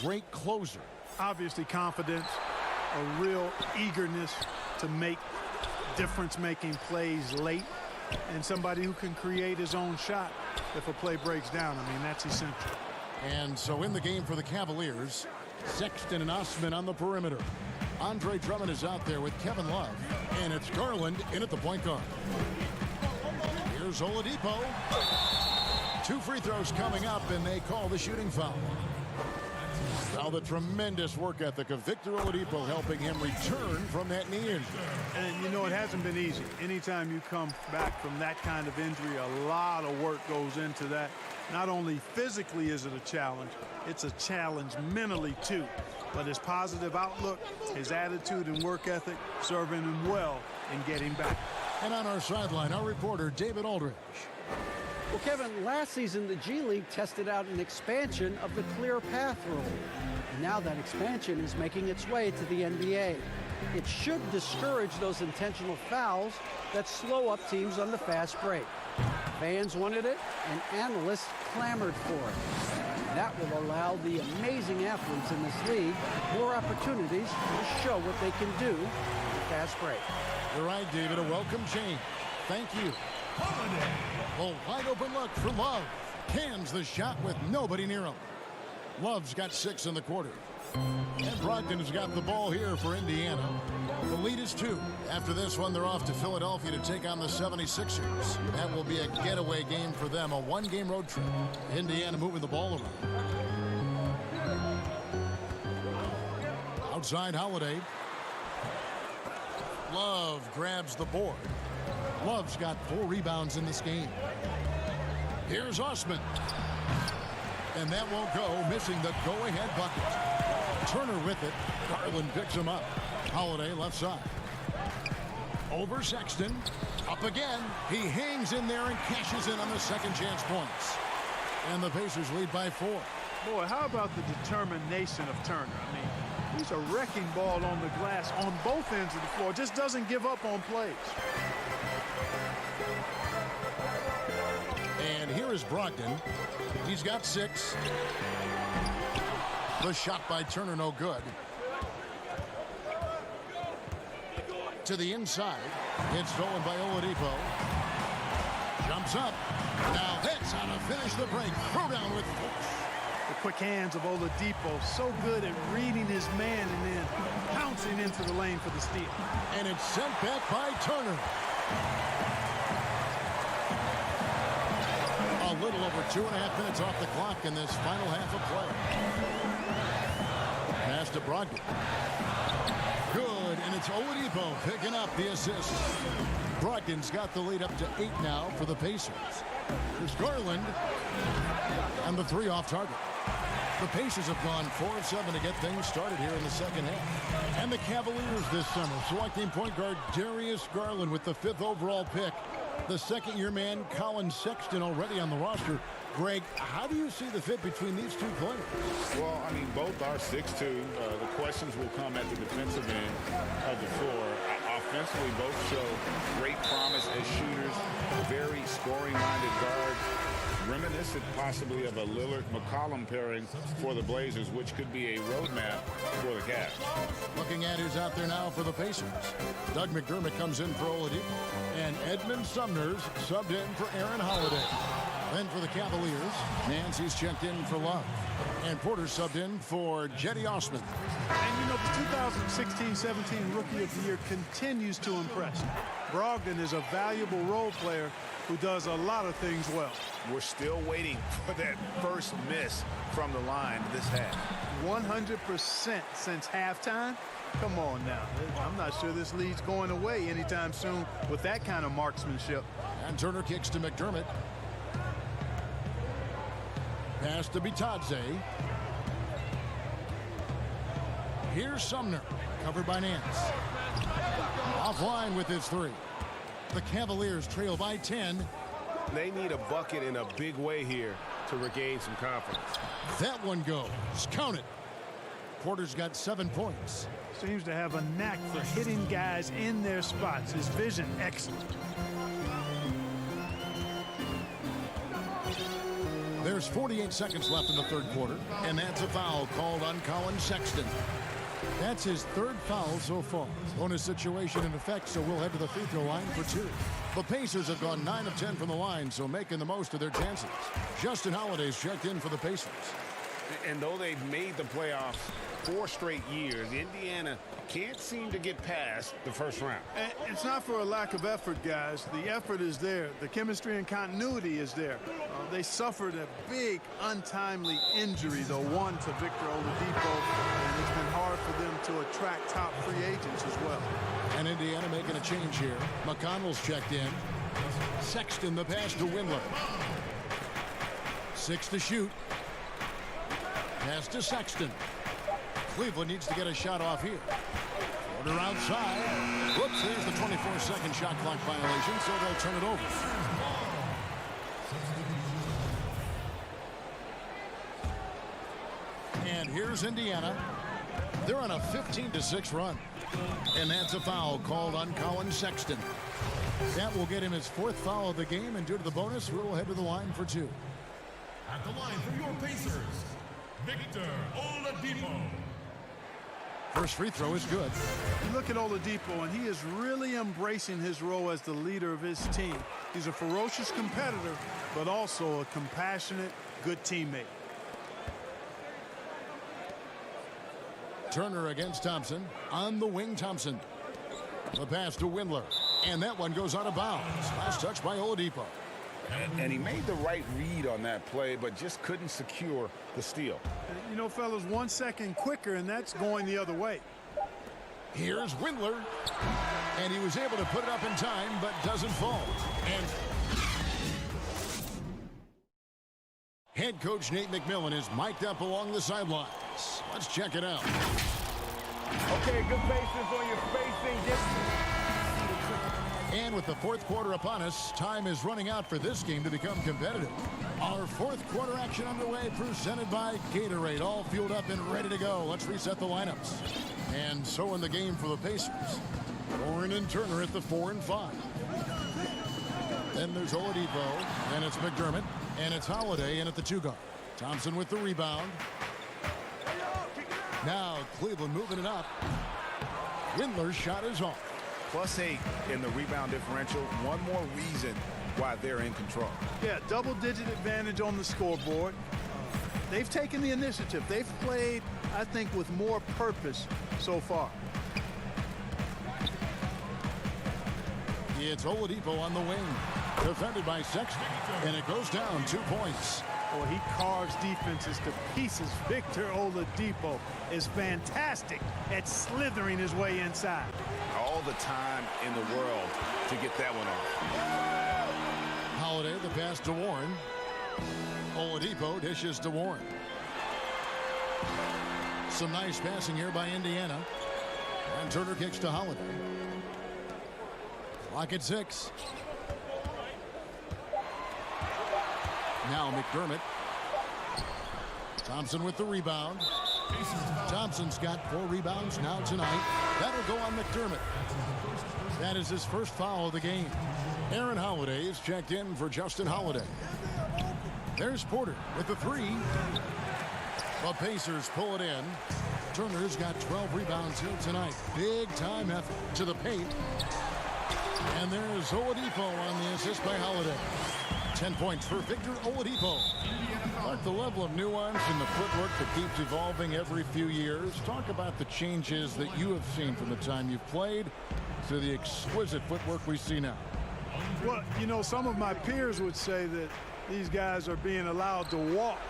great closer. Obviously confidence, a real eagerness to make difference-making plays late, and somebody who can create his own shot if a play breaks down. I mean, that's essential. And so in the game for the Cavaliers, Sexton and Osman on the perimeter. Andre Drummond is out there with Kevin Love. And it's Garland in at the point guard. Here's Oladipo. 2 free throws coming up, and they call the shooting foul. Now the tremendous work ethic of Victor Oladipo helping him return from that knee injury. And, you know, it hasn't been easy. Anytime you come back from that kind of injury, a lot of work goes into that. Not only physically is it a challenge, it's a challenge mentally, too. But his positive outlook, his attitude and work ethic, serving him well in getting back. And on our sideline, our reporter, David Aldridge. Well, Kevin, last season, the G League tested out an expansion of the clear path rule. And now that expansion is making its way to the NBA. It should discourage those intentional fouls that slow up teams on the fast break. Fans wanted it, and analysts clamored for it. That will allow the amazing athletes in this league more opportunities to show what they can do in the fast break. You're right, David. A welcome change. Thank you. A wide open look for Love. Cans the shot with nobody near him. Love's got 6 in the quarter. And Brogdon's got the ball here for Indiana. The lead is 2. After this one, they're off to Philadelphia to take on the 76ers. That will be a getaway game for them, a 1-game road trip. Indiana moving the ball around. Outside Holiday. Love grabs the board. Love's got 4 rebounds in this game. Here's Osman. And that won't go, missing the go-ahead bucket. Turner with it. Garland picks him up. Holiday left side. Over Sexton. Up again. He hangs in there and cashes in on the second chance points. And the Pacers lead by 4. Boy, how about the determination of Turner? I mean, he's a wrecking ball on the glass on both ends of the floor. Just doesn't give up on plays. And here is Brogdon. He's got 6. The shot by Turner, no good. To the inside. It's stolen by Oladipo. Jumps up. Now that's how to finish the break. Throw down with force. The quick hands of Oladipo, so good at reading his man and then pouncing into the lane for the steal. And it's sent back by Turner. A little over 2.5 minutes off the clock in this final half of play. Pass to Brogdon. Good, and it's Oladipo picking up the assist. Brogdon's got the lead up to 8 now for the Pacers. There's Garland. And the 3 off target. The Pacers have gone 4 of 7 to get things started here in the second half. And the Cavaliers this summer selecting point guard Darius Garland with the 5th overall pick. The second-year man, Colin Sexton, already on the roster. Greg, how do you see the fit between these 2 players? Well, I mean, both are 6'2". The questions will come at the defensive end of the floor. Offensively, both show great promise as shooters, very scoring-minded guards, reminiscent possibly of a Lillard-McCollum pairing for the Blazers, which could be a roadmap for the Cavs. Looking at who's out there now for the Pacers. Doug McDermott comes in for Oladipo. And Edmund Sumner's subbed in for Aaron Holiday. Then for the Cavaliers, Nancy's checked in for Love. And Porter subbed in for Jetty Osman. And you know, the 2016-17 Rookie of the Year continues to impress. Brogdon is a valuable role player who does a lot of things well. We're still waiting for that first miss from the line this half. 100% since halftime? Come on now. I'm not sure this lead's going away anytime soon with that kind of marksmanship. And Turner kicks to McDermott. Pass to Bitadze. Here's Sumner, covered by Nance. Offline with his 3. The Cavaliers trail by 10. They need a bucket in a big way here to regain some confidence. That one goes. Count it. Porter's got 7 points. Seems to have a knack for hitting guys in their spots. His vision, excellent. There's There's 48 seconds left in the third quarter, and that's a foul called on Colin Sexton. That's his third foul so far. Bonus situation in effect, so we'll head to the free throw line for 2. The Pacers have gone 9 of 10 from the line, so making the most of their chances. Justin Holiday's checked in for the Pacers. And though they've made the playoffs 4 straight years, Indiana can't seem to get past the first round. And it's not for a lack of effort, guys. The effort is there. The chemistry and continuity is there. They suffered a big, untimely injury, the one to Victor Oladipo, and it's been hard for them to attract top free agents as well. And Indiana making a change here. McConnell's checked in. Sexton the pass to Windler. 6 to shoot. Pass to Sexton. Cleveland needs to get a shot off here. Quarter outside. Whoops, there's the 24-second shot clock violation, so they'll turn it over. And here's Indiana. They're on a 15-6 run. And that's a foul called on Colin Sexton. That will get him his 4th foul of the game, and due to the bonus, we'll head to the line for 2. At the line for your Pacers, Victor Oladipo. First free throw is good. You look at Oladipo, and he is really embracing his role as the leader of his team. He's a ferocious competitor, but also a compassionate, good teammate. Turner against Thompson. On the wing, Thompson. The pass to Windler. And that one goes out of bounds. Last touch by Oladipo. And he made the right read on that play, but just couldn't secure the steal. You know, fellas, 1 second quicker, and that's going the other way. Here's Windler. And he was able to put it up in time, but doesn't fall. And head coach Nate McMillan is mic'd up along the sidelines. Let's check it out. Okay, good patience on your spacing. And with the 4th quarter upon us, time is running out for this game to become competitive. Our 4th quarter action underway, presented by Gatorade, all fueled up and ready to go. Let's reset the lineups. And so in the game for the Pacers, Warren and Turner at the 4 and 5. Then there's Oladipo, and it's McDermott, and it's Holiday in at the 2 guard. Thompson with the rebound. Now Cleveland moving it up. Windler's shot is off. +8 in the rebound differential. One more reason why they're in control. Yeah, double-digit advantage on the scoreboard. They've taken the initiative. They've played, I think, with more purpose so far. It's Oladipo on the wing. Defended by Sexton. And it goes down 2 points. Boy, he carves defenses to pieces. Victor Oladipo is fantastic at slithering his way inside. All the time in the world to get that one off. Holiday, the pass to Warren. Oladipo dishes to Warren. Some nice passing here by Indiana. And Turner kicks to Holiday. Clock at 6. Now McDermott. Thompson with the rebound. Thompson's got 4 rebounds now tonight. That'll go on McDermott. That is his first foul of the game. Aaron Holiday is checked in for Justin Holiday. There's Porter with the 3. The Pacers pull it in. Turner's got 12 rebounds here tonight. Big time effort to the paint. And there's Oladipo on the assist by Holiday. 10 points for Victor Oladipo. Like the level of nuance in the footwork that keeps evolving every few years. Talk about the changes that you have seen from the time you've played to the exquisite footwork we see now. Well, you know, some of my peers would say that these guys are being allowed to walk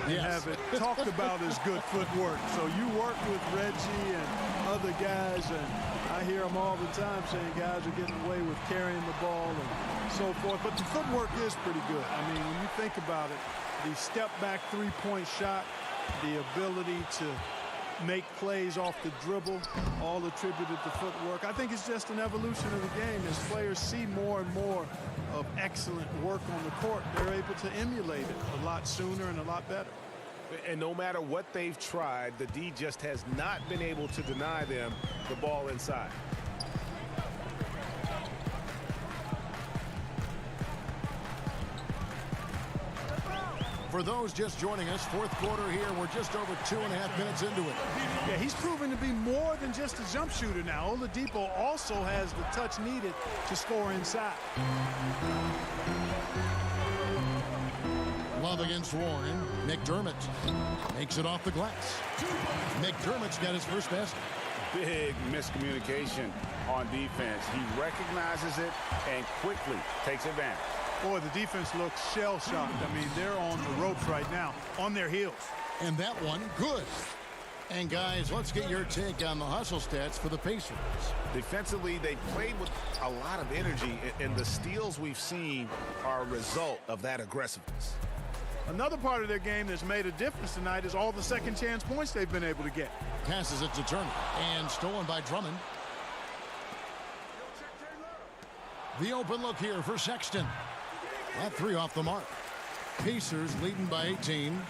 and have it talked about as good footwork. So you work with Reggie and other guys, and I hear them all the time saying guys are getting away with carrying the ball and so forth. But the footwork is pretty good. I mean, when you think about it, the step-back three-point shot, the ability to make plays off the dribble, all attributed to footwork. I think it's just an evolution of the game. As players see more and more of excellent work on the court, they're able to emulate it a lot sooner and a lot better. And no matter what they've tried, the D just has not been able to deny them the ball inside. For for those just joining us, fourth quarter here. We're just over 2.5 minutes into it. Yeah, he's proven to be more than just a jump shooter now. Oladipo also has the touch needed to score inside. Love against Warren. McDermott makes it off the glass. McDermott's got his first basket. Big miscommunication on defense. He recognizes it and quickly takes advantage. Boy, the defense looks shell-shocked. I mean, they're on the ropes right now, on their heels. And that one, good. And guys, let's get your take on the hustle stats for the Pacers. Defensively, they played with a lot of energy, and the steals we've seen are a result of that aggressiveness. Another part of their game that's made a difference tonight is all the second chance points they've been able to get. Passes it to Turner, and stolen by Drummond. The open look here for Sexton. That three off the mark. Pacers leading by 18.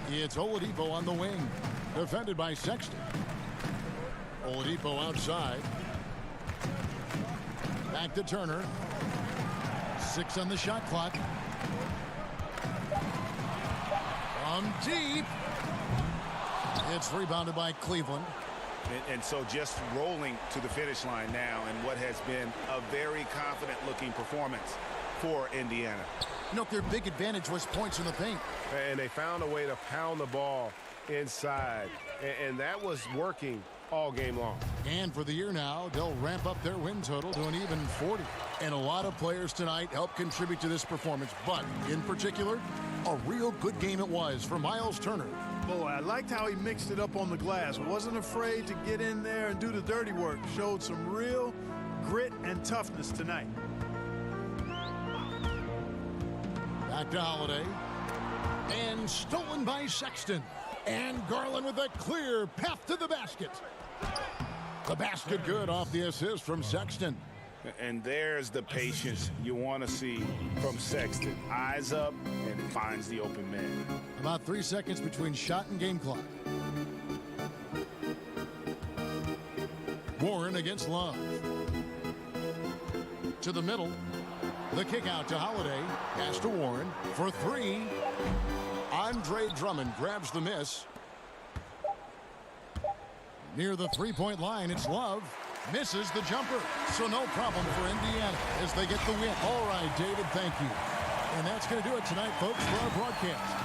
It's Oladipo on the wing. Defended by Sexton. Oladipo outside. Back to Turner. 6 on the shot clock. From deep. It's rebounded by Cleveland. And so just rolling to the finish line now in what has been a very confident-looking performance for Indiana. You know, their big advantage was points in the paint. And they found a way to pound the ball inside. And that was working all game long. And for the year now, they'll ramp up their win total to an even 40. And a lot of players tonight helped contribute to this performance. But in particular, a real good game it was for Miles Turner. Boy, I liked how he mixed it up on the glass. Wasn't afraid to get in there and do the dirty work. Showed some real grit and toughness tonight. Back to Holiday. And stolen by Sexton. And Garland with a clear path to the basket. The basket good off the assist from Sexton. And there's the patience you want to see from Sexton. Eyes up and finds the open man. About 3 seconds between shot and game clock. Warren against Love. To the middle. The kick out to Holiday. Pass to Warren for 3. Andre Drummond grabs the miss. Near the three-point line, it's Love. Misses the jumper. So no problem for Indiana as they get the win. All right, David, thank you. And that's going to do it tonight, folks, for our broadcast.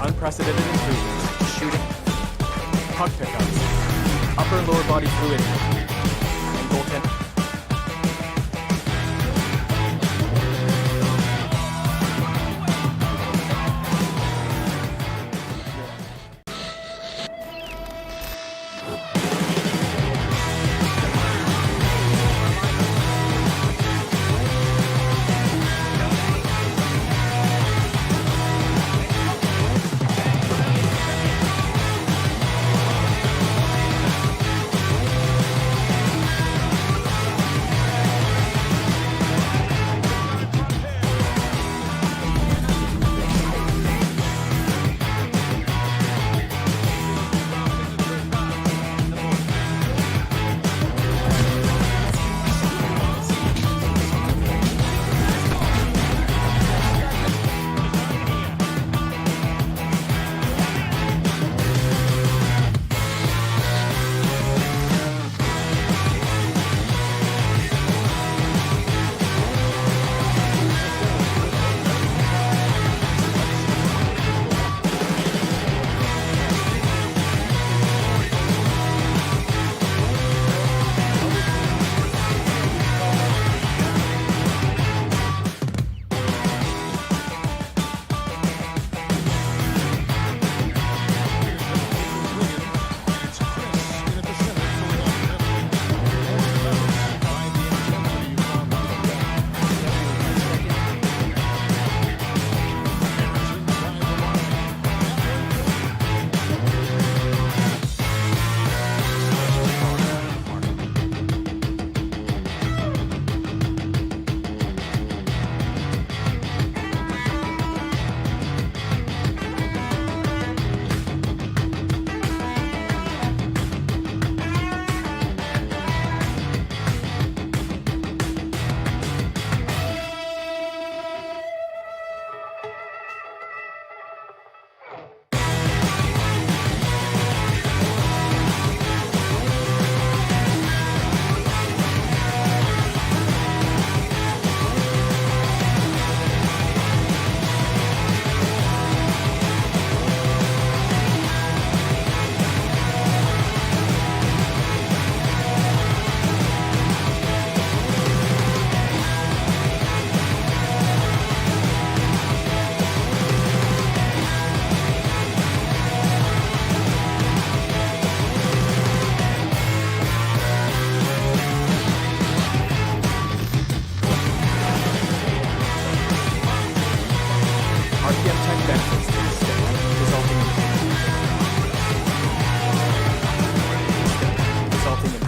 unprecedented improvements to shooting, puck pickups, upper and lower body fluidity, and goaltending.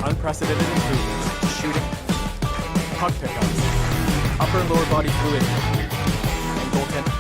Unprecedented improvements to shooting, puck pickups, upper and lower body fluidity, and goaltending.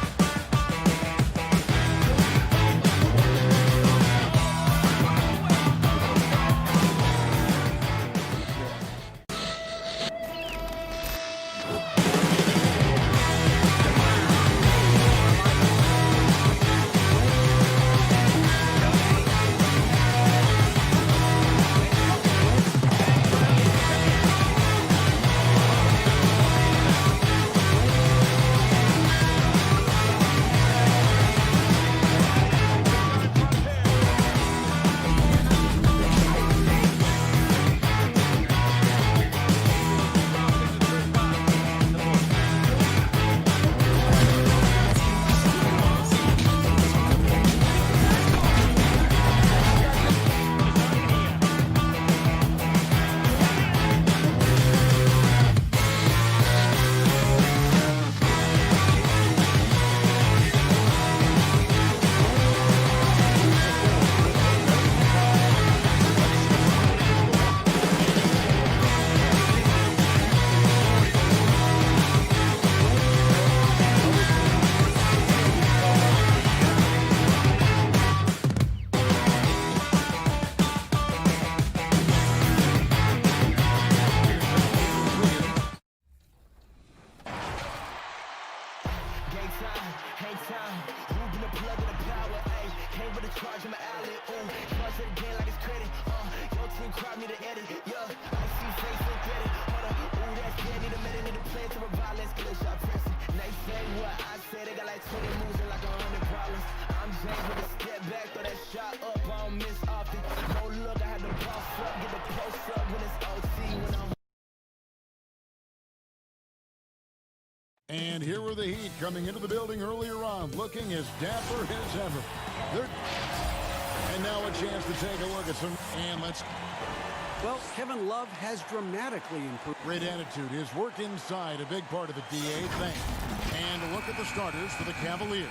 James with a step back, throw that shot up, I don't miss often. No look, I had to boss up, get the post up when it's OT, when I'm. And here were the Heat coming into the building earlier on, looking as dapper as ever. And now a chance to take a look at some. And let's. Well, Kevin Love has dramatically improved. Great attitude. His work inside, a big part of the DA thing. And a look at the starters for the Cavaliers.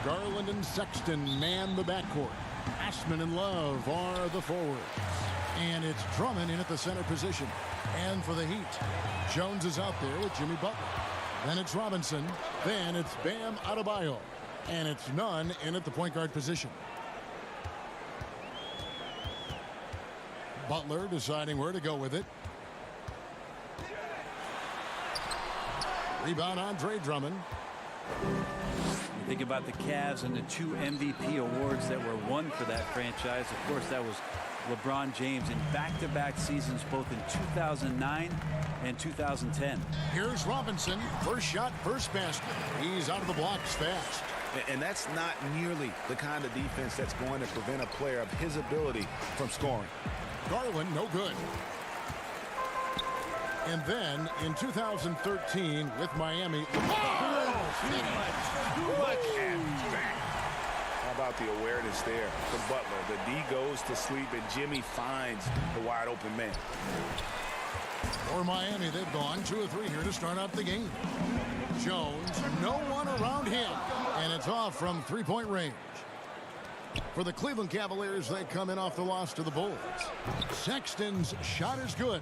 Garland and Sexton man the backcourt. Ashman and Love are the forwards. And it's Drummond in at the center position. And for the Heat, Jones is out there with Jimmy Butler. Then it's Robinson. Then it's Bam Adebayo. And it's Nunn in at the point guard position. Butler deciding where to go with it. Rebound, Andre Drummond. You think about the Cavs and the 2 MVP awards that were won for that franchise. Of course, that was LeBron James in back-to-back seasons, both in 2009 and 2010. Here's Robinson. First shot, first basket. He's out of the blocks fast. And that's not nearly the kind of defense that's going to prevent a player of his ability from scoring. Garland, no good. And then in 2013 with Miami. How about the awareness there from Butler? The D goes to sleep and Jimmy finds the wide open man. For Miami, they've gone 2 of 3 here to start out the game. Jones, no one around him. And it's off from 3-point range. For the Cleveland Cavaliers, they come in off the loss to the Bulls. Sexton's shot is good.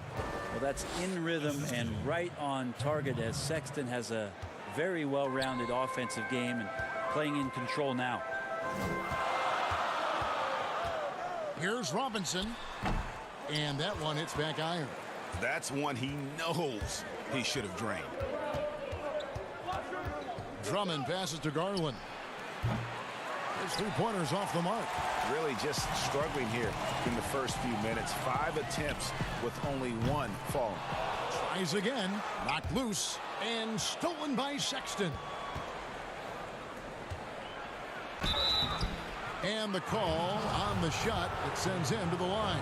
Well, that's in rhythm and right on target, as Sexton has a very well-rounded offensive game and playing in control now. Here's Robinson. And that one hits back iron. That's one he knows he should have drained. Drummond passes to Garland. His 3-pointers off the mark. Really just struggling here in the first few minutes. 5 attempts with only 1 fall. Tries again. Knocked loose. And stolen by Sexton. And the call on the shot that sends him to the line.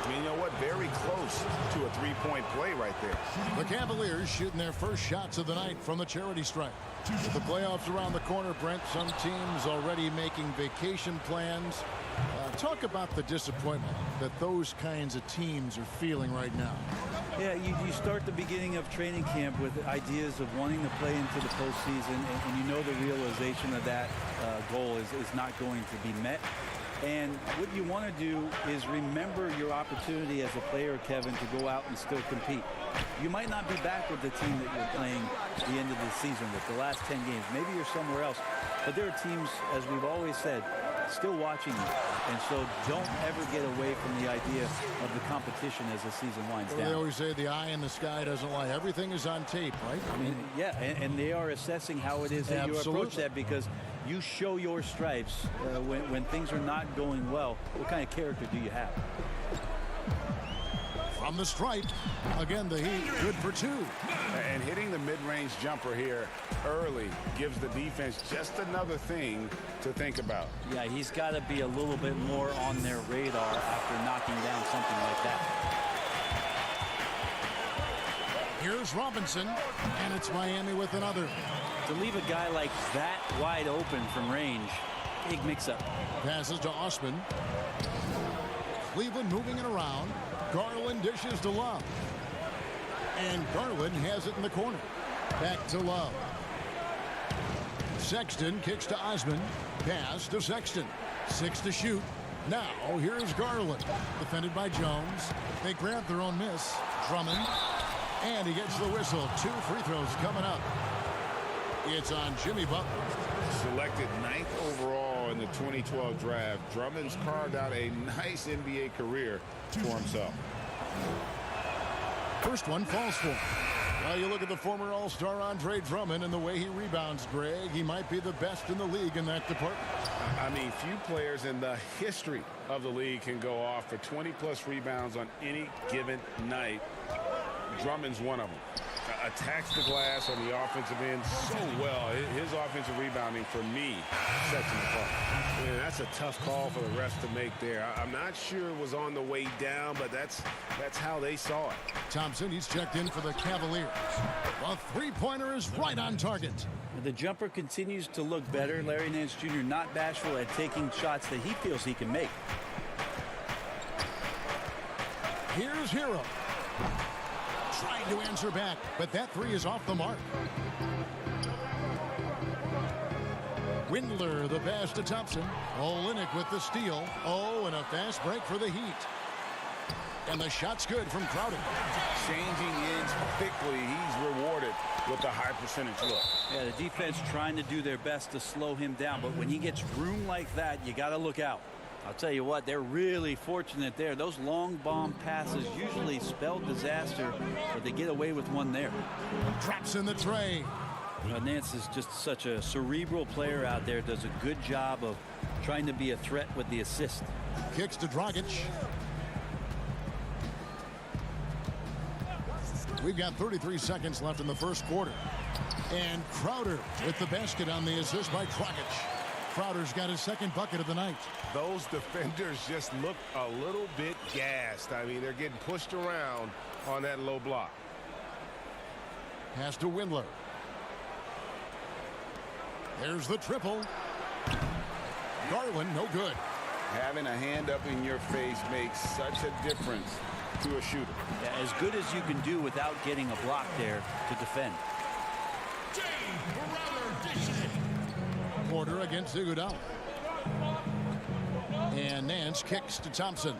You know what? Very close to a 3-point play right there. The Cavaliers shooting their first shots of the night from the charity stripe. With the playoffs around the corner, Brent, some teams already making vacation plans. Talk about the disappointment that those kinds of teams are feeling right now. Yeah, you start the beginning of training camp with ideas of wanting to play into the postseason, and you know the realization of that goal is not going to be met. And what you want to do is remember your opportunity as a player, Kevin, to go out and still compete. You might not be back with the team that you're playing the end of the season with, the last 10 games. Maybe you're somewhere else. But there are teams, as we've always said, still watching you. And so don't ever get away from the idea of the competition as the season winds down. They always say the eye in the sky doesn't lie. Everything is on tape, right? I mean, yeah, and they are assessing how it is that you approach that, because you show your stripes when things are not going well. What kind of character do you have? From the stripe, again, the Heat good for 2. And hitting the mid-range jumper here early gives the defense just another thing to think about. Yeah, he's got to be a little bit more on their radar after knocking down something like that. Here's Robinson, and it's Miami with another. To leave a guy like that wide open from range, big mix-up. Passes to Osman. Cleveland moving it around. Garland dishes to Love. And Garland has it in the corner. Back to Love. Sexton kicks to Osman. Pass to Sexton. 6 to shoot. Now here's Garland. Defended by Jones. They grab their own miss. Drummond. And he gets the whistle. 2 free throws coming up. It's on Jimmy Butler. Selected 9th overall in the 2012 draft, Drummond's carved out a nice NBA career for himself. First one falls for him. Well, you look at the former All-Star Andre Drummond and the way he rebounds, Greg. He might be the best in the league in that department. I mean, few players in the history of the league can go off for 20-plus rebounds on any given night. Drummond's one of them. attacks the glass on the offensive end so well. His offensive rebounding, for me, sets him apart. Man, that's a tough call for the refs to make there. I'm not sure it was on the way down, but that's how they saw it. Thompson, he's checked in for the Cavaliers. A three-pointer is right on target. The jumper continues to look better. Larry Nance Jr. not bashful at taking shots that he feels he can make. Here's Hero. Trying to answer back, but that three is off the mark. Windler, the pass to Thompson. Olynyk with the steal. Oh, and a fast break for the Heat. And the shot's good from Crowder. Changing ends quickly. He's rewarded with a high percentage look. Yeah, the defense trying to do their best to slow him down, but when he gets room like that, you got to look out. I'll tell you what, they're really fortunate there. Those long bomb passes usually spell disaster, but they get away with one there. Drops in the tray. Nance is just such a cerebral player out there, does a good job of trying to be a threat with the assist. Kicks to Dragic. We've got 33 seconds left in the first quarter. And Crowder with the basket on the assist by Dragic. Crowder's got his second bucket of the night. Those defenders just look a little bit gassed. I mean, they're getting pushed around on that low block. Pass to Windler. There's the triple. Garland, no good. Having a hand up in your face makes such a difference to a shooter. Yeah, as good as you can do without getting a block there to defend. Porter against Iguodala. And Nance kicks to Thompson.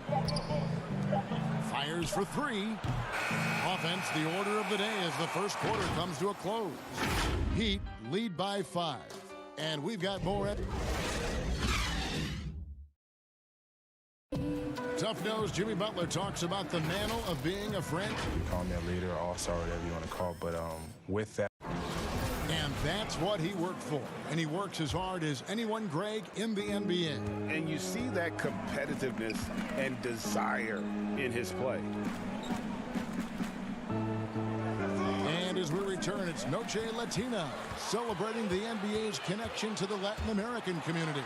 Fires for three. Offense, the order of the day as the first quarter comes to a close. Heat lead by 5. And we've got more at... Tough-nosed Jimmy Butler talks about the mantle of being a friend. You call me a leader, all-star, whatever you want to call it, but with that. And that's what he worked for. And he works as hard as anyone, Greg, in the NBA. And you see that competitiveness and desire in his play. And as we return, it's Noche Latina, celebrating the NBA's connection to the Latin American community.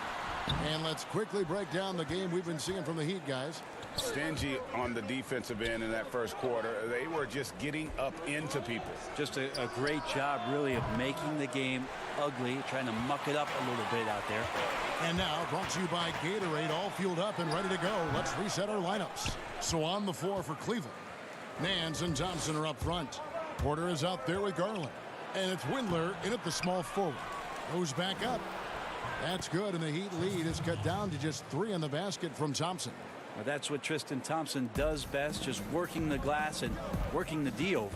And let's quickly break down the game we've been seeing from the Heat, guys. Stingy on the defensive end in that first quarter. They were just getting up into people. Just a great job, really, of making the game ugly, trying to muck it up a little bit out there. And now, brought to you by Gatorade, all fueled up and ready to go. Let's reset our lineups. So on the floor for Cleveland, Nance and Thompson are up front. Porter is out there with Garland. And it's Windler in at the small forward. Goes back up. That's good, and the Heat lead is cut down to just 3 in the basket from Thompson. Well, that's what Tristan Thompson does best, just working the glass and working the D over.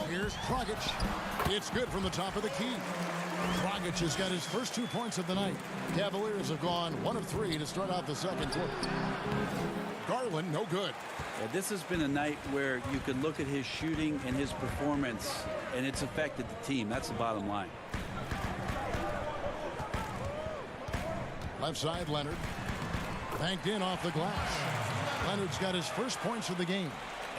Here's Dragic. It's good from the top of the key. Dragic has got his first 2 points of the night. Cavaliers have gone 1 of 3 to start out the second quarter. Garland, no good. Yeah, this has been a night where you can look at his shooting and his performance, and it's affected the team. That's the bottom line. Left side, Leonard. Banked in off the glass. Leonard's got his first points of the game.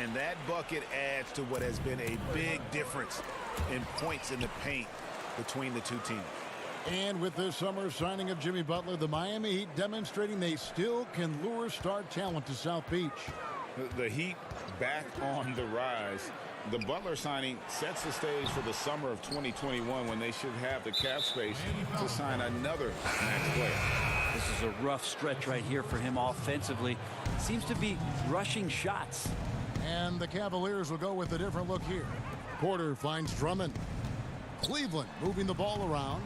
And that bucket adds to what has been a big difference in points in the paint between the two teams. And with this summer signing of Jimmy Butler, the Miami Heat demonstrating they still can lure star talent to South Beach. The Heat back on the rise. The Butler signing sets the stage for the summer of 2021 when they should have the cap space to sign another max player. This is a rough stretch right here for him offensively. Seems to be rushing shots. And the Cavaliers will go with a different look here. Porter finds Drummond. Cleveland moving the ball around.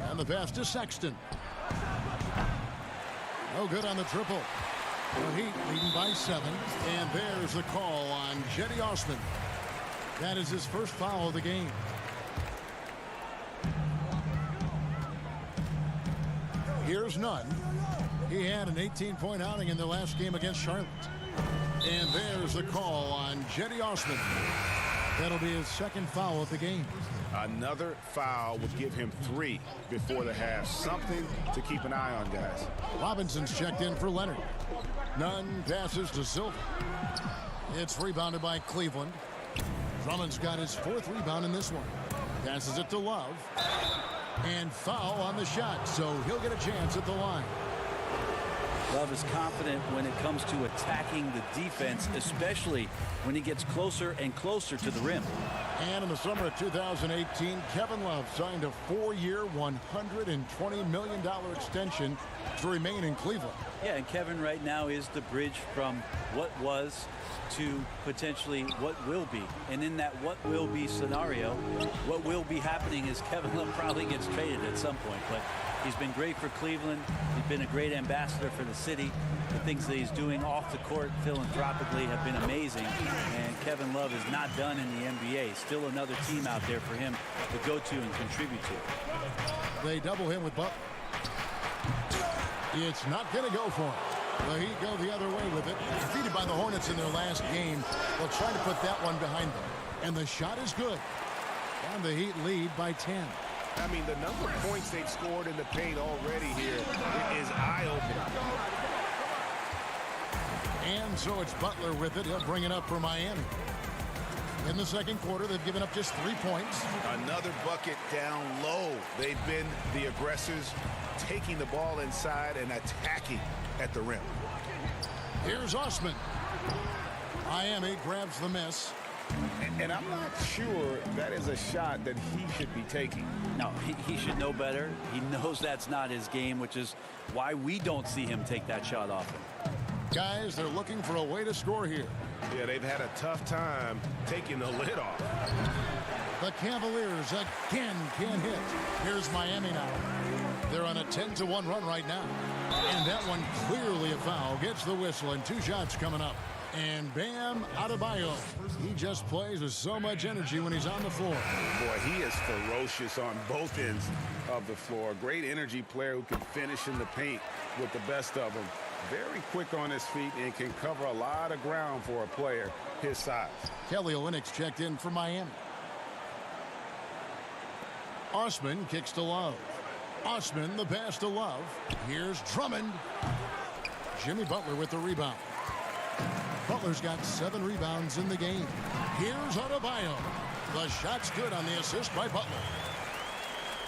And the pass to Sexton. No good on the triple. The Heat leading by 7. And there's the call on Cedi Osman. That is his first foul of the game. Here's Nunn. He had an 18-point outing in the last game against Charlotte. And there's the call on Cedi Osman. That'll be his second foul of the game. Another foul would give him 3 before the half. Something to keep an eye on, guys. Robinson's checked in for Leonard. Nunn passes to Silva. It's rebounded by Cleveland. Drummond's got his 4th rebound in this one. Passes it to Love. And foul on the shot, so he'll get a chance at the line. Love is confident when it comes to attacking the defense, especially when he gets closer and closer to the rim. And in the summer of 2018, Kevin Love signed a 4-year, $120 million extension to remain in Cleveland. Yeah, and Kevin right now is the bridge from what was to potentially what will be. And in that what will be scenario, what will be happening is Kevin Love probably gets traded at some point. But he's been great for Cleveland. He's been a great ambassador for the city. The things that he's doing off the court philanthropically have been amazing. And Kevin Love is not done in the NBA. Still another team out there for him to go to and contribute to. They double him with Butler. It's not going to go for him. The Heat go the other way with it. Defeated by the Hornets in their last game. They'll try to put that one behind them. And the shot is good. And the Heat lead by 10. I mean, the number of points they've scored in the paint already here is eye-opening. And so it's Butler with it. He'll bring it up for Miami. In the second quarter, they've given up just 3 points. Another bucket down low. They've been the aggressors, taking the ball inside and attacking at the rim. Here's Osman. Miami grabs the miss. And I'm not sure that is a shot that he should be taking. No, he should know better. He knows that's not his game, which is why we don't see him take that shot often. Guys, they're looking for a way to score here. Yeah, they've had a tough time taking the lid off. The Cavaliers again can't hit. Here's Miami now. They're on a 10-1 run right now. And that one clearly a foul. Gets the whistle and 2 shots coming up. And Bam Adebayo. He just plays with so much energy when he's on the floor. Boy, he is ferocious on both ends of the floor. Great energy player who can finish in the paint with the best of them. Very quick on his feet and can cover a lot of ground for a player his size. Kelly Olynyk's checked in for Miami. Osman kicks to Love. Osman the pass to Love. Here's Drummond. Jimmy Butler with the rebound. Butler's got 7 rebounds in the game. Here's Adebayo. The shot's good on the assist by Butler.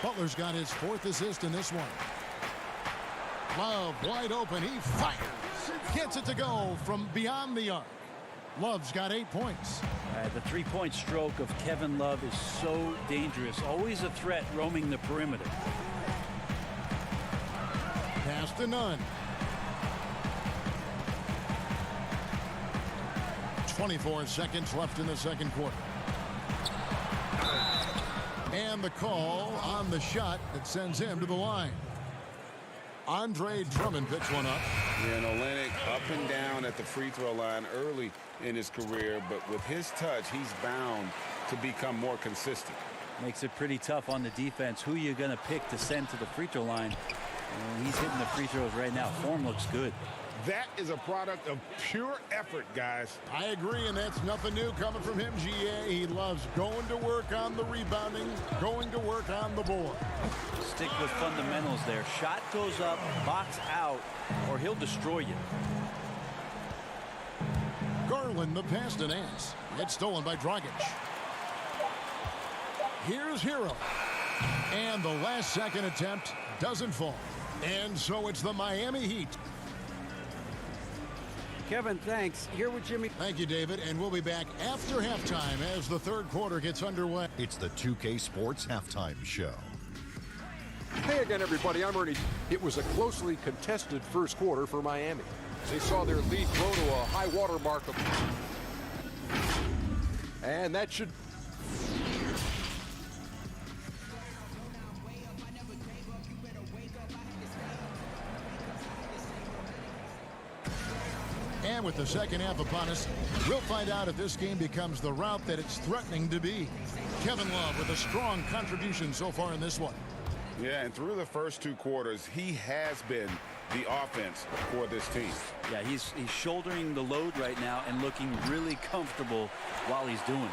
Butler's got his 4th assist in this one. Love wide open. He fires. Gets it to go from beyond the arc. Love's got 8 points. The 3-point stroke of Kevin Love is so dangerous. Always a threat roaming the perimeter. Pass to Nunn. 24 seconds left in the second quarter. And the call on the shot that sends him to the line. Andre Drummond picks one up. Yeah, and Olynyk up and down at the free throw line early in his career, but with his touch, he's bound to become more consistent. Makes it pretty tough on the defense. Who you're going to pick to send to the free throw line? And he's hitting the free throws right now. Form looks good. That is a product of pure effort, guys. I agree, and that's nothing new coming from him, GA. He loves going to work on the rebounding, going to work on the board. Stick with fundamentals there. Shot goes up, box out, or he'll destroy you. Garland the pass to Nance. It's stolen by Dragic. Here's Hero. And the last second attempt doesn't fall. And so it's the Miami Heat. Kevin, thanks. Here with Jimmy. Thank you, David. And we'll be back after halftime as the third quarter gets underway. It's the 2K Sports Halftime Show. Hey again, everybody. I'm Ernie. It was a closely contested first quarter for Miami. They saw their lead grow to a high water mark of... And that should... And with the second half upon us, we'll find out if this game becomes the route that it's threatening to be. Kevin Love with a strong contribution so far in this one. Yeah, and through the first 2 quarters, he has been the offense for this team. Yeah, he's shouldering the load right now and looking really comfortable while he's doing it.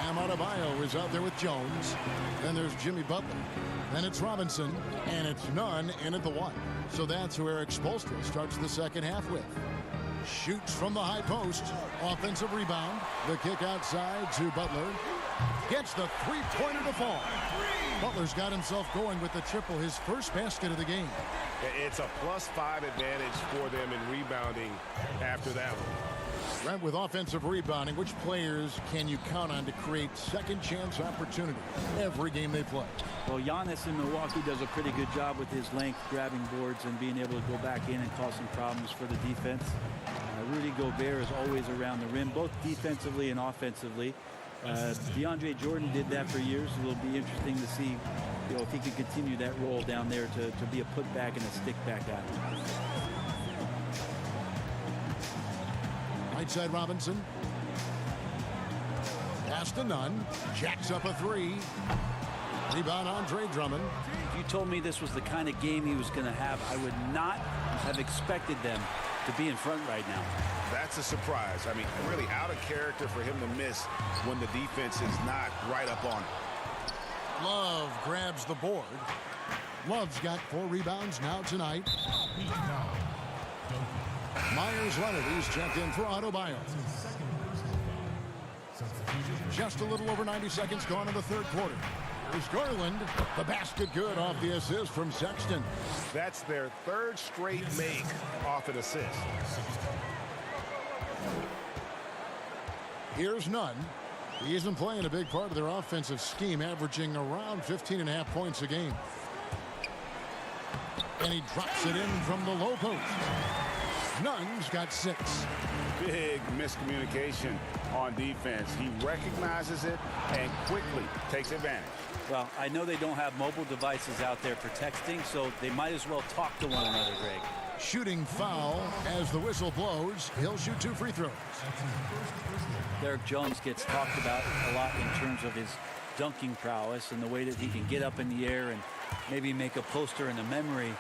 Bam Adebayo is out there with Jones. Then there's Jimmy Butler. Then it's Robinson. And it's Nunn in at the 1. So that's who Eric Spoelstra starts the second half with. Shoots from the high post. Offensive rebound. The kick outside to Butler. Gets the three-pointer to fall. Butler's got himself going with the triple, his first basket of the game. It's a +5 advantage for them in rebounding after that one. Right, with offensive rebounding, which players can you count on to create second chance opportunities every game they play? Well, Giannis in Milwaukee does a pretty good job with his length, grabbing boards and being able to go back in and cause some problems for the defense. Rudy Gobert is always around the rim, both defensively and offensively. DeAndre Jordan did that for years. It'll be interesting to see, if he can continue that role down there to be a putback and a stick-back guy. Right side Robinson. Pass to Nunn. Jacks up a three. Rebound Andre Drummond. If you told me this was the kind of game he was going to have, I would not have expected them to be in front right now. That's a surprise. I mean, really out of character for him to miss when the defense is not right up on it. Love grabs the board. Love's got 4 rebounds now tonight. Myers Leonard, he's checked in for Adebayo. Just a little over 90 seconds gone in the third quarter. Here's Garland. The basket good off the assist from Sexton. That's their 3rd straight make off an assist. Here's Nunn. He isn't playing a big part of their offensive scheme, averaging around 15.5 points a game. And he drops it in from the low post. Nunn's got 6. Big miscommunication on defense. He recognizes it and quickly takes advantage. Well, I know they don't have mobile devices out there for texting, so they might as well talk to one another, Greg. Shooting foul as the whistle blows. He'll shoot 2 free throws. Derek Jones gets talked about a lot in terms of his dunking prowess and the way that he can get up in the air and maybe make a poster and a memory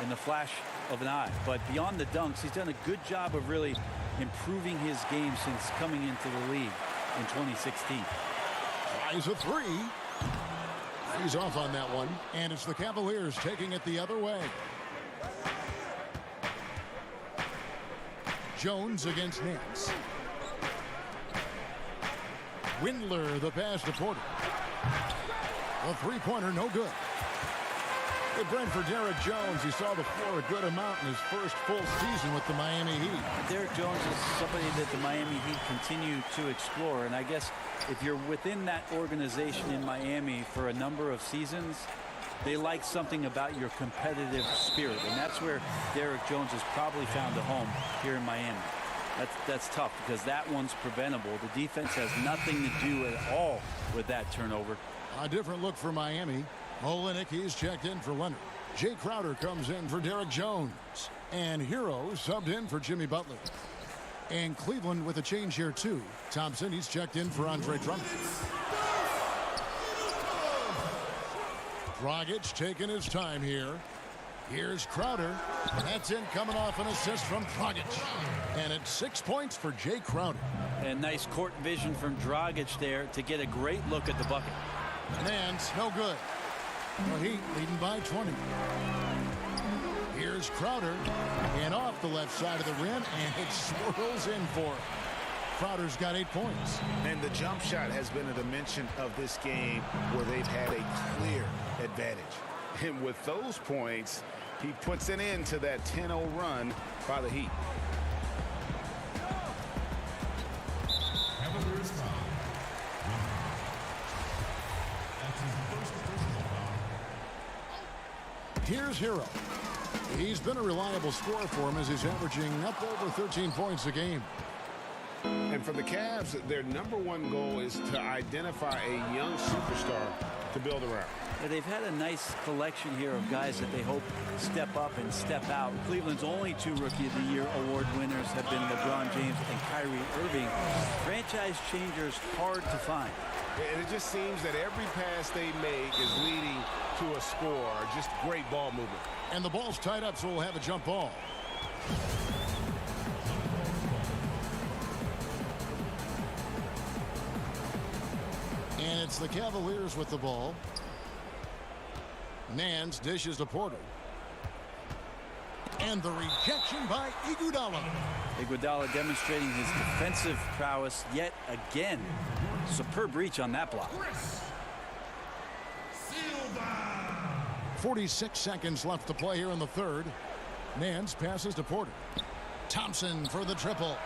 in the flash of an eye. But beyond the dunks, he's done a good job of really improving his game since coming into the league in 2016. Tries a 3. He's off on that one, and it's the Cavaliers taking it the other way. Jones against Nance. Windler, the pass to Porter. The three-pointer, no good. Good break for Derek Jones. He saw the floor a good amount in his first full season with the Miami Heat. Derek Jones is somebody that the Miami Heat continue to explore, and I guess if you're within that organization in Miami for a number of seasons, they like something about your competitive spirit, and that's where Derek Jones has probably found a home here in Miami. That's tough because that one's preventable. The defense has nothing to do at all with that turnover. A different look for Miami. Olenek, he's checked in for Leonard. Jay Crowder comes in for Derek Jones. And Hero subbed in for Jimmy Butler. And Cleveland with a change here too. Thompson, he's checked in for Andre Drummond. Dragic taking his time here. Here's Crowder. That's in, coming off an assist from Dragic. And it's 6 points for Jay Crowder. And nice court vision from Dragic there to get a great look at the bucket. Nance, no good. The Heat leading by 20. Here's Crowder. And off the left side of the rim, and it swirls in for him. Crowder's got 8 points. And the jump shot has been a dimension of this game where they've had a clear advantage. And with those points, he puts an end to that 10-0 run by the Heat. Cavaliers foul. That's his first personal foul. Here's Hero. He's been a reliable scorer for him as he's averaging up over 13 points a game. And for the Cavs, their #1 goal is to identify a young superstar to build around. Yeah, they've had a nice collection here of guys that they hope step up and step out. Cleveland's only 2 Rookie of the Year award winners have been LeBron James and Kyrie Irving. Franchise changers hard to find. And it just seems that every pass they make is leading to a score. Just great ball movement. And the ball's tied up, so we'll have a jump ball. And it's the Cavaliers with the ball. Nance dishes to Porter. And the rejection by Iguodala. Iguodala demonstrating his defensive prowess yet again. Superb reach on that block. 46 seconds left to play here in the third. Nance passes to Porter. Thompson for the triple.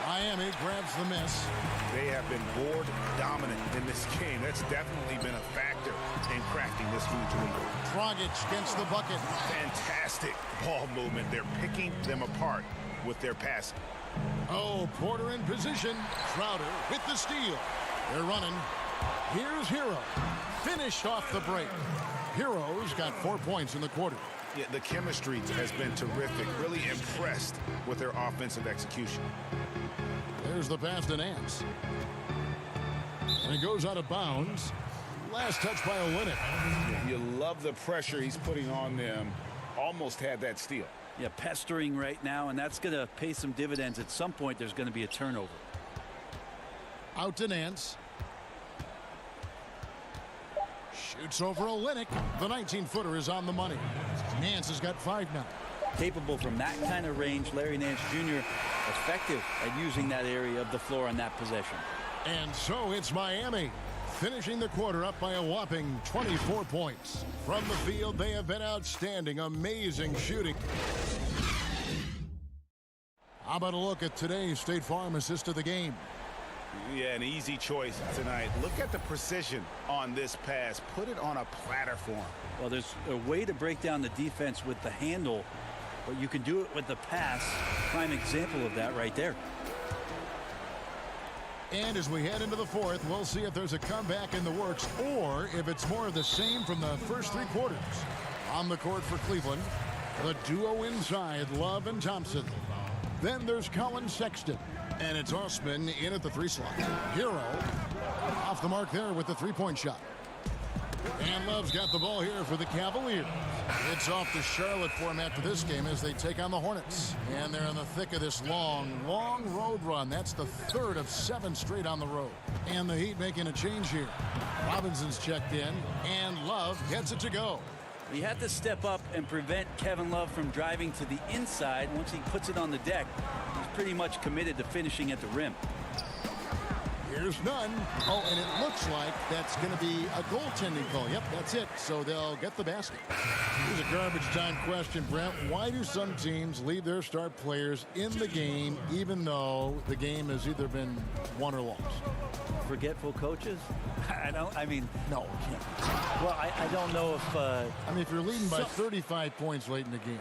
Miami grabs the miss. They have been board dominant in this game. That's definitely been a factor in cracking this huge lead. Dragic gets the bucket. Fantastic ball movement. They're picking them apart with their passing. Oh, Porter in position. Crowder with the steal. They're running. Here's Hero. Finished off the break. Hero's got 4 points in the quarter. Yeah, the chemistry has been terrific. Really impressed with their offensive execution. There's the pass to Nance. And it goes out of bounds. Last touch by Olynyk. You love the pressure he's putting on them. Almost had that steal. Yeah, pestering right now, and that's going to pay some dividends. At some point, there's going to be a turnover. Out to Nance. Shoots over Olynyk. The 19-footer is on the money. Nance has got 5 now. Capable from that kind of range, Larry Nance Jr. effective at using that area of the floor on that possession. And so it's Miami finishing the quarter up by a whopping 24 points. From the field, they have been outstanding. Amazing shooting. How about a look at today's State Farm assist of the game? Yeah, an easy choice tonight. Look at the precision on this pass. Put it on a platter for him. Well, there's a way to break down the defense with the handle, but you can do it with the pass. Prime example of that right there. And as we head into the fourth, we'll see if there's a comeback in the works or if it's more of the same from the first 3 quarters. On the court for Cleveland, the duo inside, Love and Thompson. Then there's Colin Sexton. And it's Osman in at the 3 slot. Hero off the mark there with the 3-point shot. And Love's got the ball here for the Cavaliers. It's off the Charlotte format for this game as they take on the Hornets. And they're in the thick of this long road run. That's the 3rd of 7 straight on the road. And the Heat making a change here. Robinson's checked in, and Love gets it to go. He had to step up and prevent Kevin Love from driving to the inside. Once he puts it on the deck, he's pretty much committed to finishing at the rim. Here's none. Oh, and it looks like that's going to be a goaltending call. Yep, that's it. So they'll get the basket. Here's a garbage time question, Brent. Why do some teams leave their star players in the game even though the game has either been won or lost? Forgetful coaches? No. Well, I don't know if... if you're leading by 35 points late in the game.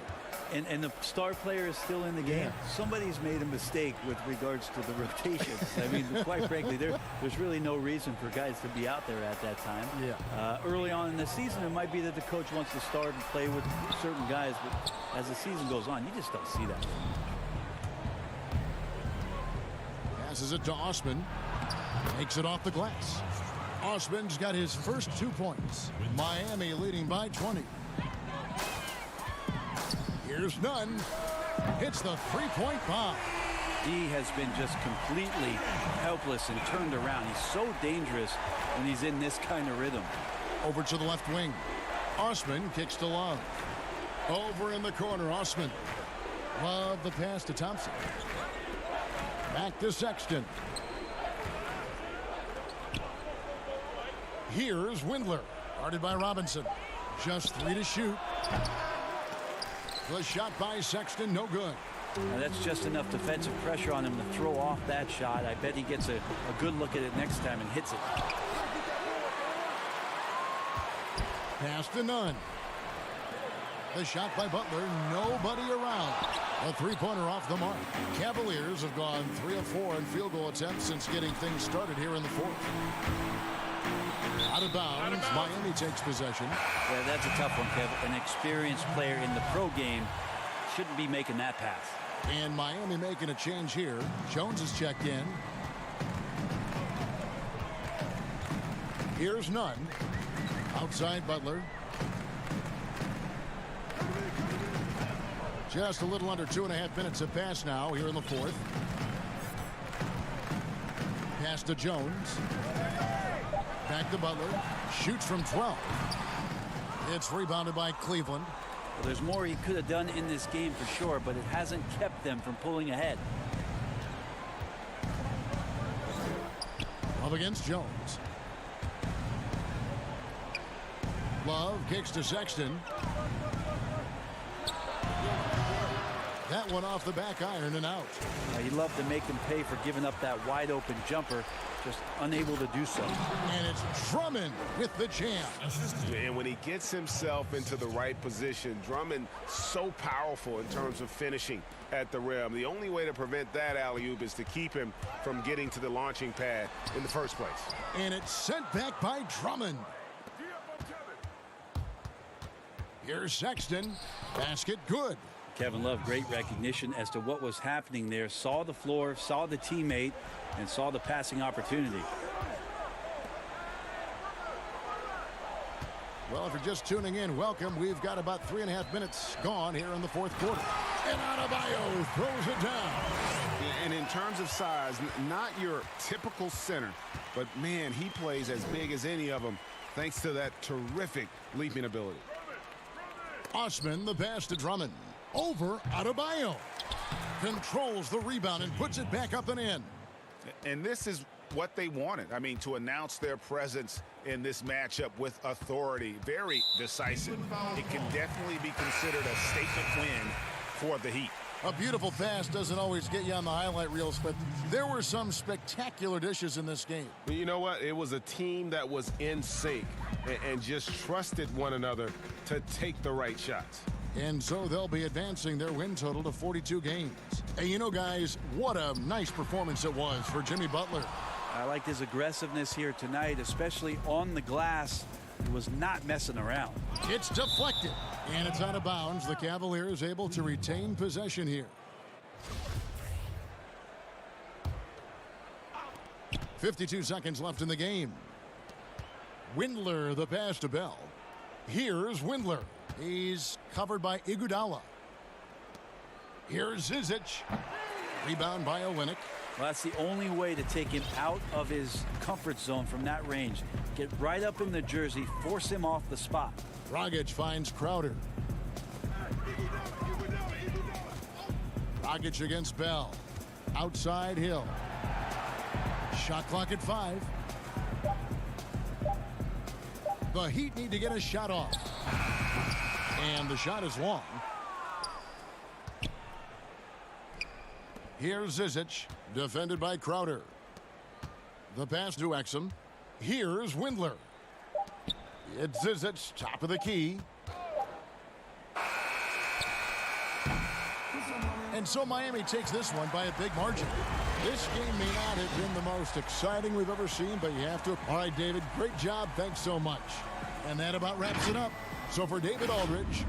And the star player is still in the game. Yeah. Somebody's made a mistake with regards to the rotations. Quite frankly, there's really no reason for guys to be out there at that time. Yeah. Early on in the season, it might be that the coach wants to start and play with certain guys, but as the season goes on, you just don't see that. Passes it to Osman. Makes it off the glass. Osman's got his first 2 points. Miami leading by 20. Here's none. Hits the 3-point bomb. D has been just completely helpless and turned around. He's so dangerous when he's in this kind of rhythm. Over to the left wing. Osman kicks to Love. Over in the corner, Osman. Love the pass to Thompson. Back to Sexton. Here's Windler. Guarded by Robinson. Just 3 to shoot. The shot by Sexton, no good. Now that's just enough defensive pressure on him to throw off that shot. I bet he gets a good look at it next time and hits it. Pass to none. The shot by Butler, nobody around. A 3-pointer off the mark. Cavaliers have gone 3 of 4 in field goal attempts since getting things started here in the fourth. Out of bounds, Miami takes possession. Yeah, that's a tough one, Kevin. An experienced player in the pro game shouldn't be making that pass. And Miami making a change here. Jones is checked in. Here's none. Outside Butler. Just a little under 2.5 minutes have passed now here in the fourth. Pass to Jones. Back to Butler. Shoots from 12. It's rebounded by Cleveland. Well, there's more he could have done in this game for sure, but it hasn't kept them from pulling ahead. Up against Jones. Love kicks to Sexton. That one off the back iron and out. You love to make him pay for giving up that wide open jumper, just unable to do so. And it's Drummond with the jam. And when he gets himself into the right position, Drummond so powerful in terms of finishing at the rim. The only way to prevent that alley-oop is to keep him from getting to the launching pad in the first place. And it's sent back by Drummond. Here's Sexton. Basket good. Kevin Love, great recognition as to what was happening there. Saw the floor, saw the teammate, and saw the passing opportunity. Well, if you're just tuning in, welcome. We've got about 3.5 minutes gone here in the fourth quarter. And Adebayo throws it down. And in terms of size, not your typical center, but man, he plays as big as any of them thanks to that terrific leaping ability. Osman, the pass to Drummond. Over Adebayo. Controls the rebound and puts it back up and in. And this is what they wanted. I mean, to announce their presence in this matchup with authority. Very decisive. It can definitely be considered a statement win for the Heat. A beautiful pass doesn't always get you on the highlight reels, but there were some spectacular dishes in this game. You know what? It was a team that was in sync and just trusted one another to take the right shots. And so they'll be advancing their win total to 42 games. Hey, you know, guys, what a nice performance it was for Jimmy Butler. I liked his aggressiveness here tonight, especially on the glass. He was not messing around. It's deflected, and it's out of bounds. The Cavaliers able to retain possession here. 52 seconds left in the game. Windler, the pass to Bell. Here's Windler. He's covered by Iguodala. Here's Zizic. Rebound by Olynyk. Well, that's the only way to take him out of his comfort zone from that range. Get right up in the jersey, force him off the spot. Dragic finds Crowder. Dragic against Bell. Outside Hill. Shot clock at 5. The Heat need to get a shot off. And the shot is long. Here's Zizic, defended by Crowder. The pass to Exum. Here's Windler. It's Zizic, top of the key. And so Miami takes this one by a big margin. This game may not have been the most exciting we've ever seen, but you have to. All right, David, great job. Thanks so much. And that about wraps it up. So for David Aldridge,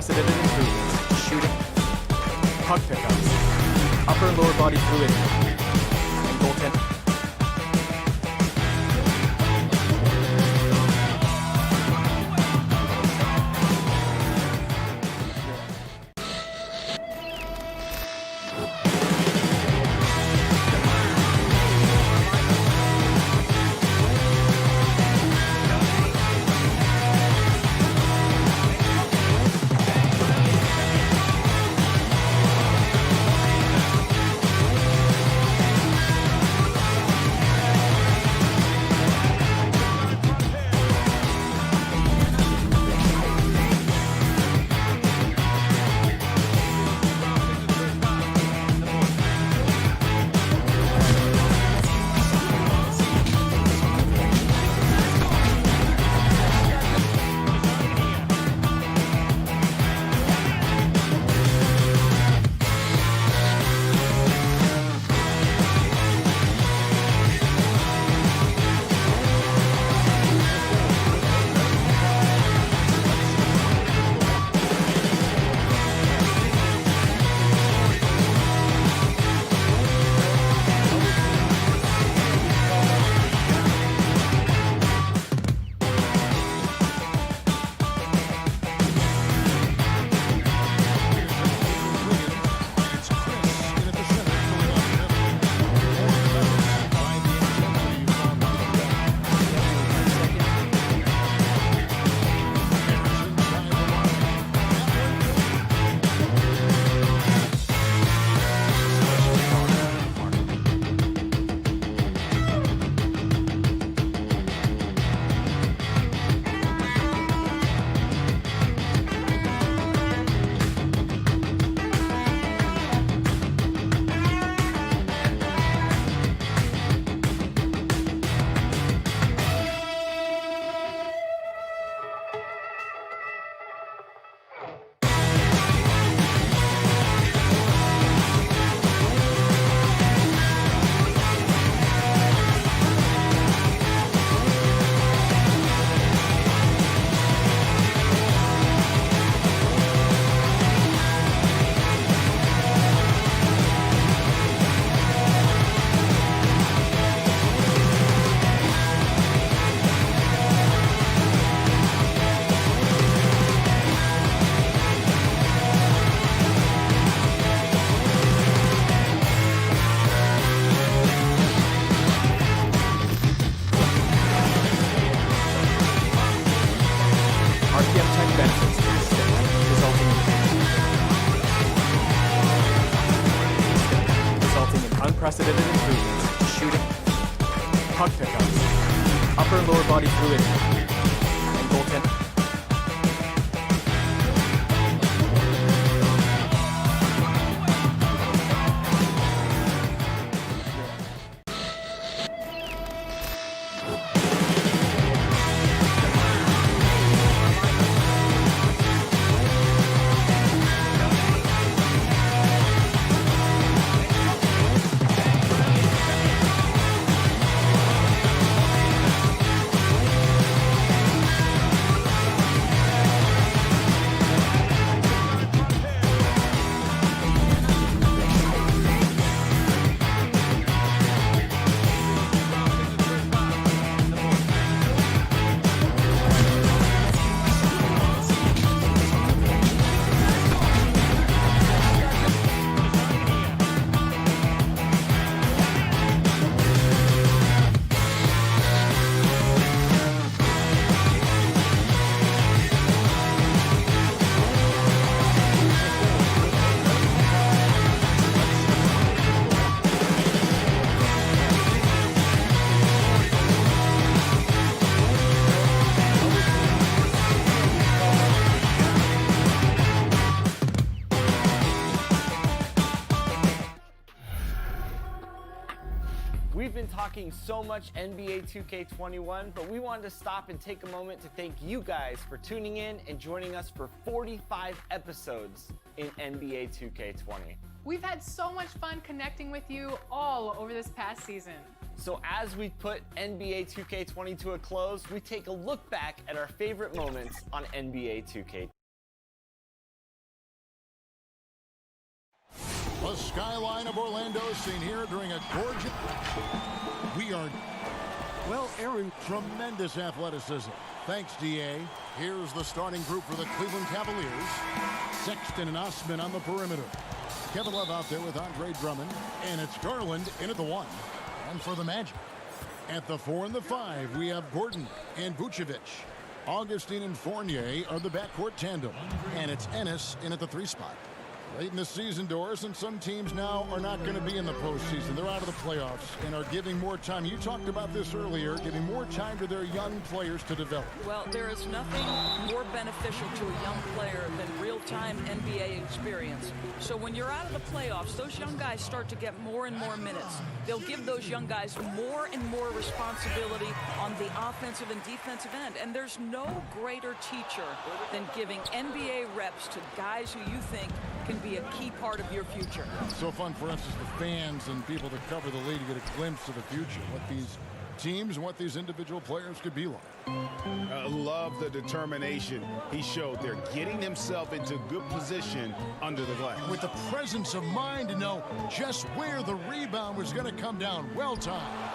unprecedented improvements. Shooting, puck pickups, upper and lower body fluidity, and goaltending. Unprecedented improvements. Shooting, puck pickups, upper and lower body fluidity, and goaltending. We've been talking so much NBA 2K21, but we wanted to stop and take a moment to thank you guys for tuning in and joining us for 45 episodes in NBA 2K20. We've had so much fun connecting with you all over this past season. So as we put NBA 2K20 to a close, we take a look back at our favorite moments on NBA 2K20. The skyline of Orlando seen here during a gorgeous... We are... Well, Aaron, tremendous athleticism. Thanks, D.A. Here's the starting group for the Cleveland Cavaliers. Sexton and Osman on the perimeter. Kevin Love out there with Andre Drummond. And it's Garland in at the 1. And for the Magic. At the 4 and the 5, we have Gordon and Vucevic. Augustine and Fournier are the backcourt tandem. And it's Ennis in at the 3 spot. Late in the season, Doris, and some teams now are not going to be in the postseason. They're out of the playoffs and are giving more time. You talked about this earlier, giving more time to their young players to develop. Well, there is nothing more beneficial to a young player than real-time NBA experience. So when you're out of the playoffs, those young guys start to get more and more minutes. They'll give those young guys more and more responsibility on the offensive and defensive end. And there's no greater teacher than giving NBA reps to guys who you think can be a key part of your future. It's so fun for us as the fans and people that cover the league to get a glimpse of the future, what these teams and what these individual players could be like. Love the determination he showed there, getting himself into good position under the glass. With the presence of mind to know just where the rebound was going to come down. Well timed.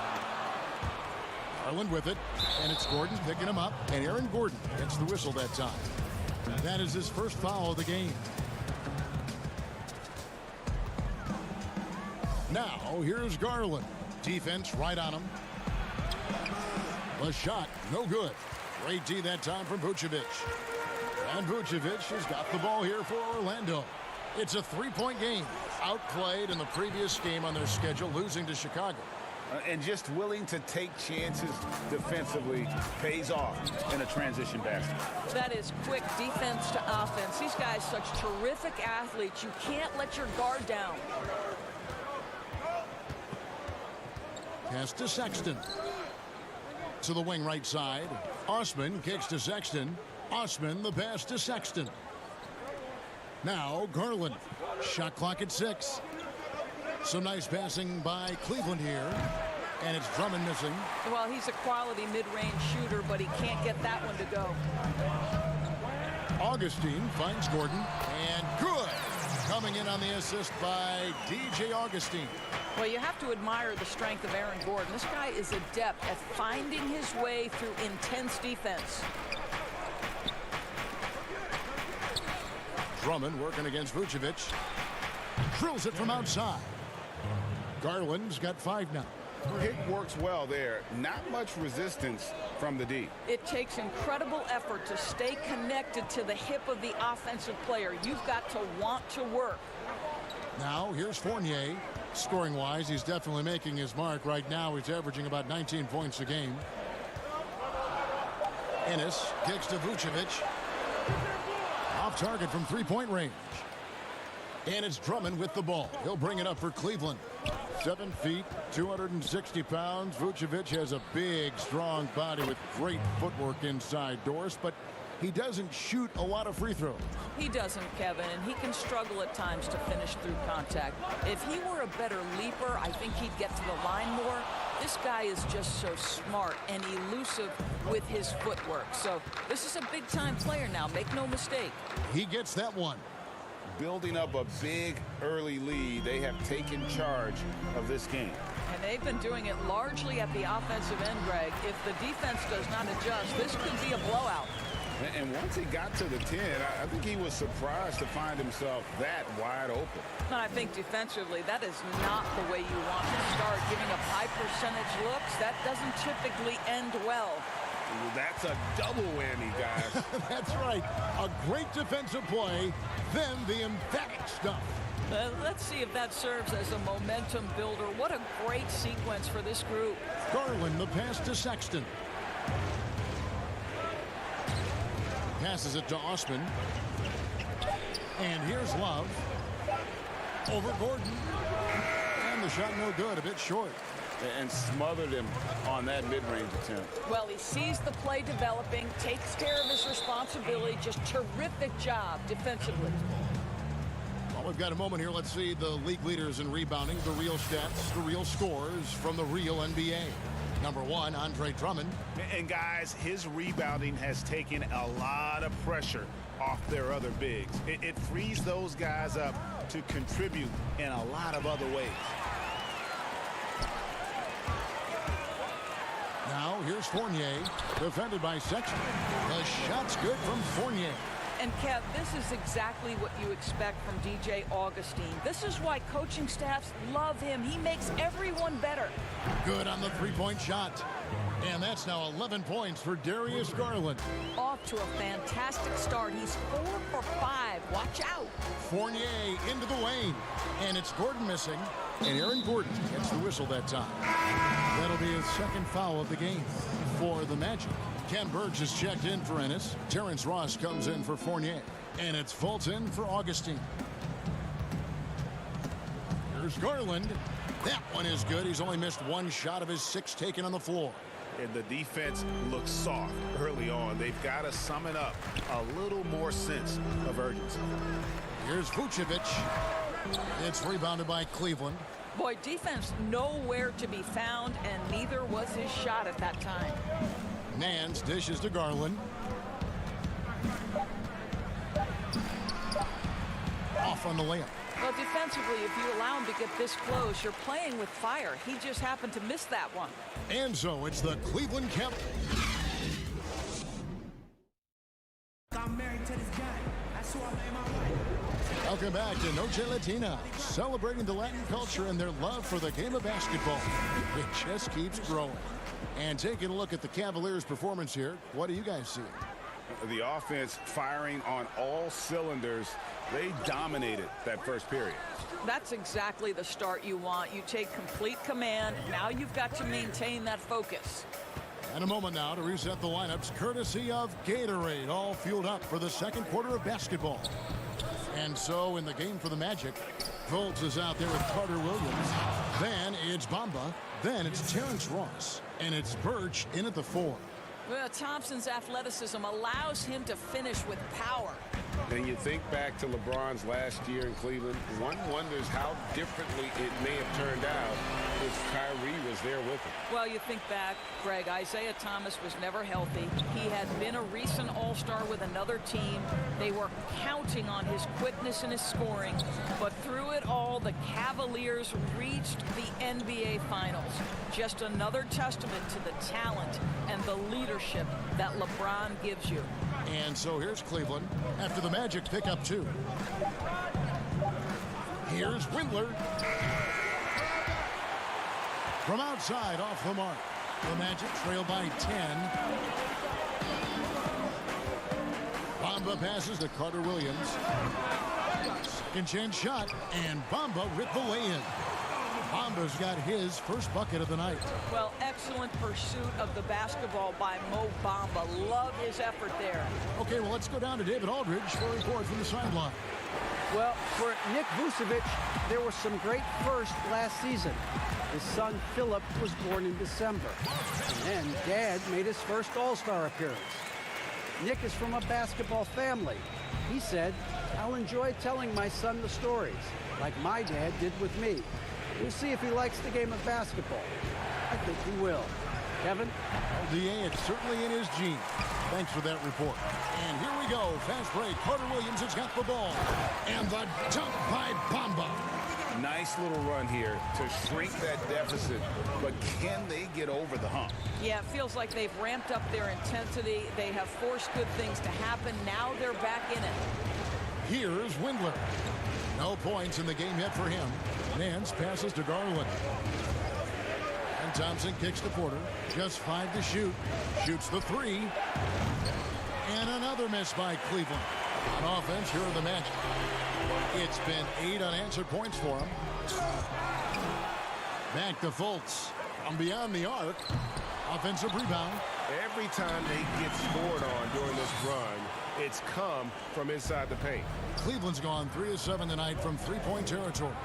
Garland with it, and it's Gordon picking him up, and Aaron Gordon gets the whistle that time. That is his first foul of the game. Now, here's Garland. Defense right on him. The shot, no good. Great D that time from Vucevic. And Vucevic has got the ball here for Orlando. It's a 3-point game. Outplayed in the previous game on their schedule, losing to Chicago. And just willing to take chances defensively pays off in a transition basket. That is quick defense to offense. These guys, such terrific athletes. You can't let your guard down. Pass to Sexton. To the wing right side. Osman kicks to Sexton. Osman the pass to Sexton. Now Garland. Shot clock at 6. Some nice passing by Cleveland here. And it's Drummond missing. Well, he's a quality mid-range shooter, but he can't get that one to go. Augustine finds Gordon. And good. Coming in on the assist by DJ Augustine. Well, you have to admire the strength of Aaron Gordon. This guy is adept at finding his way through intense defense. Drummond working against Vucevic. Drills it from outside. Garland's got 5 now. Pick works well there. Not much resistance from the D. It takes incredible effort to stay connected to the hip of the offensive player. You've got to want to work. Now, here's Fournier. Scoring-wise, he's definitely making his mark. Right now, he's averaging about 19 points a game. Ennis kicks to Vucevic. Off target from 3-point range. And it's Drummond with the ball. He'll bring it up for Cleveland. 7 feet, 260 pounds. Vucevic has a big, strong body with great footwork inside, Doris, but he doesn't shoot a lot of free throws. He doesn't, Kevin, and he can struggle at times to finish through contact. If he were a better leaper, I think he'd get to the line more. This guy is just so smart and elusive with his footwork. So this is a big-time player now, make no mistake. He gets that one. Building up a big early lead, they have taken charge of this game. And they've been doing it largely at the offensive end, Greg. If the defense does not adjust, this could be a blowout. And once he got to the 10, I think he was surprised to find himself that wide open. And I think defensively, that is not the way you want to start. Giving up high percentage looks, that doesn't typically end well. That's a double whammy, guys. That's right. A great defensive play, then the emphatic stuff. Let's see if that serves as a momentum builder. What a great sequence for this group. Garland, the pass to Sexton. Passes it to Osman. And here's Love. Over Gordon. And the shot no good, a bit short. And smothered him on that mid-range attempt. Well, he sees the play developing, takes care of his responsibility. Just terrific job defensively. Well, we've got a moment here. Let's see the league leaders in rebounding, the real stats, the real scores from the real NBA. Number 1, Andre Drummond. And guys, his rebounding has taken a lot of pressure off their other bigs. It frees those guys up to contribute in a lot of other ways. Now here's Fournier, defended by Sexton. The shot's good from Fournier. And Kev, this is exactly what you expect from DJ Augustine. This is why coaching staffs love him. He makes everyone better. Good on the three-point shot. And that's now 11 points for Darius Garland. Off to a fantastic start. He's 4 for 5. Watch out. Fournier into the lane. And it's Gordon missing. And Aaron Gordon gets the whistle that time. That'll be his second foul of the game for the Magic. Ken Burge is checked in for Ennis. Terrence Ross comes in for Fournier. And it's Fulton for Augustine. Here's Garland. That one is good. He's only missed 1 shot of his 6 taken on the floor. And the defense looks soft early on. They've got to summon up a little more sense of urgency. Here's Vucevic. It's rebounded by Cleveland. Boy, defense nowhere to be found, and neither was his shot at that time. Nance dishes to Garland. Off on the layup. Well, defensively, if you allow him to get this close, you're playing with fire. He just happened to miss that one. And so it's the Cleveland Cavaliers. I'm married to this guy. That's who I made my life. Welcome back to Noche Latina, celebrating the Latin culture and their love for the game of basketball. It just keeps growing. And taking a look at the Cavaliers' performance here, what do you guys see? The offense firing on all cylinders. They dominated that first period. That's exactly the start you want. You take complete command. Now you've got to maintain that focus. And a moment now to reset the lineups, courtesy of Gatorade, all fueled up for the second quarter of basketball. And so in the game for the Magic, Fultz is out there with Carter Williams. Then it's Bamba. Then it's Terrence Ross. And it's Birch in at the 4. Well, Thompson's athleticism allows him to finish with power. And you think back to LeBron's last year in Cleveland, one wonders how differently it may have turned out if Kyrie was there with him. Well, you think back, Greg, Isaiah Thomas was never healthy. He had been a recent All-Star with another team. They were counting on his quickness and his scoring. But through it all, the Cavaliers reached the NBA Finals. Just another testament to the talent and the leadership that LeBron gives you. And so here's Cleveland after the Magic pick up 2. Here's Windler. From outside off the mark. The Magic trail by 10. Bamba passes to Carter Williams. Second chance shot, and Bamba ripped the lay-in. Bamba's got his first bucket of the night. Well, excellent pursuit of the basketball by Mo Bamba. Love his effort there. Okay, well, let's go down to David Aldridge for a report from the sideline. Well, for Nick Vucevic, there was some great firsts last season. His son, Philip, was born in December. And then Dad made his first All-Star appearance. Nick is from a basketball family. He said, "I'll enjoy telling my son the stories, like my dad did with me. We'll see if he likes the game of basketball." I think he will. Kevin? DA, it's certainly in his genes. Thanks for that report. And here we go. Fast break. Carter Williams has got the ball. And the dunk by Bamba. Nice little run here to shrink that deficit, but can they get over the hump? Yeah, it feels like they've ramped up their intensity. They have forced good things to happen. Now they're back in it. Here's Windler. No points in the game yet for him. Nance passes to Garland. And Thompson kicks to Porter. Just 5 to shoot. Shoots the 3. And another miss by Cleveland. On offense, here are the Magic. It's been 8 unanswered points for him. Back to Fultz. From beyond the arc. Offensive rebound. Every time they get scored on during this run, it's come from inside the paint. Cleveland's gone 3 of 7 tonight from three-point territory.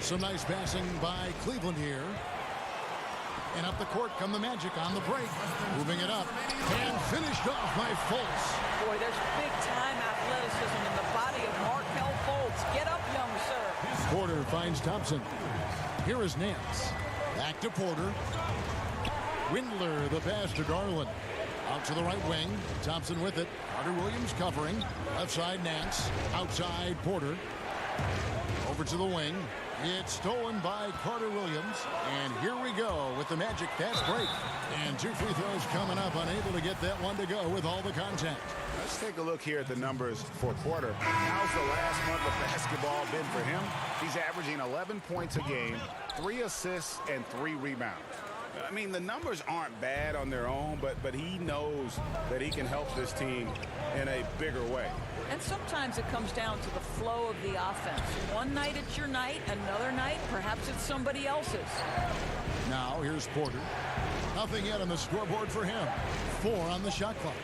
Some nice passing by Cleveland here. And up the court come the Magic on the break. Moving it up. And finished off by Fultz. Boy, there's big-time athleticism in the body of Markelle Fultz. Get up, young sir. Porter finds Thompson. Here is Nance. Back to Porter. Windler, the pass to Garland. Out to the right wing. Thompson with it. Carter Williams covering. Left side Nance. Outside Porter. Over to the wing. It's stolen by Carter Williams. And here we go with the Magic fast break. And 2 free throws coming up. Unable to get that one to go with all the contact. Let's take a look here at the numbers for Porter. How's the last month of basketball been for him? He's averaging 11 points a game, 3 assists, and 3 rebounds. I mean, the numbers aren't bad on their own, but he knows that he can help this team in a bigger way. And sometimes it comes down to the flow of the offense. One night it's your night, another night perhaps it's somebody else's. Now here's Porter. Nothing yet on the scoreboard for him. 4 on the shot clock.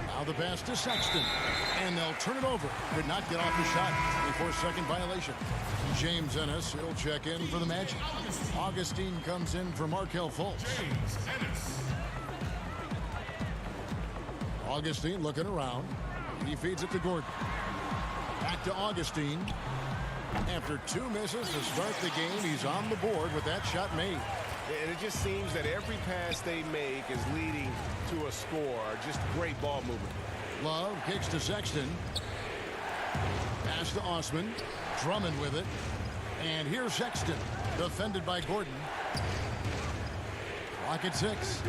Now the pass to Sexton. And they'll turn it over. Could not get off the shot. 24-second violation. James Ennis, he'll check in for the Magic. Augustine comes in for Markelle Fultz. Augustine looking around. He feeds it to Gordon. Back to Augustine. After 2 misses to start the game, he's on the board with that shot made. And it just seems that every pass they make is leading to a score. Just great ball movement. Love kicks to Sexton. Pass to Osman. Drummond with it. And here's Sexton. Defended by Gordon. Clock at 6.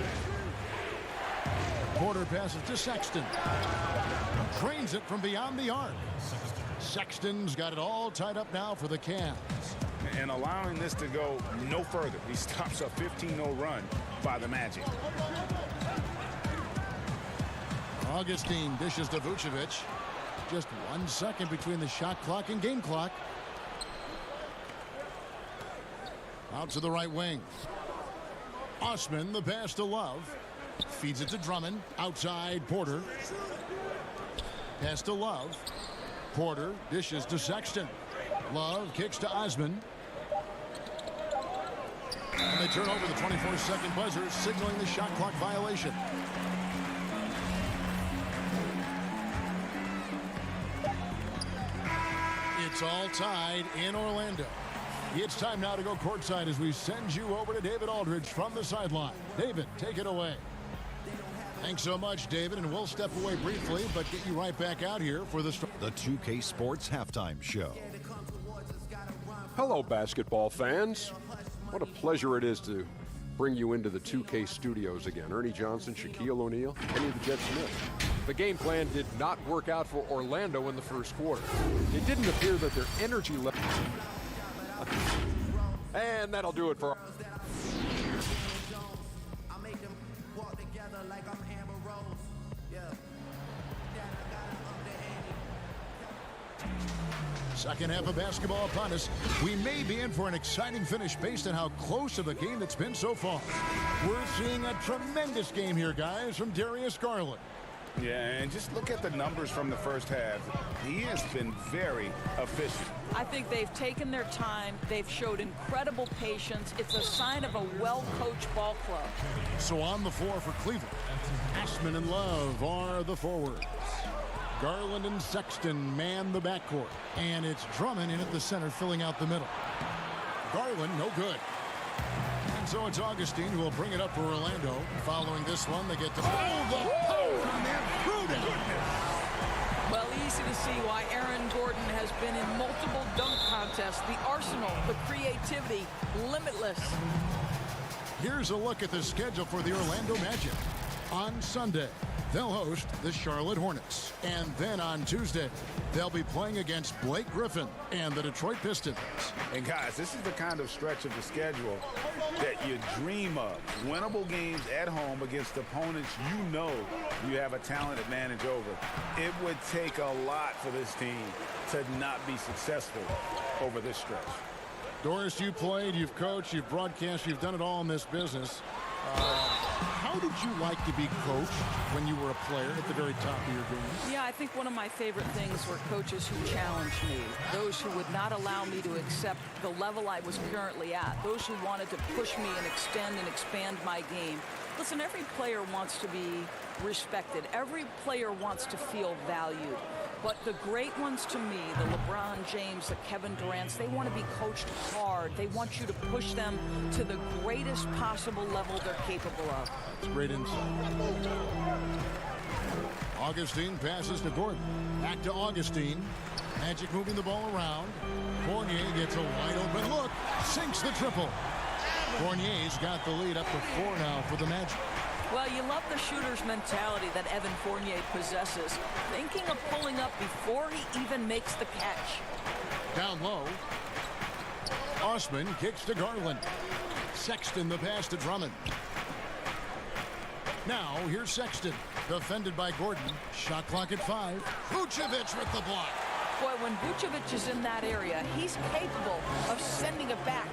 Porter passes to Sexton. Trains it from beyond the arc. Sexton's got it all tied up now for the Cavs. And allowing this to go no further. He stops a 15-0 run by the Magic. Augustine dishes to Vucevic. Just 1 second between the shot clock and game clock. Out to the right wing. Osman, the pass to Love. Feeds it to Drummond. Outside Porter. Pass to Love. Porter dishes to Sexton. Love kicks to Osman. And they turn over the 24-second buzzer, signaling the shot clock violation. It's all tied in Orlando. It's time now to go courtside as we send you over to David Aldridge from the sideline. David, take it away. Thanks so much, David, and we'll step away briefly, but get you right back out here for the 2K Sports Halftime Show. Hello, basketball fans. What a pleasure it is to bring you into the 2K studios again. Ernie Johnson, Shaquille O'Neal, Kenny the Jet Smith. The game plan did not work out for Orlando in the first quarter. It didn't appear that their energy level... And that'll do it for... Second half of basketball upon us. We may be in for an exciting finish based on how close of a game it's been so far. We're seeing a tremendous game here, guys, from Darius Garland. Yeah, and just look at the numbers from the first half. He has been very efficient. I think they've taken their time. They've showed incredible patience. It's a sign of a well-coached ball club. So on the floor for Cleveland, Ashman and Love are the forwards. Garland and Sexton man the backcourt. And it's Drummond in at the center, filling out the middle. Garland, no good. And so it's Augustine who will bring it up for Orlando. Following this one, they get to... Oh, the power on that throw-down! Well, easy to see why Aaron Gordon has been in multiple dunk contests. The arsenal, the creativity, limitless. Here's a look at the schedule for the Orlando Magic. On Sunday, they'll host the Charlotte Hornets. And then on Tuesday, they'll be playing against Blake Griffin and the Detroit Pistons. And guys, this is the kind of stretch of the schedule that you dream of. Winnable games at home against opponents you know you have a talent advantage over. It would take a lot for this team to not be successful over this stretch. Doris, you played, you've coached, you've broadcast, you've done it all in this business. How did you like to be coached when you were a player at the very top of your game? Yeah, I think one of my favorite things were coaches who challenged me, those who would not allow me to accept the level I was currently at, those who wanted to push me and extend and expand my game. Listen, every player wants to be respected. Every player wants to feel valued. But the great ones to me, the LeBron James, the Kevin Durant's, they want to be coached hard. They want you to push them to the greatest possible level they're capable of. That's great insight. Augustine passes to Gordon. Back to Augustine. Magic moving the ball around. Fournier gets a wide open look. Sinks the triple. Fournier's got the lead up to 4 now for the Magic. Well, you love the shooter's mentality that Evan Fournier possesses, thinking of pulling up before he even makes the catch. Down low. Osman kicks to Garland. Sexton the pass to Drummond. Now here's Sexton, defended by Gordon. Shot clock at 5. Vucevic with the block. Boy, when Vucevic is in that area, he's capable of sending it back.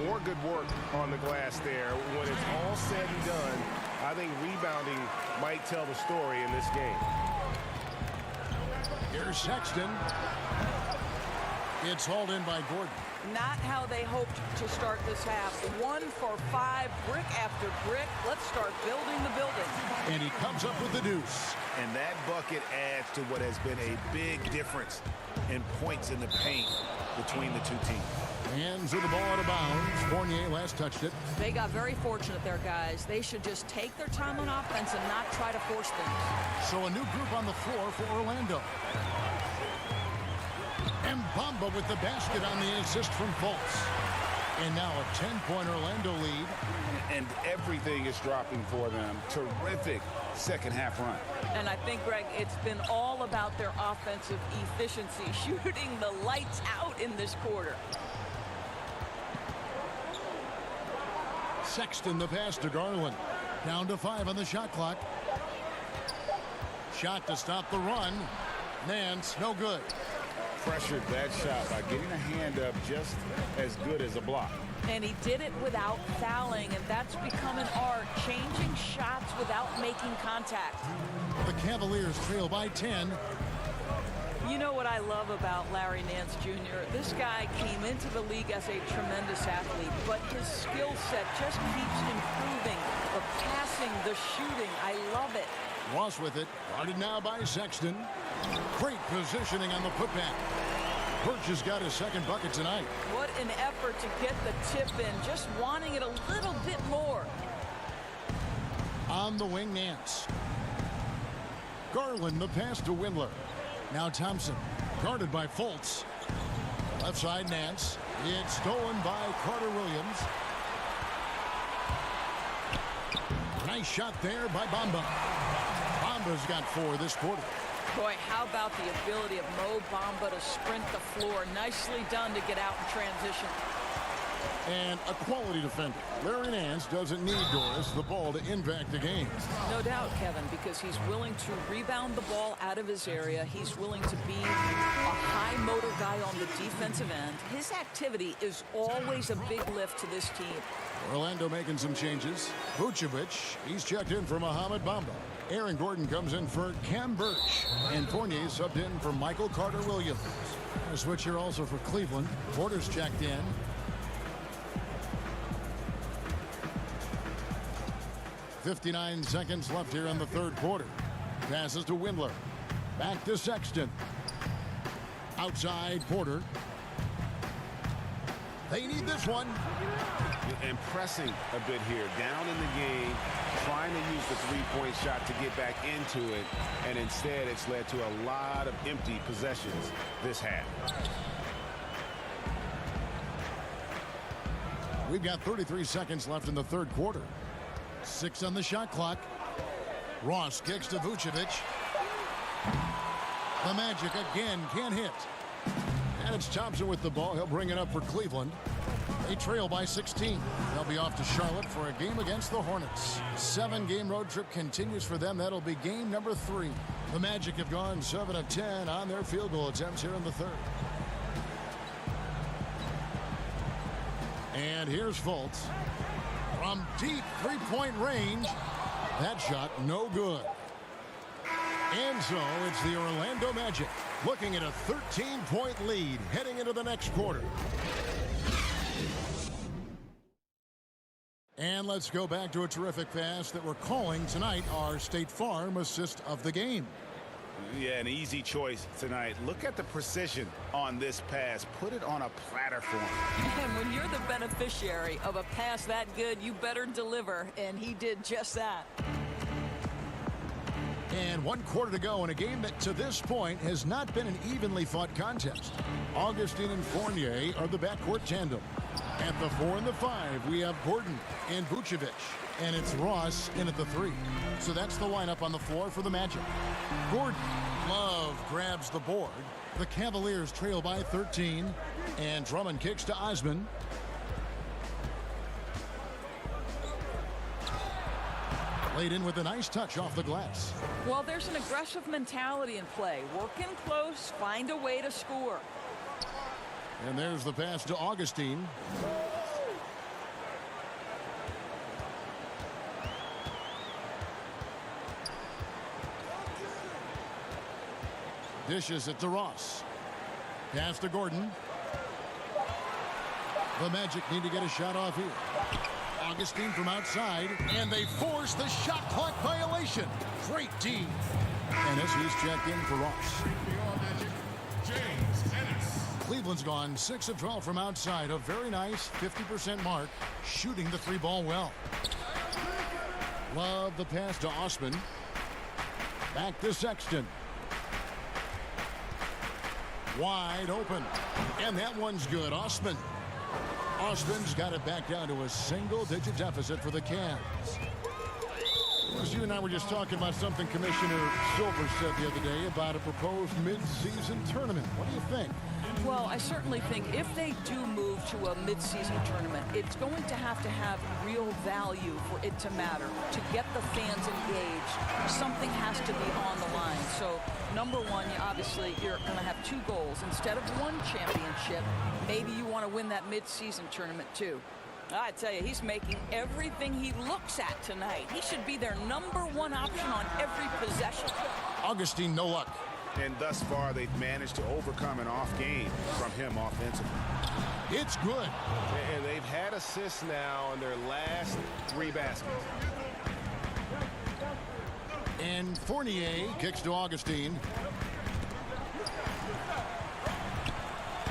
More good work on the glass there. When it's all said and done, I think rebounding might tell the story in this game. Here's Sexton. It's hauled in by Gordon. Not how they hoped to start this half. 1 for 5, brick after brick. Let's start building the building. And he comes up with the deuce. And that bucket adds to what has been a big difference in points in the paint between the two teams. Hands of the ball out of bounds. Fournier last touched it. They got very fortunate there, guys. They should just take their time on offense and not try to force things. So a new group on the floor for Orlando. And Bamba with the basket on the assist from Fultz. And now a 10-point Orlando lead. And everything is dropping for them. Terrific second half run. And I think, Greg, it's been all about their offensive efficiency, shooting the lights out in this quarter. Sexton the pass to Garland. Down to 5 on the shot clock. Shot to stop the run. Nance, no good. Pressured that shot by getting a hand up just as good as a block. And he did it without fouling, and that's become an art, changing shots without making contact. The Cavaliers trail by 10. You know what I love about Larry Nance Jr.? This guy came into the league as a tremendous athlete, but his skill set just keeps improving. The passing, the shooting, I love it. Ross with it, guarded now by Sexton. Great positioning on the putback. Birch has got his second bucket tonight. What an effort to get the tip in, just wanting it a little bit more. On the wing, Nance. Garland the pass to Windler. Now Thompson, guarded by Fultz. Left side, Nance. It's stolen by Carter Williams. Nice shot there by Bamba. Bamba's got 4 this quarter. Boy, how about the ability of Mo Bamba to sprint the floor? Nicely done to get out in transition. And a quality defender. Larry Nance doesn't need, Doris, the ball to impact the game. No doubt, Kevin, because he's willing to rebound the ball out of his area. He's willing to be a high motor guy on the defensive end. His activity is always a big lift to this team. Orlando making some changes. Vucevic, he's checked in for Mohamed Bamba. Aaron Gordon comes in for Cam Birch. And Fournier subbed in for Michael Carter Williams. A switch here also for Cleveland. Porter's checked in. .59 seconds left here in the third quarter. Passes to Windler. Back to Sexton. Outside Porter. They need this one. And pressing a bit here, down in the game, trying to use the three-point shot to get back into it, and instead it's led to a lot of empty possessions this half. We've got 33 seconds left in the third quarter. 6 on the shot clock. Ross kicks to Vucevic. The Magic again can't hit. And it's Thompson with the ball. He'll bring it up for Cleveland. They trail by 16. They'll be off to Charlotte for a game against the Hornets. 7-game road trip continues for them. That'll be game number 3. The Magic have gone 7 of 10 on their field goal attempts here in the third. And here's Fultz. From deep three-point range. That shot no good. And so it's the Orlando Magic looking at a 13-point lead heading into the next quarter. And let's go back to a terrific pass that we're calling tonight our State Farm assist of the game. Yeah, an easy choice tonight. Look at the precision on this pass. Put it on a platter for him. And when you're the beneficiary of a pass that good, you better deliver, and he did just that. And 1 quarter to go in a game that to this point has not been an evenly fought contest. Augustine and Fournier are the backcourt tandem. At the 4 and the 5, we have Gordon and Vucevic. And it's Ross in at the 3. So that's the lineup on the floor for the Magic. Gordon, Love grabs the board. The Cavaliers trail by 13. And Drummond kicks to Osman. Laid in with a nice touch off the glass. Well, there's an aggressive mentality in play. Work in close, find a way to score. And there's the pass to Augustine. Dishes it to Ross. Pass to Gordon. The Magic need to get a shot off here. Augustine from outside, and they force the shot clock violation. Great D. Ennis, he's checked in for Ross. Cleveland's gone 6 of 12 from outside. A very nice 50% mark, shooting the 3 ball well. Love the pass to Osman. Back to Sexton. Wide open. And that one's good. Osman's got it back down to a single-digit deficit for the Cavs. You and I were just talking about something Commissioner Silver said the other day about a proposed mid-season tournament. What do you think? Well, I certainly think if they do move to a mid-season tournament, it's going to have real value for it to matter. To get the fans engaged, something has to be on the line. So, number one, obviously, you're going to have 2 goals. Instead of 1 championship, maybe you want to win that mid-season tournament, too. I tell you, he's making everything he looks at tonight. He should be their number 1 option on every possession. Augustine, no luck. And thus far, they've managed to overcome an off game from him offensively. It's good. And they've had assists now in their last 3 baskets. And Fournier kicks to Augustine.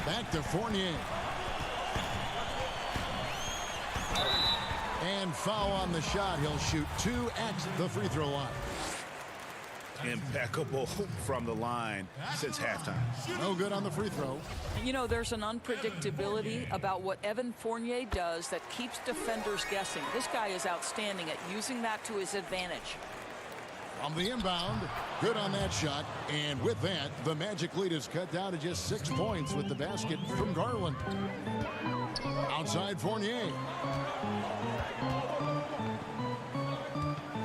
Back to Fournier. And foul on the shot. He'll shoot 2 at the free throw line. Impeccable from the line since halftime. No good on the free throw. You know, there's an unpredictability about what Evan Fournier does that keeps defenders guessing. This guy is outstanding at using that to his advantage. From the inbound, good on that shot. And with that, the Magic lead is cut down to just 6 points with the basket from Garland. Outside Fournier.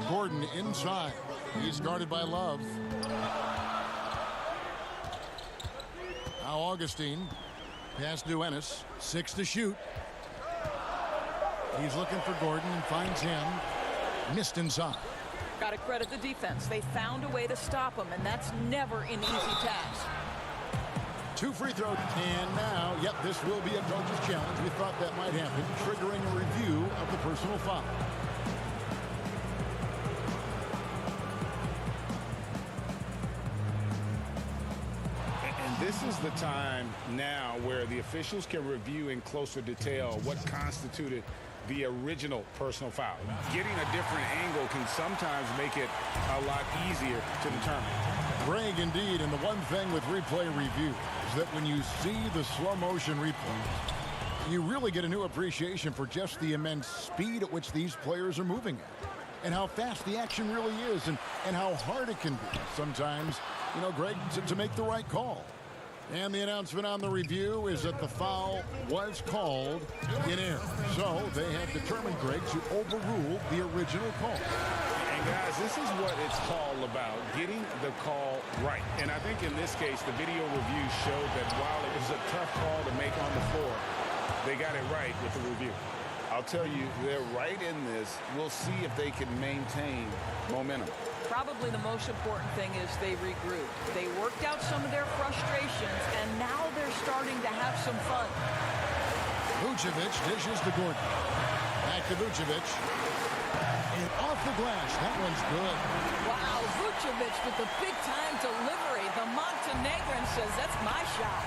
Gordon inside. He's guarded by Love. Now Augustine. Pass to Ennis. 6 to shoot. He's looking for Gordon and finds him. Missed inside. Got to credit the defense. They found a way to stop him, and that's never an easy task. 2 free throws. And now, yep, this will be a coach's challenge. We thought that might happen, triggering a review of the personal foul. This is the time now where the officials can review in closer detail what constituted the original personal foul. Getting a different angle can sometimes make it a lot easier to determine. Greg, indeed, and the one thing with replay review is that when you see the slow motion replays, you really get a new appreciation for just the immense speed at which these players are moving at, and how fast the action really is, and how hard it can be sometimes, you know, Greg, to make the right call. And the announcement on the review is that the foul was called in error. So they have determined, Greg, to overrule the original call. And guys, this is what it's all about, getting the call right. And I think in this case, the video review showed that while it was a tough call to make on the floor, they got it right with the review. I'll tell you, they're right in this. We'll see if they can maintain momentum. Probably the most important thing is they regrouped. They worked out some of their frustrations, and now they're starting to have some fun. Vucevic dishes to Gordon. Back to Vucevic. And off the the glass. That one's good. Wow, Vucevic with the big-time delivery. The Montenegrin says, that's my shot.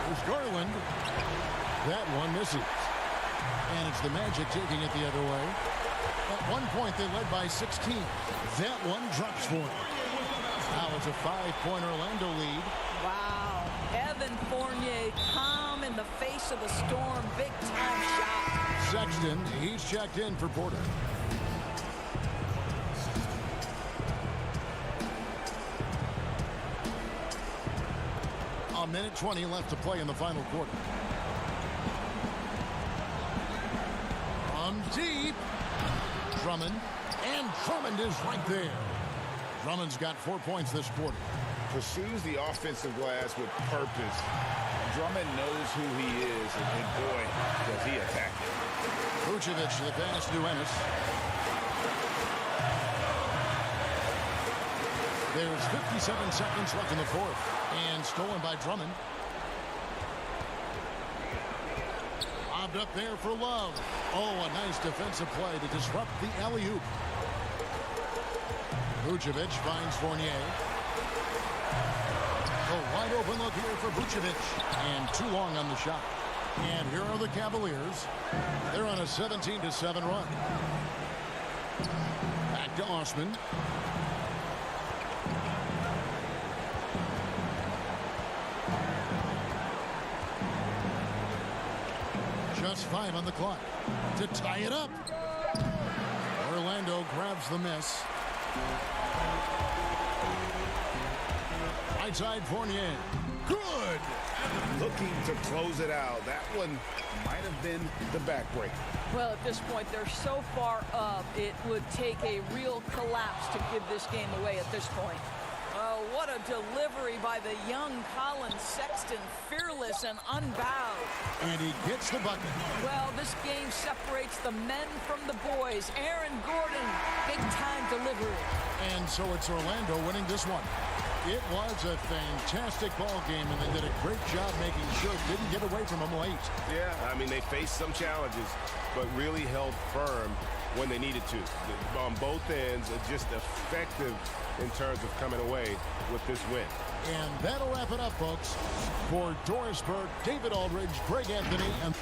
There's Garland. That one misses. And it's the Magic taking it the other way. At one point, they led by 16. That one drops for them. Now it's a 5-point Orlando lead. Wow. Evan Fournier, calm in the face of the storm. Big-time shot. Sexton, he's checked in for Porter. A minute 20 left to play in the final quarter. From deep. Drummond. And Drummond is right there. Drummond's got 4 points this quarter. Pursues the offensive glass with purpose. Drummond knows who he is, and boy, does he attack it. Vucevic to the pass to Ennis. There's 57 seconds left in the fourth. And stolen by Drummond. Lobbed up there for Love. Oh, a nice defensive play to disrupt the alley-oop. Vucevic finds Fournier. A wide open look here for Vucevic. And too long on the shot. And here are the Cavaliers. They're on a 17-7 run. Back to Osman. Just 5 on the clock to tie it up. Orlando grabs the miss. Right side Fournier. Good. Looking to close it out. That one might have been the backbreaker. Well, at this point, they're so far up, it would take a real collapse to give this game away at this point. Oh, what a delivery by the young Colin Sexton, fearless and unbowed. And he gets the bucket. Well, this game separates the men from the boys. Aaron Gordon, big-time delivery. And so it's Orlando winning this one. It was a fantastic ball game, and they did a great job making sure it didn't get away from them late. Yeah, I mean, they faced some challenges, but really held firm when they needed to. On both ends, just effective in terms of coming away with this win. And that'll wrap it up, folks. For Doris Burke, David Aldridge, Greg Anthony, and...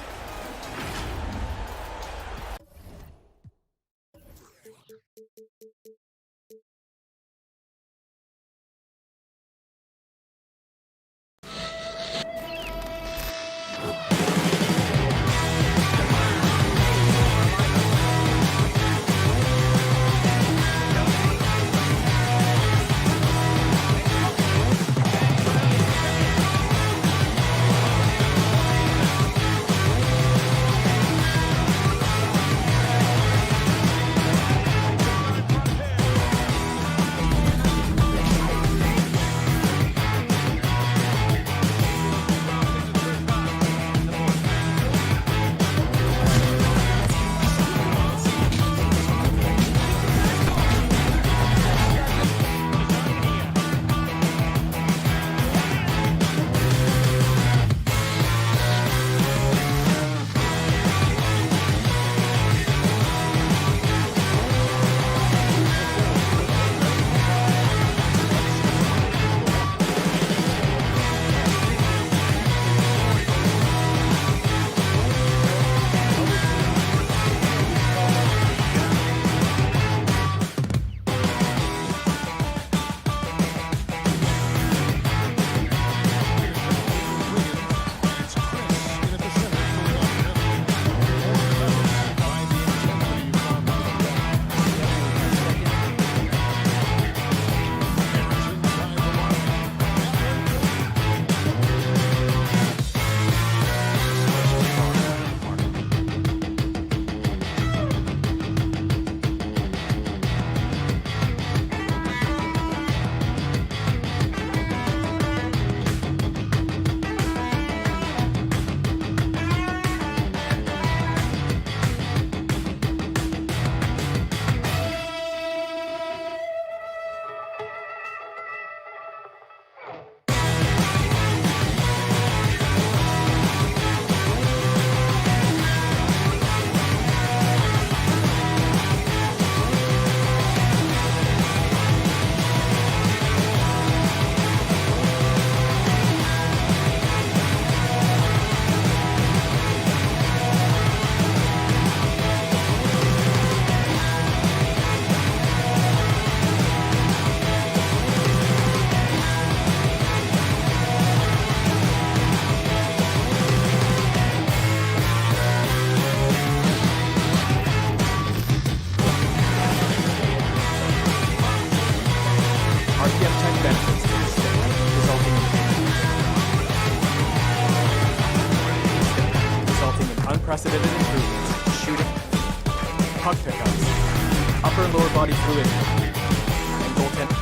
upper and lower body fluid, and goaltending.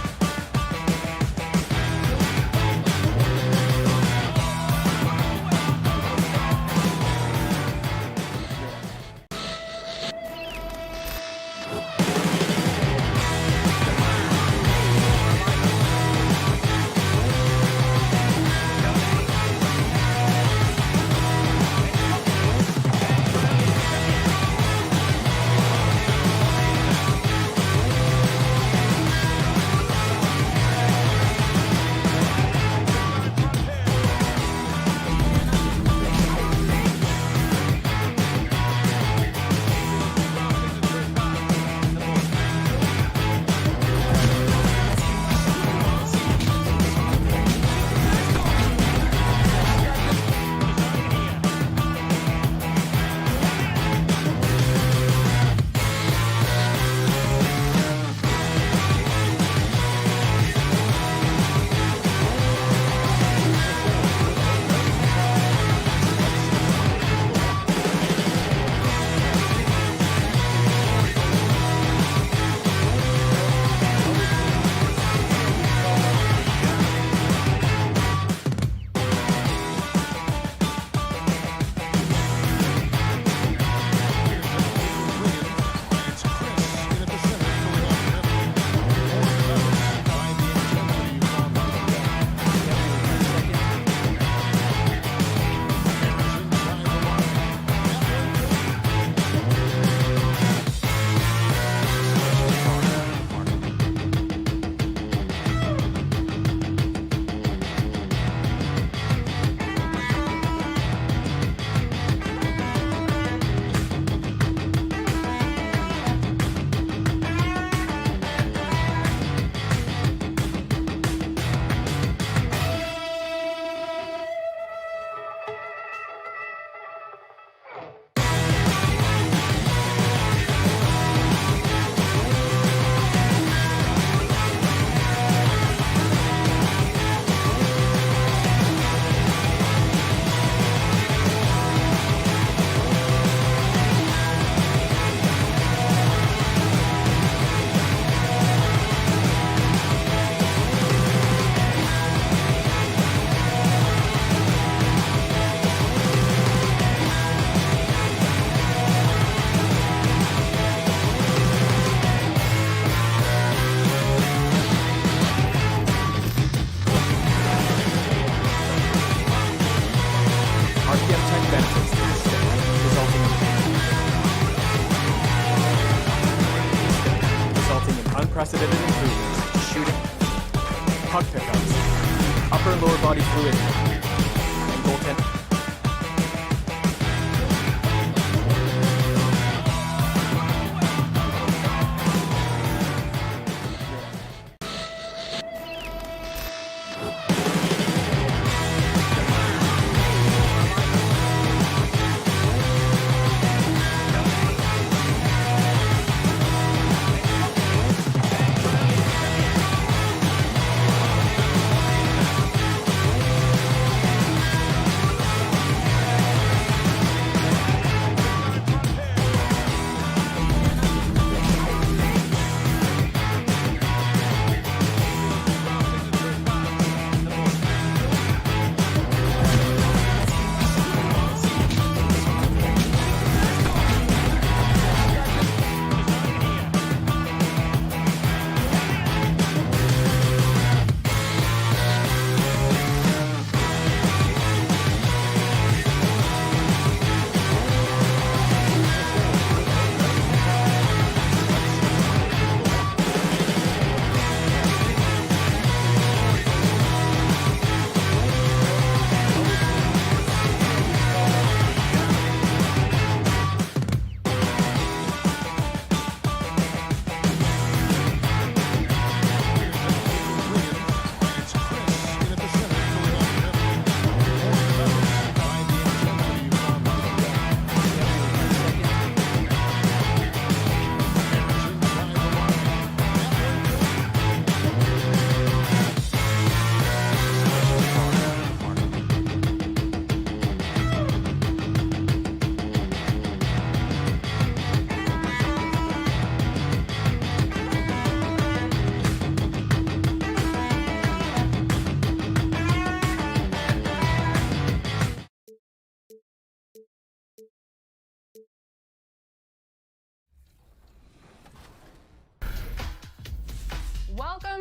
Unprecedented improvements to shooting, puck pickups, upper and lower body fluidity, and goaltending.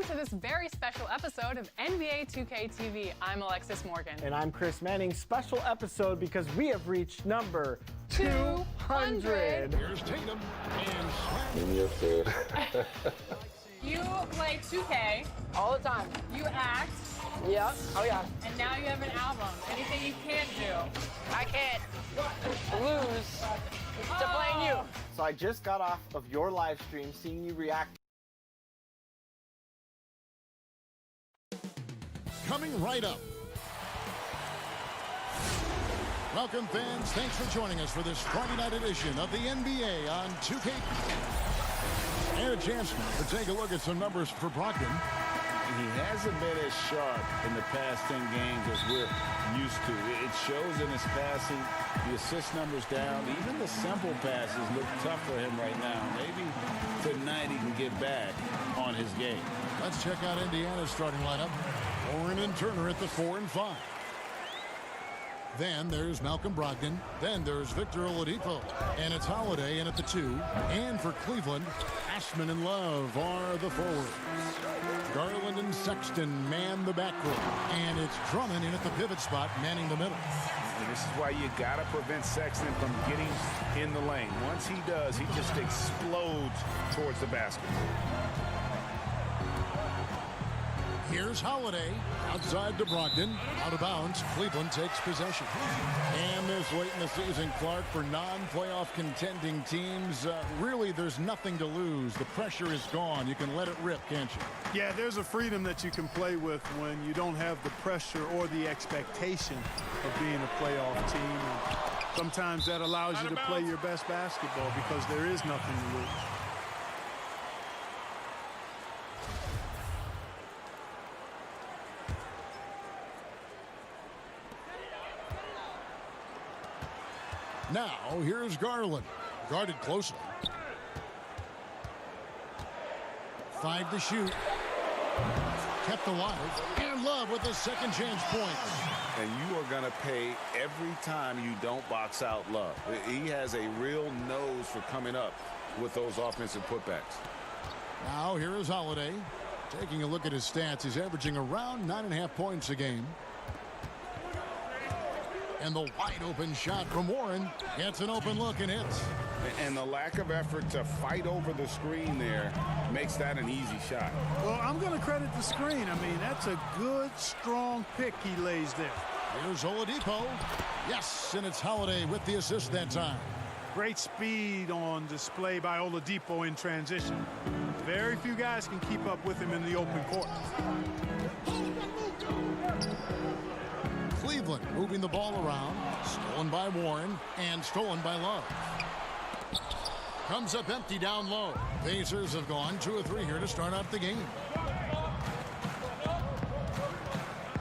Welcome to this very special episode of NBA 2K TV. I'm Alexis Morgan. And I'm Chris Manning. Special episode because we have reached number 200. Here's Tatum and Give me a food. You play 2K all the time. You act. Yep. Oh yeah. And now you have an album. Anything you can't do? I can't lose to playing you. So I just got off of your live stream seeing you react. coming right up. Welcome, fans. Thanks for joining us for this Friday night edition of the NBA on 2K. And a chance to take a look at some numbers for Brogdon. He hasn't been as sharp in the past 10 games as we're used to. It shows in his passing, the assist numbers down. Even the simple passes look tough for him right now. Maybe tonight he can get back on his game. Let's check out Indiana's starting lineup. Warren and Turner at the 4 and 5. Then there's Malcolm Brogdon. Then there's Victor Oladipo. And it's Holiday in at the 2. And for Cleveland, Ashman and Love are the forwards. Garland and Sexton man the backcourt. And it's Drummond in at the pivot spot, manning the middle. And this is why you got to prevent Sexton from getting in the lane. Once he does, he just explodes towards the basket. Here's Holiday outside to Brogdon. Out of bounds. Cleveland takes possession. And this late in the season, Clark, for non-playoff contending teams, really there's nothing to lose. The pressure is gone. You can let it rip, can't you? Yeah, there's a freedom that you can play with when you don't have the pressure or the expectation of being a playoff team. And sometimes that allows you to play your best basketball because there is nothing to lose. Now, here's Garland. Guarded closely. 5 to shoot. Kept alive. And Love with a second chance points. And you are going to pay every time you don't box out Love. He has a real nose for coming up with those offensive putbacks. Now, here is Holiday. Taking a look at his stats, he's averaging around 9.5 points a game. And the wide open shot from Warren gets an open look and hits. And the lack of effort to fight over the screen there makes that an easy shot. Well, I'm going to credit the screen. I mean, that's a good, strong pick he lays there. Here's Oladipo. Yes, and it's Holiday with the assist that time. Great speed on display by Oladipo in transition. Very few guys can keep up with him in the open court. Cleveland moving the ball around. Stolen by Warren and stolen by Love. Comes up empty down low. Pacers have gone 2 of 3 here to start out the game.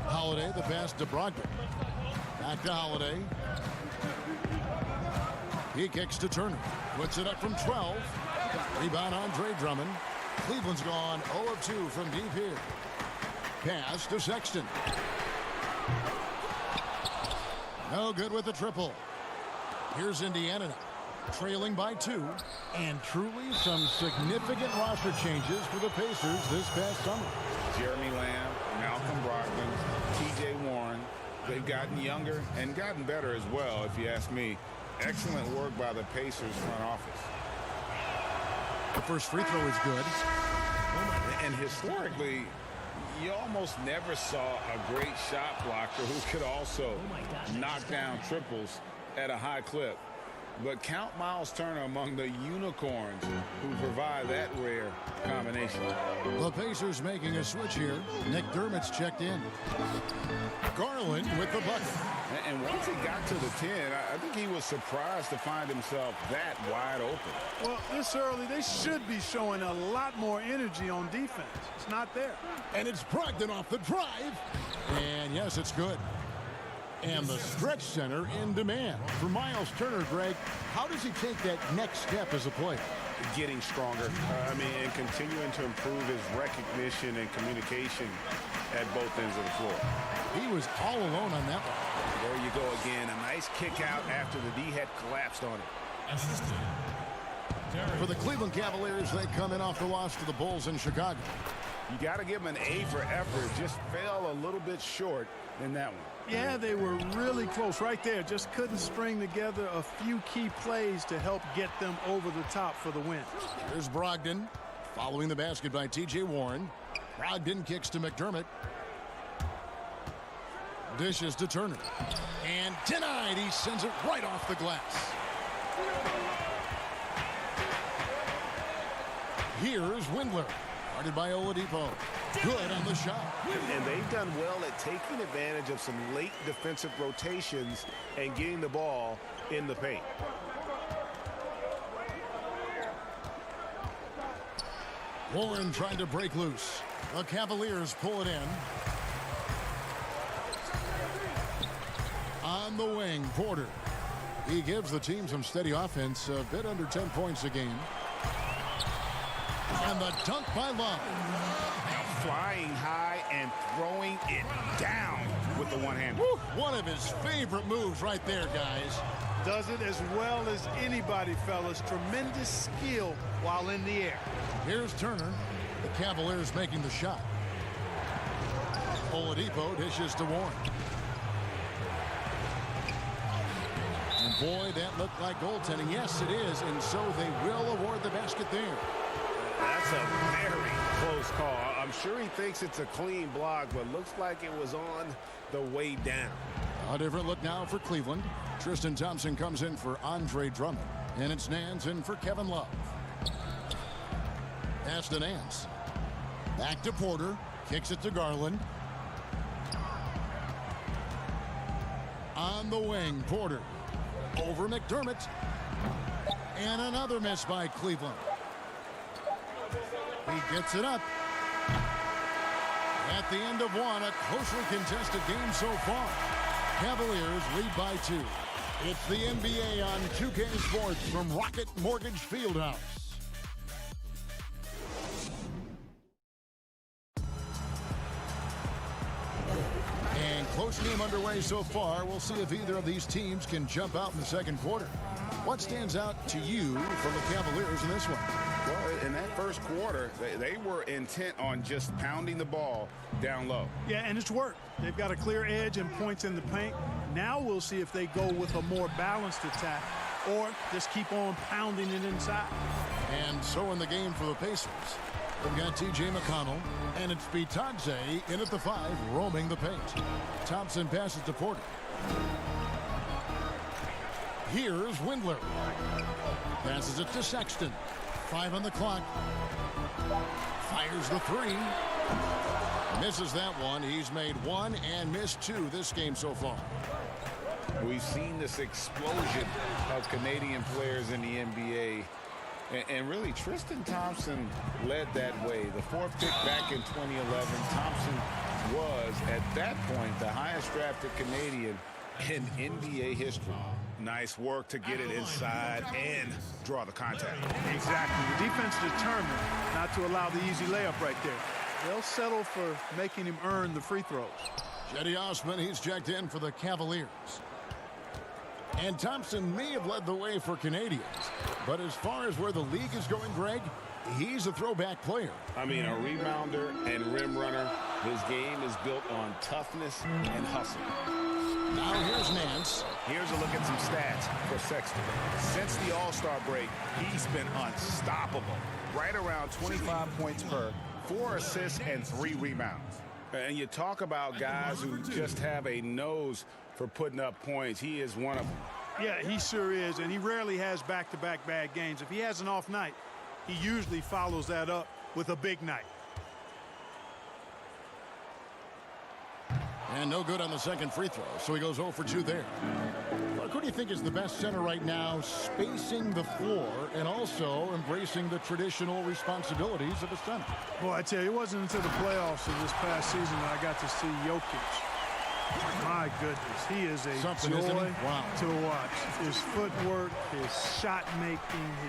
Holiday, the pass to Brogdon. Back to Holiday. He kicks to Turner. Puts it up from 12. Rebound Andre Drummond. Cleveland's gone 0 of 2 from deep here. Pass to Sexton. No good with the triple. Here's Indiana now, trailing by 2. And truly some significant roster changes for the Pacers this past summer. Jeremy Lamb, Malcolm Brogdon, T.J. Warren. They've gotten younger and gotten better as well, if you ask me. Excellent work by the Pacers front office. The first free throw is good. And historically, you almost never saw a great shot blocker who could also knock down triples at a high clip. But count Miles Turner among the unicorns who provide that rare combination. The Pacers making a switch here. Nick Dermott's checked in. Garland with the bucket. And once he got to the 10, I think he was surprised to find himself that wide open. Well, this early, they should be showing a lot more energy on defense. It's not there. And it's Brogdon off the drive. And yes, it's good. And the stretch center in demand. For Miles Turner, Greg, how does he take that next step as a player? Getting stronger. And continuing to improve his recognition and communication at both ends of the floor. He was all alone on that one. There you go again. A nice kick out after the D had collapsed on it. For the Cleveland Cavaliers, they come in off the loss to the Bulls in Chicago. You got to give them an A for effort. Just fell a little bit short in that one. Yeah, they were really close right there. Just couldn't string together a few key plays to help get them over the top for the win. Here's Brogdon following the basket by T.J. Warren. Brogdon kicks to McDermott. Dishes to Turner. And denied. He sends it right off the glass. Here's Windler. Guarded by Oladipo. Good on the shot. And they've done well at taking advantage of some late defensive rotations and getting the ball in the paint. Warren trying to break loose. The Cavaliers pull it in. On the wing, Porter. He gives the team some steady offense, a bit under 10 points a game. And the dunk by Love. Flying high and throwing it down with the one-hand. One of his favorite moves right there, guys. Does it as well as anybody, fellas. Tremendous skill while in the air. Here's Turner. The Cavaliers making the shot. Oladipo dishes to Warren. And boy, that looked like goaltending. Yes, it is. And so they will award the basket there. That's a very close call. I'm sure he thinks it's a clean block, but looks like it was on the way down. A different look now for Cleveland. Tristan Thompson comes in for Andre Drummond. And it's Nance in for Kevin Love. Pass to Nance. Back to Porter. Kicks it to Garland. On the wing, Porter. Over McDermott. And another miss by Cleveland. He gets it up. At the end of one, a closely contested game so far. Cavaliers lead by 2. It's the NBA on 2K Sports from Rocket Mortgage Fieldhouse. And close game underway so far. We'll see if either of these teams can jump out in the second quarter. What stands out to you from the Cavaliers in this one? Well, in that first quarter, they were intent on just pounding the ball down low. Yeah, and it's worked. They've got a clear edge and points in the paint. Now we'll see if they go with a more balanced attack or just keep on pounding it inside. And so in the game for the Pacers, we've got T.J. McConnell, and it's Bitadze in at the 5, roaming the paint. Thompson passes to Porter. Here's Windler. Passes it to Sexton. 5 on the clock. Fires the 3. Misses that one. He's made 1 and missed 2 this game so far. We've seen this explosion of Canadian players in the NBA. And really, Tristan Thompson led that way. The 4th pick back in 2011. Thompson was, at that point, the highest drafted Canadian in NBA history. Nice work to get it inside and draw the contact. Exactly. The defense determined not to allow the easy layup right there. They'll settle for making him earn the free throws. Cedi Osman, he's checked in for the Cavaliers. And Thompson may have led the way for Canadians. But as far as where the league is going, Greg, he's a throwback player. I mean, a rebounder and rim runner. His game is built on toughness and hustle. Now here's Nance. Here's a look at some stats for Sexton. Since the All-Star break, he's been unstoppable. Right around 25 points per, 4 assists and 3 rebounds. And you talk about guys who just have a nose for putting up points. He is one of them. Yeah, he sure is, and he rarely has back-to-back bad games. If he has an off night, he usually follows that up with a big night. And no good on the second free throw, so he goes 0 for 2 there. Look, who do you think is the best center right now, spacing the floor and also embracing the traditional responsibilities of a center? Boy, I tell you, it wasn't until the playoffs of this past season that I got to see Jokic. My goodness, he is a joy to watch. His footwork, his shot making,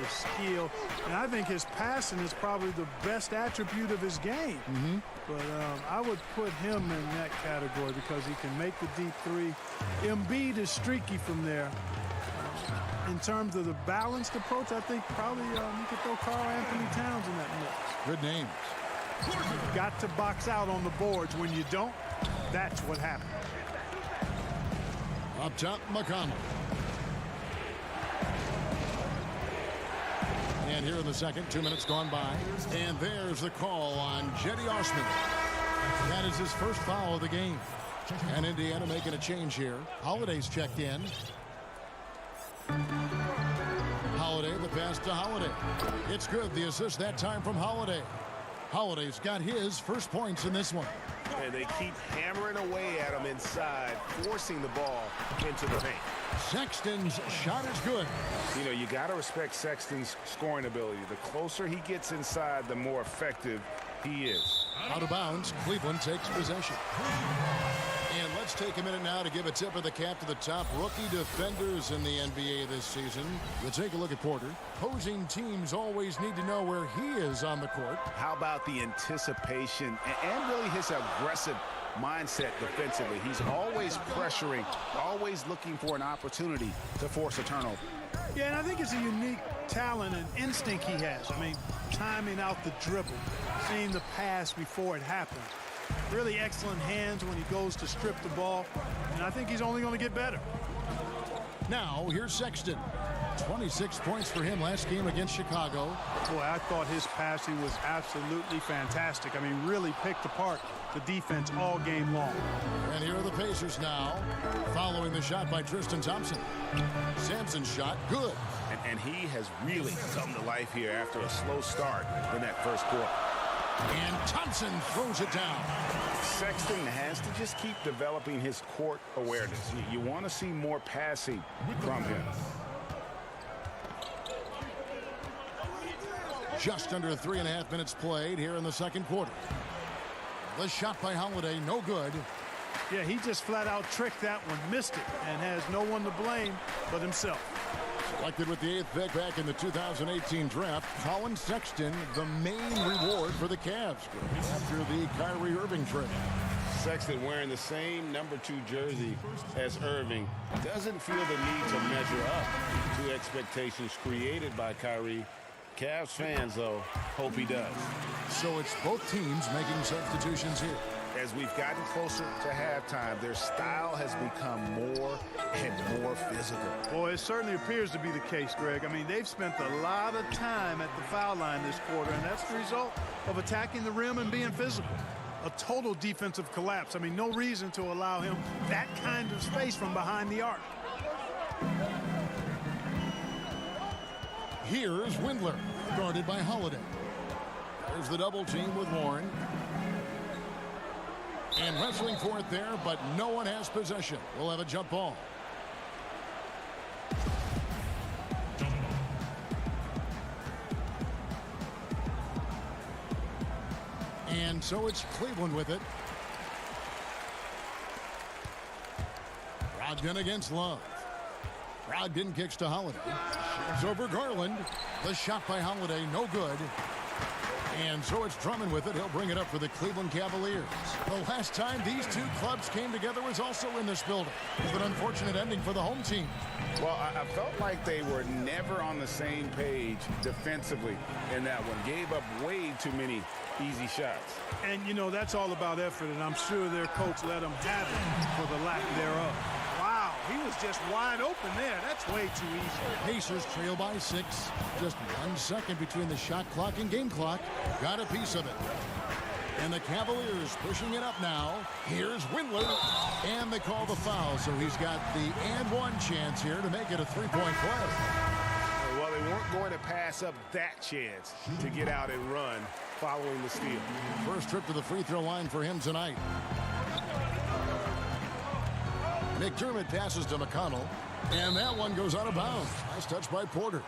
his skill, and I think his passing is probably the best attribute of his game. But I would put him in that category because he can make the deep 3. Embiid is streaky from there. In terms of the balanced approach, I think probably you could throw Karl Anthony Towns in that mix. Good names. You've got to box out on the boards. When you don't, that's what happens. Up top, McConnell. And here in the second, 2 minutes gone by. And there's the call on Jetty Osman. That is his first foul of the game. And Indiana making a change here. Holiday's checked in. Holiday, the pass to Holiday. It's good. The assist that time from Holiday. Holiday's got his first points in this one. And they keep hammering away at him inside, forcing the ball into the paint. Sexton's shot is good. You know, you got to respect Sexton's scoring ability. The closer he gets inside, the more effective he is. Out of bounds, Cleveland takes possession. And let's take a minute now to give a tip of the cap to the top rookie defenders in the NBA this season. We'll take a look at Porter. Opposing teams always need to know where he is on the court. How about the anticipation and really his aggressive mindset defensively? He's always pressuring, always looking for an opportunity to force a turnover. Yeah, and I think it's a unique talent and instinct he has. I mean, timing out the dribble, seeing the pass before it happens. Really excellent hands when he goes to strip the ball, and I think he's only going to get better. Now, here's Sexton. 26 points for him last game against Chicago. Boy, I thought his passing was absolutely fantastic. I mean, really picked apart the defense all game long. And here are the Pacers now, following the shot by Tristan Thompson. Sampson's shot, good. And he has really come to life here after a slow start in that first quarter. And Thompson throws it down. Sexton has to just keep developing his court awareness. You want to see more passing from him. Just under 3.5 minutes played here in the second quarter. The shot by Holiday, no good. Yeah, he just flat out tricked that one, missed it, and has no one to blame but himself. Selected with the 8th pick back in the 2018 draft, Colin Sexton, the main reward for the Cavs after the Kyrie Irving trade. Sexton wearing the same number 2 jersey as Irving doesn't feel the need to measure up to expectations created by Kyrie. Cavs fans, though, hope he does. So it's both teams making substitutions here. As we've gotten closer to halftime, their style has become more and more physical. Boy, it certainly appears to be the case, Greg. I mean, they've spent a lot of time at the foul line this quarter, and that's the result of attacking the rim and being physical. A total defensive collapse. I mean, no reason to allow him that kind of space from behind the arc. Here's Windler, guarded by Holiday. There's the double team with Warren. And wrestling for it there, but no one has possession. We'll have a jump ball. And so it's Cleveland with it. Brogdon against Love. Brogdon kicks to Holiday. Shares over Garland. The shot by Holiday, no good. And so it's Drummond with it. He'll bring it up for the Cleveland Cavaliers. The last time these two clubs came together was also in this building, with an unfortunate ending for the home team. Well, I felt like they were never on the same page defensively in that one. Gave up way too many easy shots. And, you know, that's all about effort, and I'm sure their coach let them have it for the lack thereof. Wow, he was just wide open there. That's way too easy. Pacers trail by 6. Just 1 second between the shot clock and game clock. Got a piece of it. And the Cavaliers pushing it up now. Here's Windler. And they call the foul, so he's got the and one chance here to make it a three-point play. Well, they weren't going to pass up that chance to get out and run following the steal. First trip to the free throw line for him tonight. McDermott passes to McConnell, and that one goes out of bounds. Nice touch by Porter.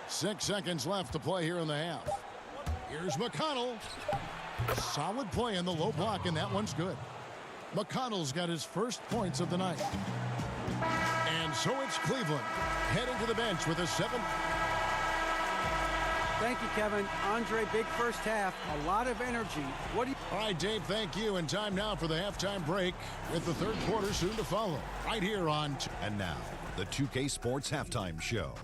6 seconds left to play here in the half. Here's McConnell. Solid play in the low block, and that one's good. McConnell's got his first points of the night. And so it's Cleveland heading to the bench with a 7th. Thank you, Kevin. Andre, big first half, a lot of energy. What do you... All right, Dave, thank you. And time now for the halftime break with the third quarter soon to follow. Right here on... And now, the 2K Sports Halftime Show.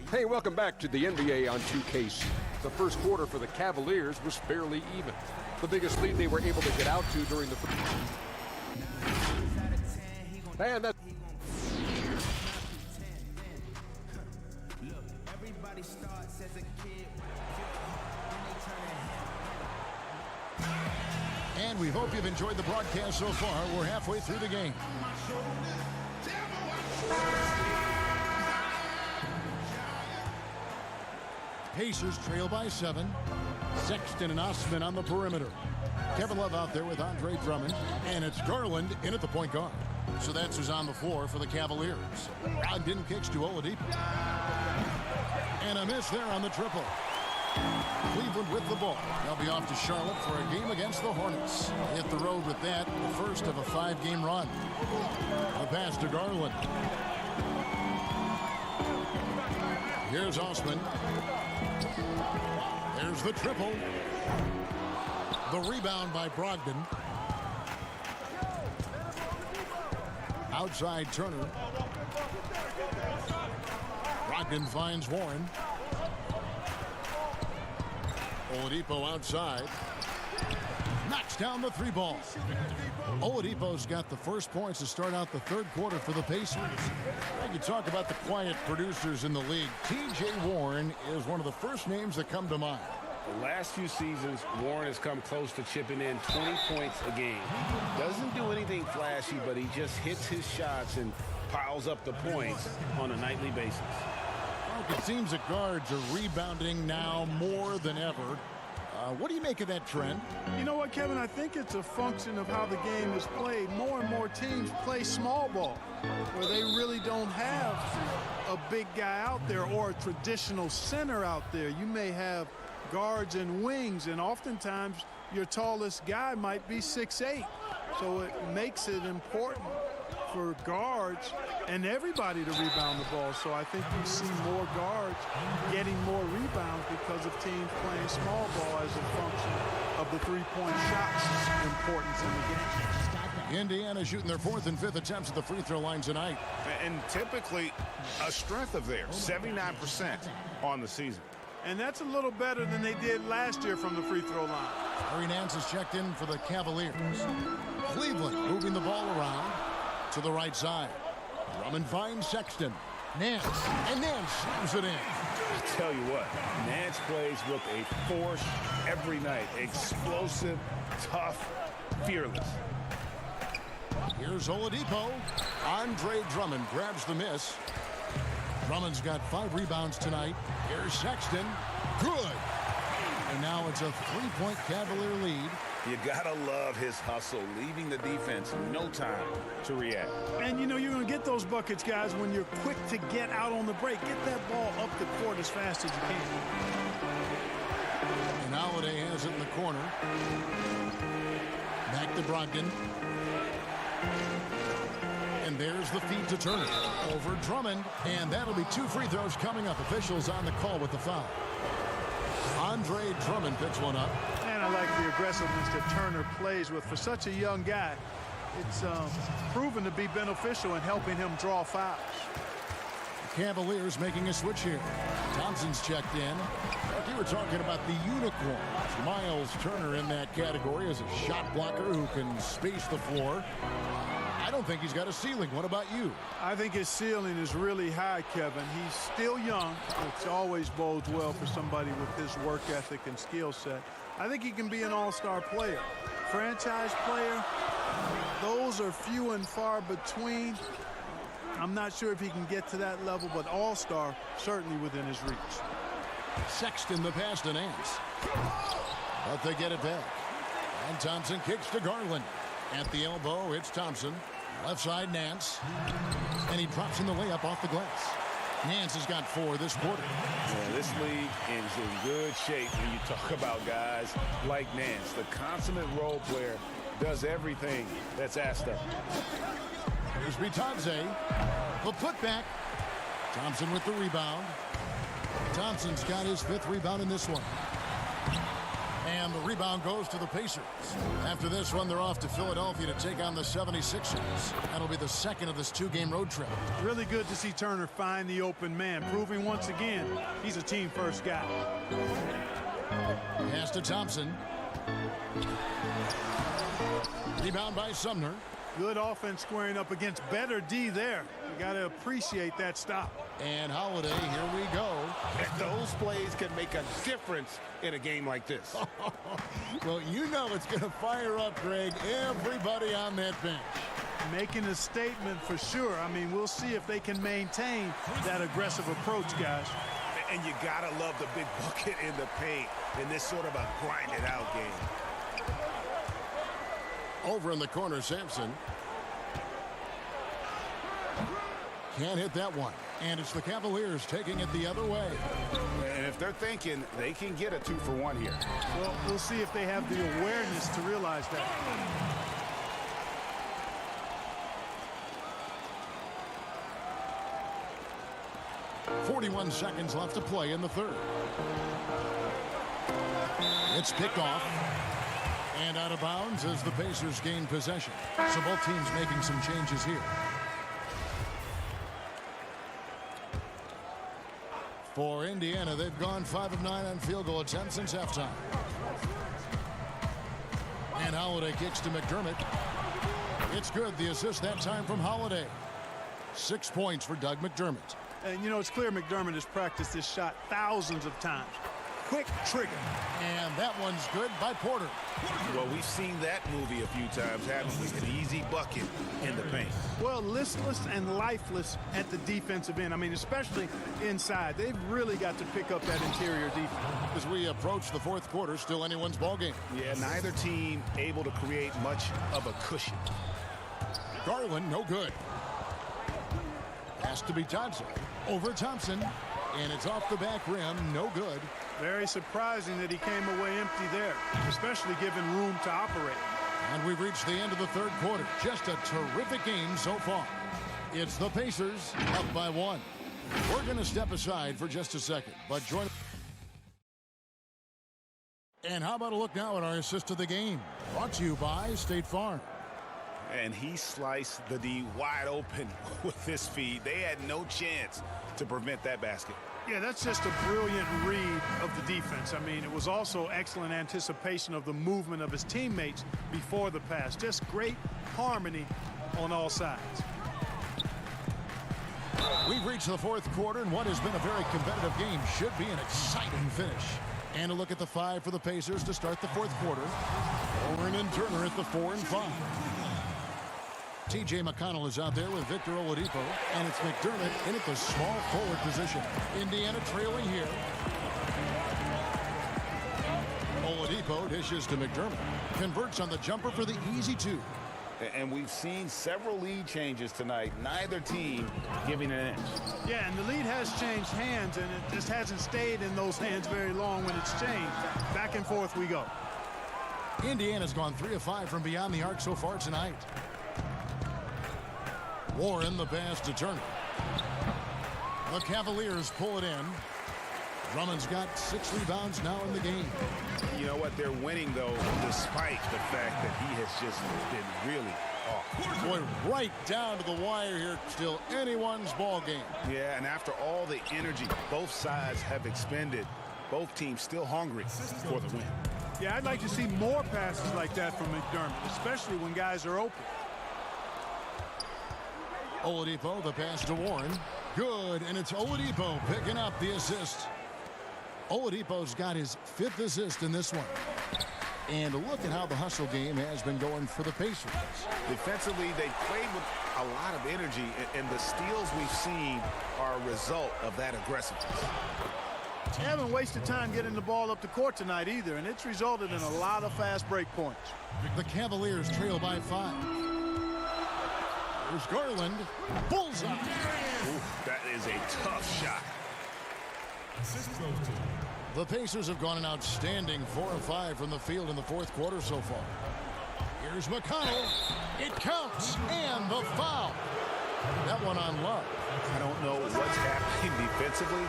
Hey, welcome back to the NBA on 2K. The first quarter for the Cavaliers was fairly even. The biggest lead they were able to get out to during the... And that... And we hope you've enjoyed the broadcast so far. We're halfway through the game. Pacers trail by 7. Sexton and Osman on the perimeter. Kevin Love out there with Andre Drummond. And it's Garland in at the point guard. So that's who's on the floor for the Cavaliers. Brogdon kicks to Oladipo. And a miss there on the triple. Cleveland with the ball. They'll be off to Charlotte for a game against the Hornets. Hit the road with that, the first of a 5-game run. The pass to Garland. Here's Osman. There's the triple. The rebound by Brogdon. Outside Turner. Brogdon finds Warren. Oladipo outside. Knocks down the 3 ball. Oladipo's got the first points to start out the third quarter for the Pacers. You talk about the quiet producers in the league. T.J. Warren is one of the first names that come to mind. The last few seasons, Warren has come close to chipping in 20 points a game. Doesn't do anything flashy, but he just hits his shots and piles up the points on a nightly basis. It seems that guards are rebounding now more than ever. What do you make of that trend? You know what, Kevin? I think it's a function of how the game is played. More and more teams play small ball, where they really don't have a big guy out there or a traditional center out there. You may have guards and wings, and oftentimes your tallest guy might be 6'8". So it makes it important for guards and everybody to rebound the ball. So I think you see more guards getting more rebounds because of teams playing small ball as a function of the three-point shots importance in the game. Indiana shooting their 4th and 5th attempts at the free throw line tonight. And typically a strength of theirs, 79% on the season. And that's a little better than they did last year from the free throw line. Larry Nance is checked in for the Cavaliers. Cleveland moving the ball around to the right side. Drummond finds Sexton. Nance. And Nance slams it in. I tell you what, Nance plays with a force every night. Explosive, tough, fearless. Here's Oladipo. Andre Drummond grabs the miss. Drummond's got 5 rebounds tonight. Here's Sexton. Good. And now it's a 3-point Cavalier lead. You gotta love his hustle, leaving the defense no time to react. And you know you're going to get those buckets, guys, when you're quick to get out on the break. Get that ball up the court as fast as you can. And Holiday has it in the corner. Back to Brogdon. And there's the feed to Turner. Over Drummond. And that'll be 2 free throws coming up. Officials on the call with the foul. Andre Drummond picks one up. And I like the aggressiveness that Turner plays with. For such a young guy, it's proven to be beneficial in helping him draw fouls. The Cavaliers making a switch here. Thompson's checked in. Like you were talking about the unicorn. Miles Turner in that category as a shot blocker who can space the floor. I don't think he's got a ceiling. What about you? I think his ceiling is really high, Kevin. He's still young, which always bodes well for somebody with his work ethic and skill set. I think he can be an all-star player. Franchise player, those are few and far between. I'm not sure if he can get to that level, but all-star certainly within his reach. Sexton the pass to Nance. But they get it back. And Thompson kicks to Garland. At the elbow, it's Thompson. Left side, Nance. And he drops in the layup off the glass. Nance has got 4 this quarter. Yeah, this league is in good shape when you talk about guys like Nance. The consummate role player does everything that's asked of him. Here's Bitadze. The putback. Thompson with the rebound. Thompson's got his 5th rebound in this one. And the rebound goes to the Pacers. After this one, they're off to Philadelphia to take on the 76ers. That'll be the second of this two-game road trip. Really good to see Turner find the open man, proving once again he's a team-first guy. Pass to Thompson. Rebound by Sumner. Good offense squaring up against better D there. You got to appreciate that stop. And Holiday, here we go. Those plays can make a difference in a game like this. Well, you know it's going to fire up, Greg, everybody on that bench. Making a statement for sure. I mean, we'll see if they can maintain that aggressive approach, guys. And you got to love the big bucket in the paint in this sort of a grind-it-out game. Over in the corner, Sampson. Can't hit that one. And it's the Cavaliers taking it the other way. And if they're thinking, they can get a 2-for-1 here. Well, we'll see if they have the awareness to realize that. .41 seconds left to play in the third. It's picked off. And out of bounds as the Pacers gain possession. So both teams making some changes here. For Indiana, they've gone 5 of 9 on field goal attempts since halftime. And Holiday kicks to McDermott. It's good. The assist that time from Holiday. 6 points for Doug McDermott. And, you know, it's clear McDermott has practiced this shot thousands of times. Quick trigger. And that one's good by Porter. Well, we've seen that movie a few times, haven't we? An easy bucket in the paint. Well, listless and lifeless at the defensive end. I mean, especially inside. They've really got to pick up that interior defense. As we approach the fourth quarter, still anyone's ball game. Yeah, neither team able to create much of a cushion. Garland, no good. Has to be Thompson. Over Thompson. And it's off the back rim, no good. Very surprising that he came away empty there, especially given room to operate. And we've reached the end of the third quarter. Just a terrific game so far. It's the Pacers up by 1. We're going to step aside for just a second, but join. And how about a look now at our assist of the game? Brought to you by State Farm. And he sliced the D wide open with his feed. They had no chance to prevent that basket. Yeah, that's just a brilliant read of the defense. I mean, it was also excellent anticipation of the movement of his teammates before the pass. Just great harmony on all sides. We've reached the fourth quarter, and what has been a very competitive game should be an exciting finish. And a look at the 5 for the Pacers to start the fourth quarter. Oren and Turner at the 4 and 5. T.J. McConnell is out there with Victor Oladipo, and it's McDermott in at the small forward position. Indiana trailing here. Oladipo dishes to McDermott. Converts on the jumper for the easy 2. And we've seen several lead changes tonight. Neither team giving an inch. Yeah, and the lead has changed hands, and it just hasn't stayed in those hands very long when it's changed. Back and forth we go. Indiana's gone 3 of 5 from beyond the arc so far tonight. Warren the pass to Turner. The Cavaliers pull it in. Drummond's got 6 rebounds now in the game. You know what? They're winning, though, despite the fact that he has just been really off. Boy, right down to the wire here. Still anyone's ball game. Yeah, and after all the energy both sides have expended, both teams still hungry for the win. Yeah, I'd like to see more passes like that from McDermott, especially when guys are open. Oladipo, the pass to Warren. Good, and it's Oladipo picking up the assist. Oladipo's got his 5th assist in this one. And look at how the hustle game has been going for the Pacers. Defensively, they played with a lot of energy, and the steals we've seen are a result of that aggressiveness. They haven't wasted time getting the ball up the court tonight either, and it's resulted in a lot of fast break points. The Cavaliers trail by 5. There's Garland. Bullseye. Ooh, that is a tough shot. The Pacers have gone an outstanding 4 of 5 from the field in the fourth quarter so far. Here's McConnell. It counts. And the foul. That one on Love. I don't know what's happening defensively,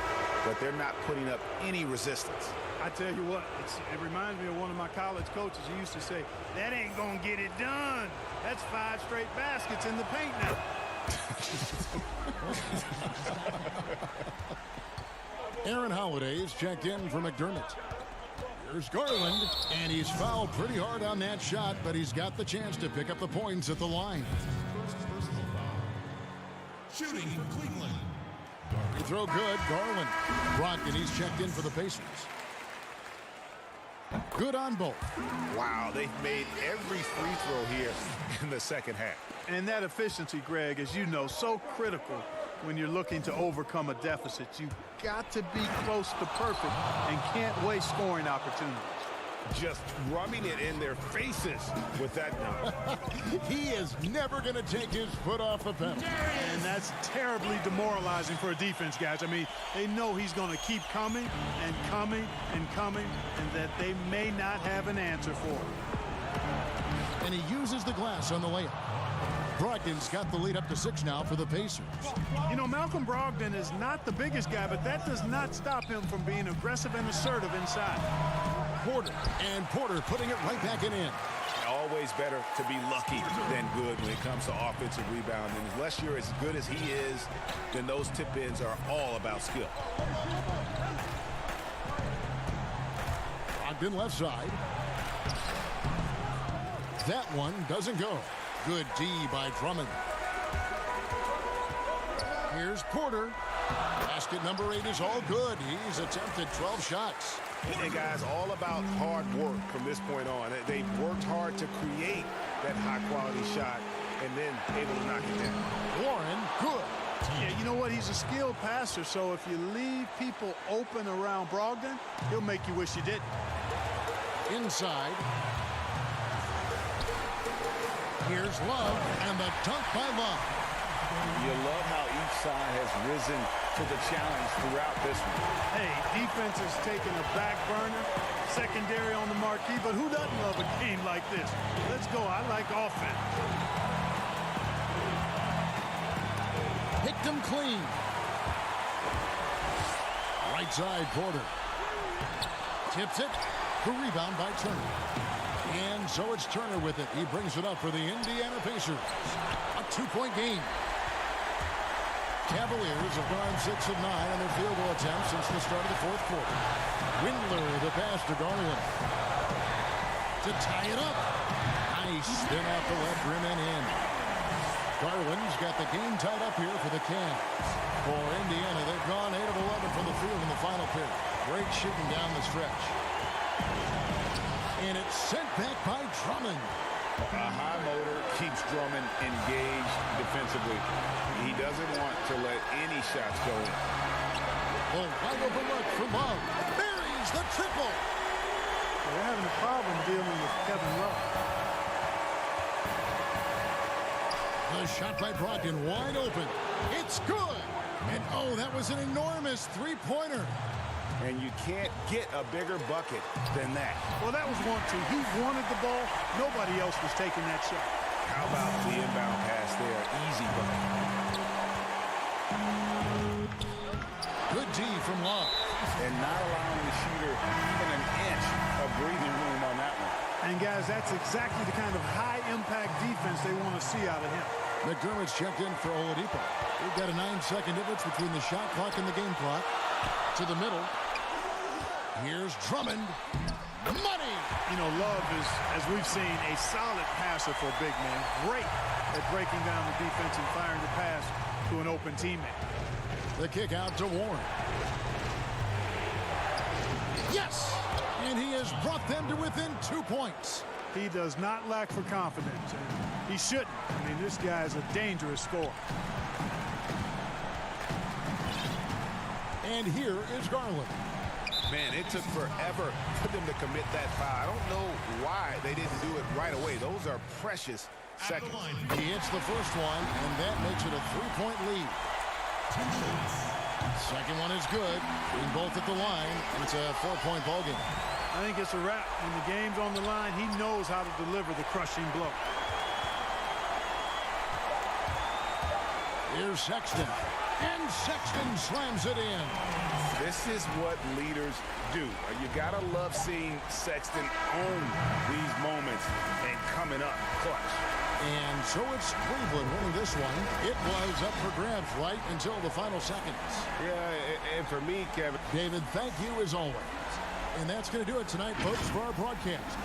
but they're not putting up any resistance. I tell you what, it reminds me of one of my college coaches. He used to say, that ain't going to get it done. That's 5 straight baskets in the paint now. Aaron Holiday is checked in for McDermott. Here's Garland, and he's fouled pretty hard on that shot, but he's got the chance to pick up the points at the line. Shooting for Cleveland. Free throw good, Garland. Brogdon, he's checked in for the Pacers. Good on both. Wow, they've made every free throw here in the second half. And that efficiency, Greg, as you know, so critical when you're looking to overcome a deficit. You've got to be close to perfect and can't waste scoring opportunities. Just rubbing it in their faces with that dunk. He is never going to take his foot off the pedal. And that's terribly demoralizing for a defense, guys. I mean, they know he's going to keep coming and coming and coming, and that they may not have an answer for him. And he uses the glass on the layup. Brogdon's got the lead up to 6 now for the Pacers. You know, Malcolm Brogdon is not the biggest guy, but that does not stop him from being aggressive and assertive inside. Porter, and Porter putting it right back in. Always better to be lucky than good when it comes to offensive rebounding. And unless you're as good as he is, then those tip-ins are all about skill. Brogdon left side. That one doesn't go. Good D by Drummond. Here's Porter. Basket number 8 is all good. He's attempted 12 shots. And guys, all about hard work from this point on. They've worked hard to create that high-quality shot and then able to knock it down. Warren, good. Yeah, you know what? He's a skilled passer, so if you leave people open around Brogdon, he'll make you wish you didn't. Inside. Here's Love, and the dunk by Love. You love how each side has risen to the challenge throughout this one. Hey, defense is taking a back burner, secondary on the marquee, but who doesn't love a game like this? Let's go. I like offense. Picked him clean. Right side, Porter. Tips it. The rebound by Turner. And so it's Turner with it. He brings it up for the Indiana Pacers. A 2-point game. Cavaliers have gone 6 of 9 on their field goal attempts since the start of the 4th quarter. Windler, the pass to Garland. To tie it up. Nice spin off the left rim and in. Garland's got the game tied up here for the Cavs. For Indiana, they've gone 8 of 11 from the field in the final period. Great shooting down the stretch. And it's sent back by Drummond. A high motor keeps Drummond engaged defensively. He doesn't want to let any shots go in. The wide open look for Love. Buries the triple. They're having a problem dealing with Kevin Love. The shot by Brogdon wide open. It's good. And oh, that was an enormous three-pointer. And you can't get a bigger bucket than that. Well, that was 1-2. He wanted the ball. Nobody else was taking that shot. How about the inbound pass there? Easy bucket. Good D from Love. And not allowing the shooter even an inch of breathing room on that one. And, guys, that's exactly the kind of high-impact defense they want to see out of him. McDermott's checked in for Oladipo. We've got a 9-second difference between the shot clock and the game clock. To the middle. Here's Drummond. Money! You know, Love is, as we've seen, a solid passer for a big man. Great at breaking down the defense and firing the pass to an open teammate. The kick out to Warren. Yes! And he has brought them to within 2 points. He does not lack for confidence. And he shouldn't. I mean, this guy is a dangerous scorer. And here is Garland. Man, it took forever for them to commit that foul. I don't know why they didn't do it right away. Those are precious seconds. He hits the first one, and that makes it a 3-point lead. Second one is good. Being both at the line, and it's a 4-point ball game. I think it's a wrap. When the game's on the line, he knows how to deliver the crushing blow. Here's Sexton. And Sexton slams it in. This is what leaders do. You gotta love seeing Sexton own these moments and coming up clutch. And so it's Cleveland winning this one. It was up for grabs right until the final seconds. Yeah, and for me, Kevin. David, thank you as always. And that's going to do it tonight, folks, for our broadcast.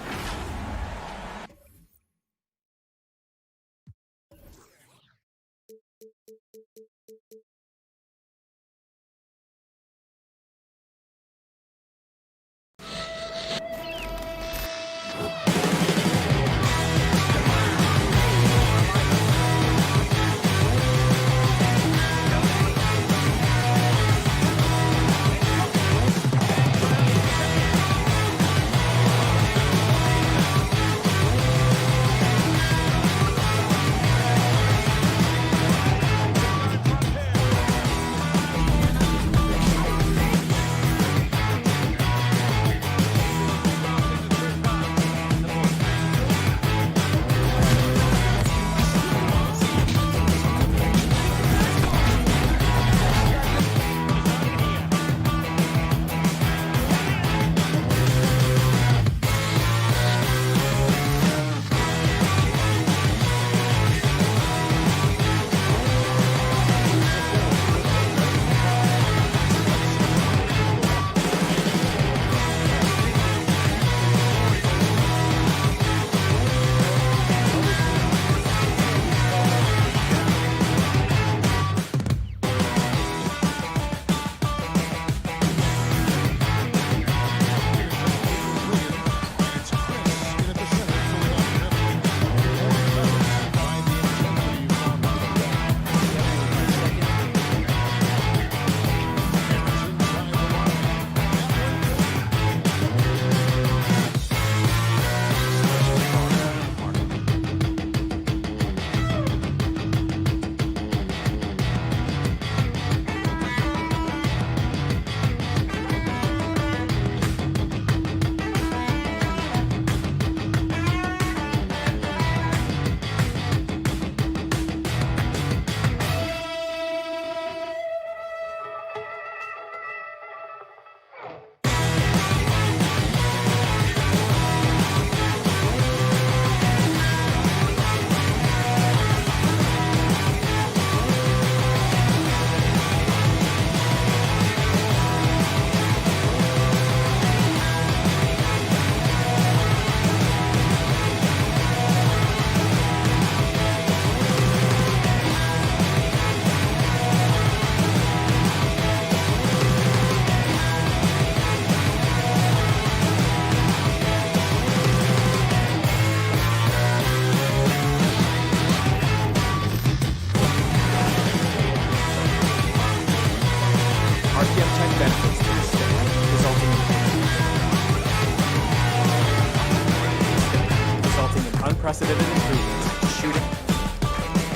unprecedented improvements to shooting,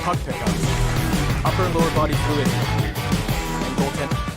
puck pickups, upper and lower body fluidity, and goaltending.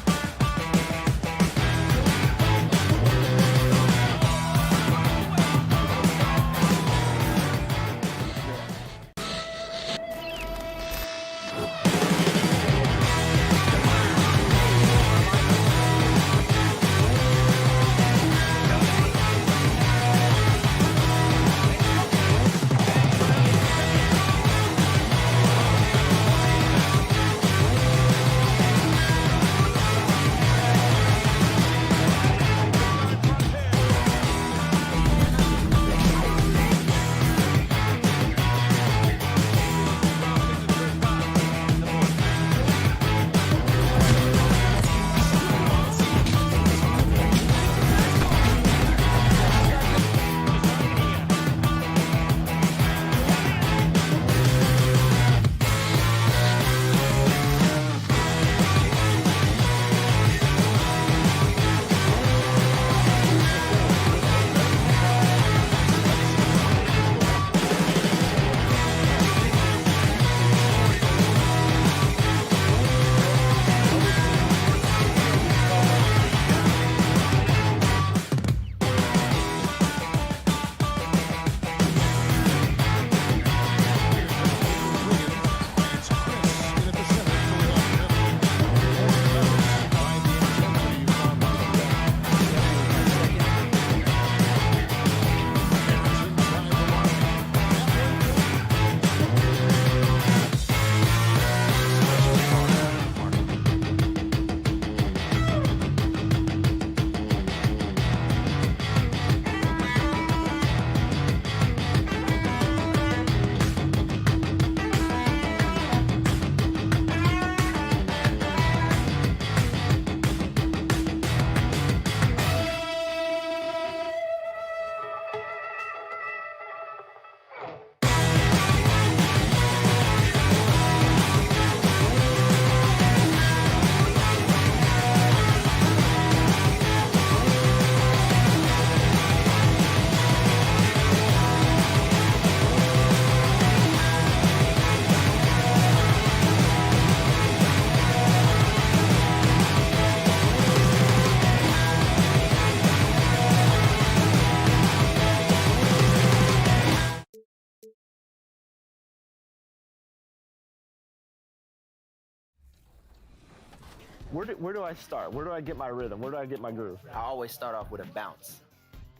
Where do I start? Where do I get my rhythm? Where do I get my groove? I always start off with a bounce.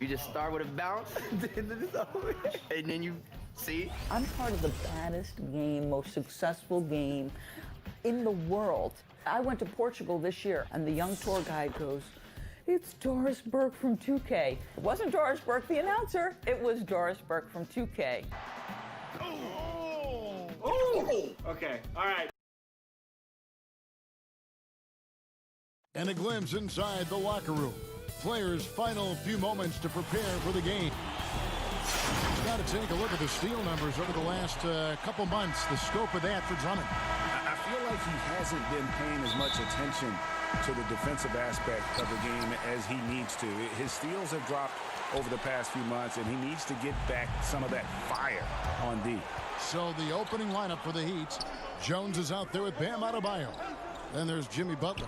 You just start with a bounce, and then you see. I'm part of the baddest game, most successful game in the world. I went to Portugal this year, and the young tour guide goes, "It's Doris Burke from 2K." It wasn't Doris Burke, the announcer. It was Doris Burke from 2K. Okay, all right. And a glimpse inside the locker room. Players' final few moments to prepare for the game. Got to take a look at the steal numbers over the last couple months. The scope of that for Drummond. I feel like he hasn't been paying as much attention to the defensive aspect of the game as he needs to. His steals have dropped over the past few months, and he needs to get back some of that fire on D. So the opening lineup for the Heat. Jones is out there with Bam Adebayo. Then there's Jimmy Butler.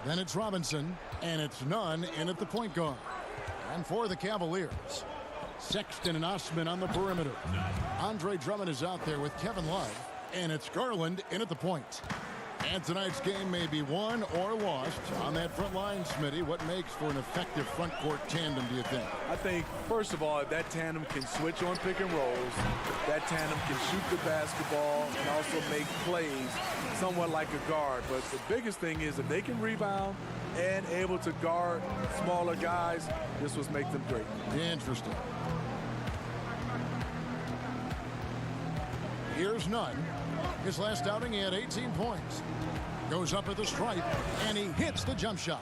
Then it's Robinson, and it's Nunn in at the point guard. And for the Cavaliers, Sexton and Osman on the perimeter. Andre Drummond is out there with Kevin Love, and it's Garland in at the point. And tonight's game may be won or lost on that front line, Smitty. What makes for an effective front court tandem, do you think? I think, first of all, that tandem can switch on pick and rolls. That tandem can shoot the basketball and also make plays somewhat like a guard. But the biggest thing is if they can rebound and able to guard smaller guys, this will make them great. Interesting. Here's Nunn. His last outing, he had 18 points. Goes up at the stripe, and he hits the jump shot.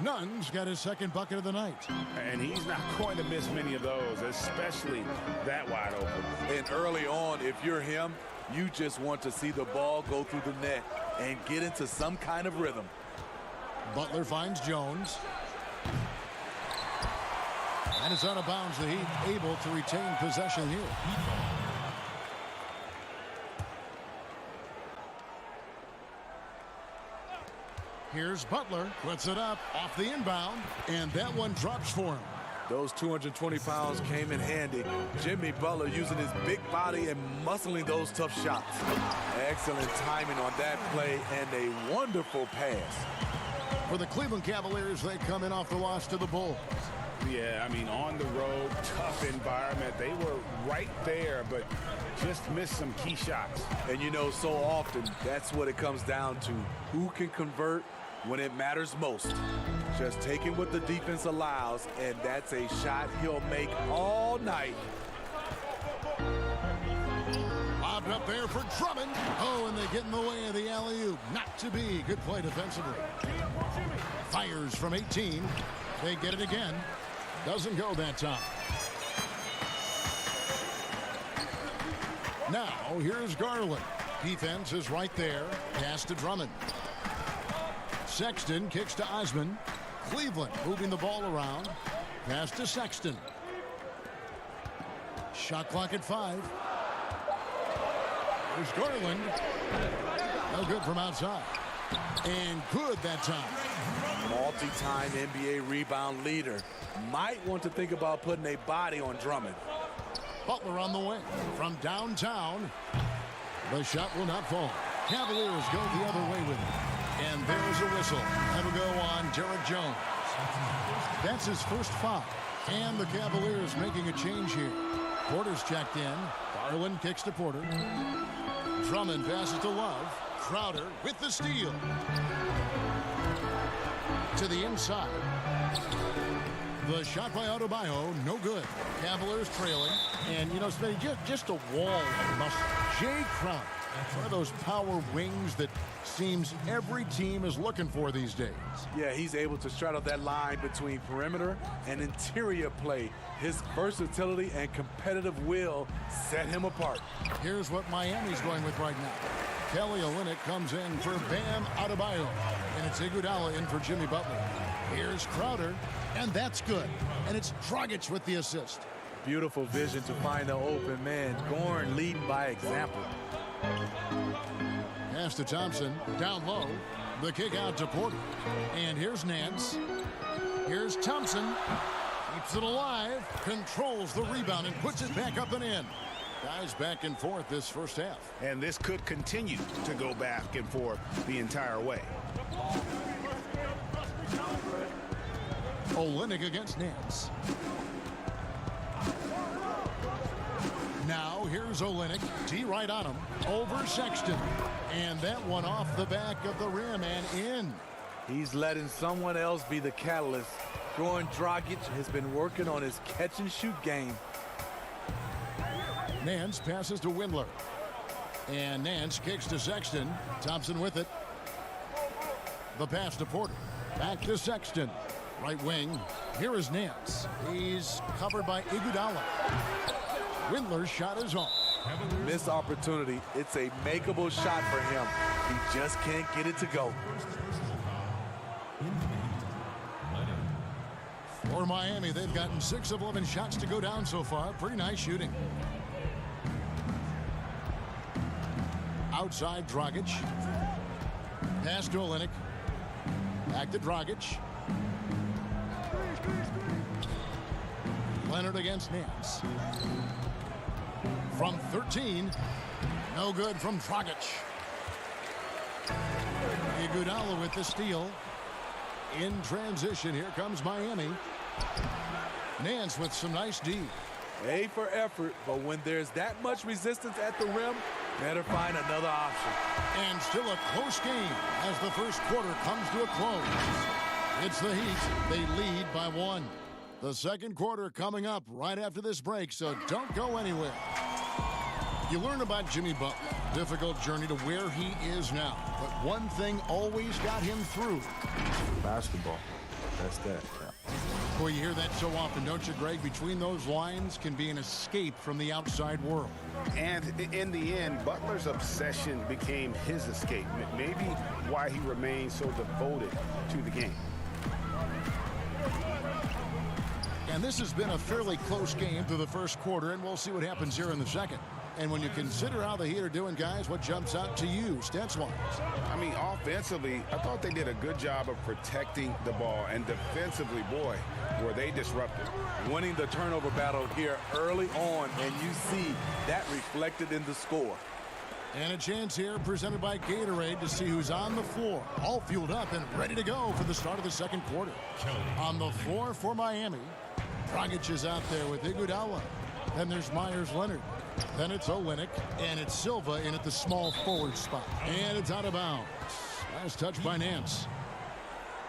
Nunn's got his second bucket of the night. And he's not going to miss many of those, especially that wide open. And early on, if you're him, you just want to see the ball go through the net and get into some kind of rhythm. Butler finds Jones. And it's out of bounds. The Heat able to retain possession here. Here's Butler, puts it up off the inbound, and that one drops for him. Those 220 pounds came in handy. Jimmy Butler using his big body and muscling those tough shots. Excellent timing on that play and a wonderful pass. For the Cleveland Cavaliers, they come in off the loss to the Bulls. Yeah, I mean, on the road, tough environment. They were right there, but just missed some key shots. And you know, so often, that's what it comes down to. Who can convert when it matters most? Just taking what the defense allows, and that's a shot he'll make all night. Lobbed up there for Drummond. Oh, and they get in the way of the alley-oop. Not to be. Good play defensively. Fires from 18. They get it again. Doesn't go that time. Now, here's Garland. Defense is right there. Pass to Drummond. Sexton kicks to Osman. Cleveland moving the ball around. Pass to Sexton. Shot clock at 5. There's Garland. No good from outside. And good that time. Multi-time NBA rebound leader. Might want to think about putting a body on Drummond. Butler on the wing from downtown. The shot will not fall. Cavaliers go the other way with it. And there's a whistle. That'll go on Derek Jones. That's his first foul. And the Cavaliers making a change here. Porter's checked in. Garland kicks to Porter. Drummond passes to Love. Crowder with the steal. To the inside. The shot by Adebayo, no good. Cavaliers trailing. And, you know, just a wall of muscle. Jay Crowder, one of those power wings that seems every team is looking for these days. Yeah, he's able to straddle that line between perimeter and interior play. His versatility and competitive will set him apart. Here's what Miami's going with right now. Kelly Olynyk comes in for Bam Adebayo. And it's Iguodala in for Jimmy Butler. Here's Crowder, and that's good. And it's Dragic with the assist. Beautiful vision to find the open man. Gorn leading by example. Pass to Thompson, down low. The kick out to Porter. And here's Nance. Here's Thompson. Keeps it alive. Controls the rebound and puts it back up and in. Guys back and forth this first half. And this could continue to go back and forth the entire way. Olynyk against Nance. Now here's Olynyk. D right on him. Over Sexton. And that one off the back of the rim and in. He's letting someone else be the catalyst. Goran Dragic has been working on his catch-and-shoot game. Nance passes to Windler. And Nance kicks to Sexton. Thompson with it. The pass to Porter. Back to Sexton. Right wing. Here is Nance. He's covered by Iguodala. Windler's shot is off. Missed opportunity. It's a makeable shot for him. He just can't get it to go. For Miami, they've gotten 6 of 11 shots to go down so far. Pretty nice shooting. Outside Dragic. Pass to Olynyk. Back to Dragic. Leonard against Nance. From 13. No good from Dragic. Iguodala with the steal. In transition, here comes Miami. Nance with some nice D. A for effort, but when there's that much resistance at the rim, better find another option. And still a close game as the first quarter comes to a close. It's the Heat. They lead by 1. The second quarter coming up right after this break, so don't go anywhere. You learn about Jimmy Butler. Difficult journey to where he is now. But one thing always got him through. Basketball. That's that. Boy, you hear that so often, don't you, Greg? Between those lines can be an escape from the outside world. And in the end, Butler's obsession became his escape. Maybe why he remained so devoted to the game. And this has been a fairly close game through the first quarter, and we'll see what happens here in the second. And when you consider how the Heat are doing, guys, what jumps out to you, stats-wise? I mean, offensively, I thought they did a good job of protecting the ball. And defensively, boy, were they disruptive. Winning the turnover battle here early on, and you see that reflected in the score. And a chance here presented by Gatorade to see who's on the floor. All fueled up and ready to go for the start of the second quarter. On the floor for Miami, Dragic is out there with Iguodala. Then there's Myers Leonard. Then it's Olynyk, and it's Silva in at the small forward spot. And it's out of bounds. Last touch by Nance.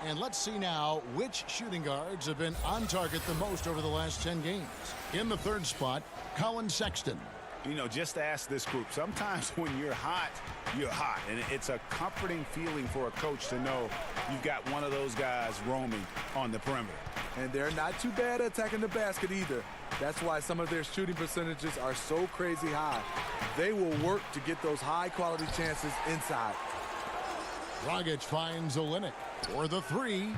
And let's see now which shooting guards have been on target the most over the last 10 games. In the third spot, Colin Sexton. You know, just ask this group. Sometimes when you're hot, you're hot. And it's a comforting feeling for a coach to know you've got one of those guys roaming on the perimeter. And they're not too bad at attacking the basket either. That's why some of their shooting percentages are so crazy high. They will work to get those high-quality chances inside. Dragic finds Olynyk for the 3.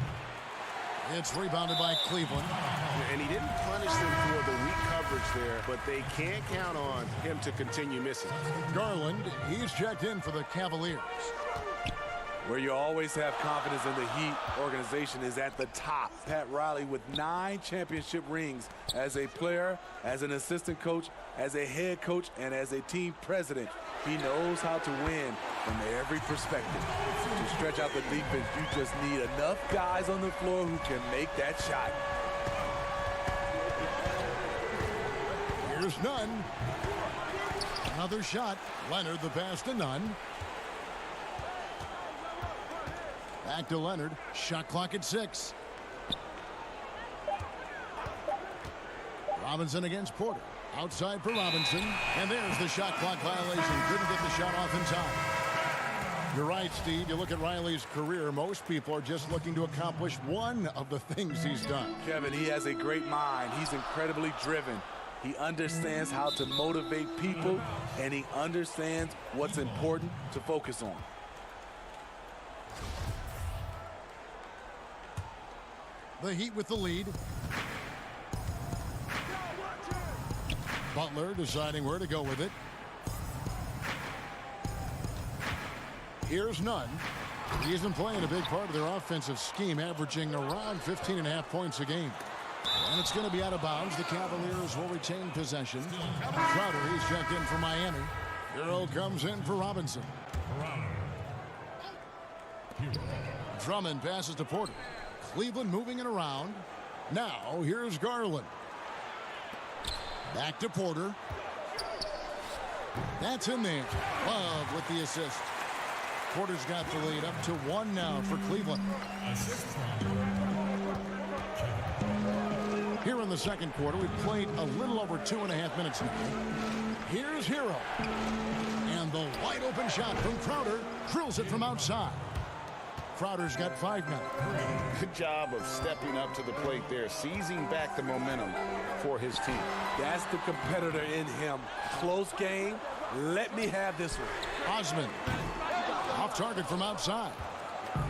It's rebounded by Cleveland. And he didn't punish them for the weak coverage there, but they can't count on him to continue missing. Garland, he's checked in for the Cavaliers. Where you always have confidence in the Heat organization is at the top. Pat Riley with 9 championship rings as a player, as an assistant coach, as a head coach, and as a team president. He knows how to win from every perspective. To stretch out the defense, you just need enough guys on the floor who can make that shot. Here's Nunn. Another shot. Leonard, the pass to Nunn. Back to Leonard. Shot clock at 6. Robinson against Porter. Outside for Robinson. And there's the shot clock violation. Couldn't get the shot off in time. You're right, Steve. You look at Riley's career, most people are just looking to accomplish one of the things he's done. Kevin, he has a great mind. He's incredibly driven. He understands how to motivate people, and he understands what's important to focus on. The Heat with the lead. Butler deciding where to go with it. Here's Nunn. He isn't playing a big part of their offensive scheme, averaging around 15.5 points a game. And it's going to be out of bounds. The Cavaliers will retain possession. Crowder, he's checked in for Miami. Hero comes in for Robinson. Drummond passes to Porter. Cleveland moving it around. Now, here's Garland. Back to Porter. That's in there. Love with the assist. Porter's got the lead up to 1 now for Cleveland. Here in the second quarter, we've played a little over 2.5 minutes now. Here's Hero. And the wide open shot from Crowder drills it from outside. Crowder's got 5 now. Good job of stepping up to the plate there, seizing back the momentum for his team. That's the competitor in him. Close game. Let me have this one. Osman. Off target from outside.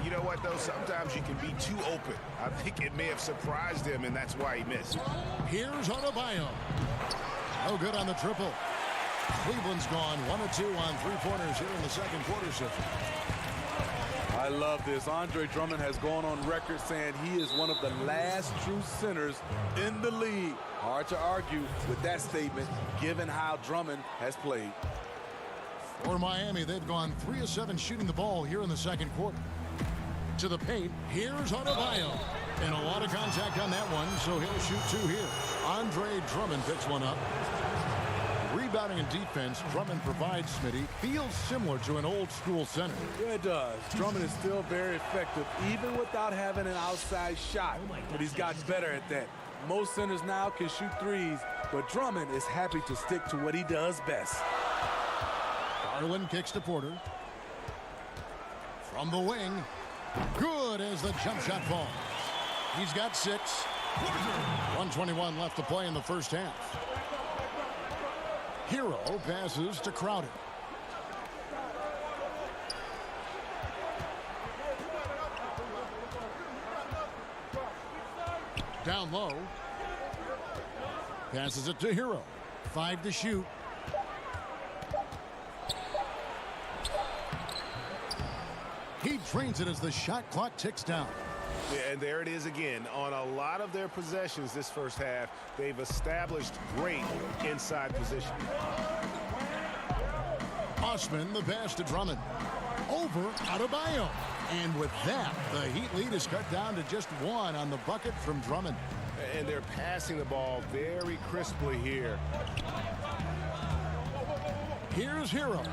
You know what, though? Sometimes you can be too open. I think it may have surprised him, and that's why he missed. Here's Adebayo. No good on the triple. Cleveland's gone 1 of 2 on 3-pointers here in the second quarter session. I love this. Andre Drummond has gone on record saying he is one of the last true centers in the league. Hard to argue with that statement, given how Drummond has played. For Miami, they've gone 3 of 7 shooting the ball here in the second quarter. To the paint, here's Adebayo. And a lot of contact on that one, so he'll shoot 2 here. Andre Drummond picks one up. Rebounding and defense, Drummond provides, Smitty, feels similar to an old-school center. Yeah, it does. Drummond is still very effective, even without having an outside shot. But he's gotten better at that. Most centers now can shoot threes, but Drummond is happy to stick to what he does best. Garland kicks to Porter. From the wing. Good as the jump shot falls. He's got 6. 1:21 left to play in the first half. Hero passes to Crowder. Down low. Passes it to Hero. 5 to shoot. He trains it as the shot clock ticks down. Yeah, and there it is again. On a lot of their possessions this first half, they've established great inside position. Osman, the pass to Drummond. Over Adebayo. And with that, the Heat lead is cut down to just 1 on the bucket from Drummond. And they're passing the ball very crisply here. Here's Hero.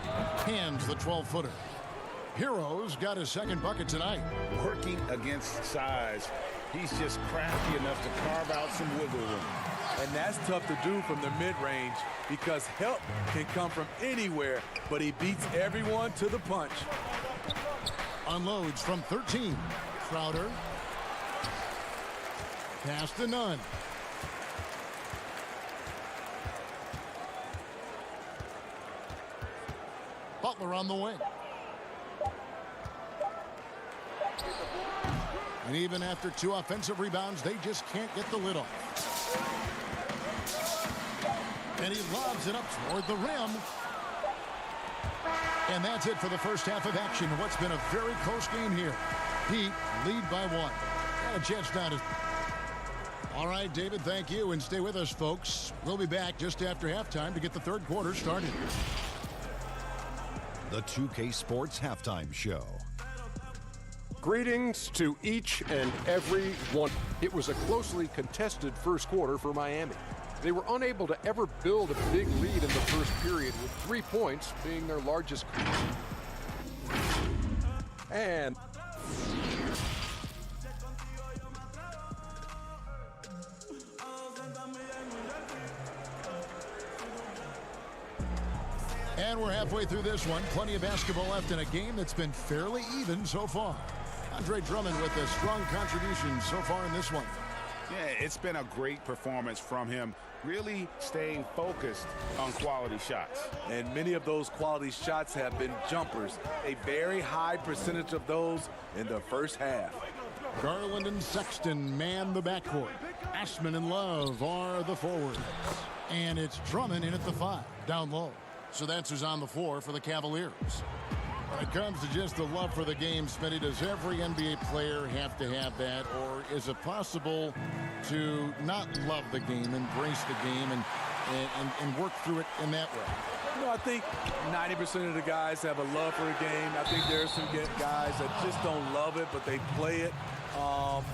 Hands the 12-footer. Hero's got his second bucket tonight. Working against size. He's just crafty enough to carve out some wiggle room. And that's tough to do from the mid-range because help can come from anywhere, but he beats everyone to the punch. Unloads from 13. Crowder. Pass to Nunn. Butler on the wing. And even after 2 offensive rebounds, they just can't get the lid off. And he lobs it up toward the rim. And that's it for the first half of action. What's been a very close game here. Heat lead by 1. And a chance now to... All right, David, thank you. And stay with us, folks. We'll be back just after halftime to get the third quarter started. The 2K Sports Halftime Show. Greetings to each and every one. It was a closely contested first quarter for Miami. They were unable to ever build a big lead in the first period, with 3 points being their largest. And we're halfway through this one. Plenty of basketball left in a game that's been fairly even so far. Andre Drummond with a strong contribution so far in this one. Yeah, it's been a great performance from him, really staying focused on quality shots. And many of those quality shots have been jumpers. A very high percentage of those in the first half. Garland and Sexton man the backcourt. Ashman and Love are the forwards. And it's Drummond in at the 5, down low. So that's who's on the floor for the Cavaliers. When it comes to just the love for the game, Smitty, does every NBA player have to have that, or is it possible to not love the game, embrace the game, and work through it in that way? You know, I think 90% of the guys have a love for the game. I think there are some guys that just don't love it, but they play it.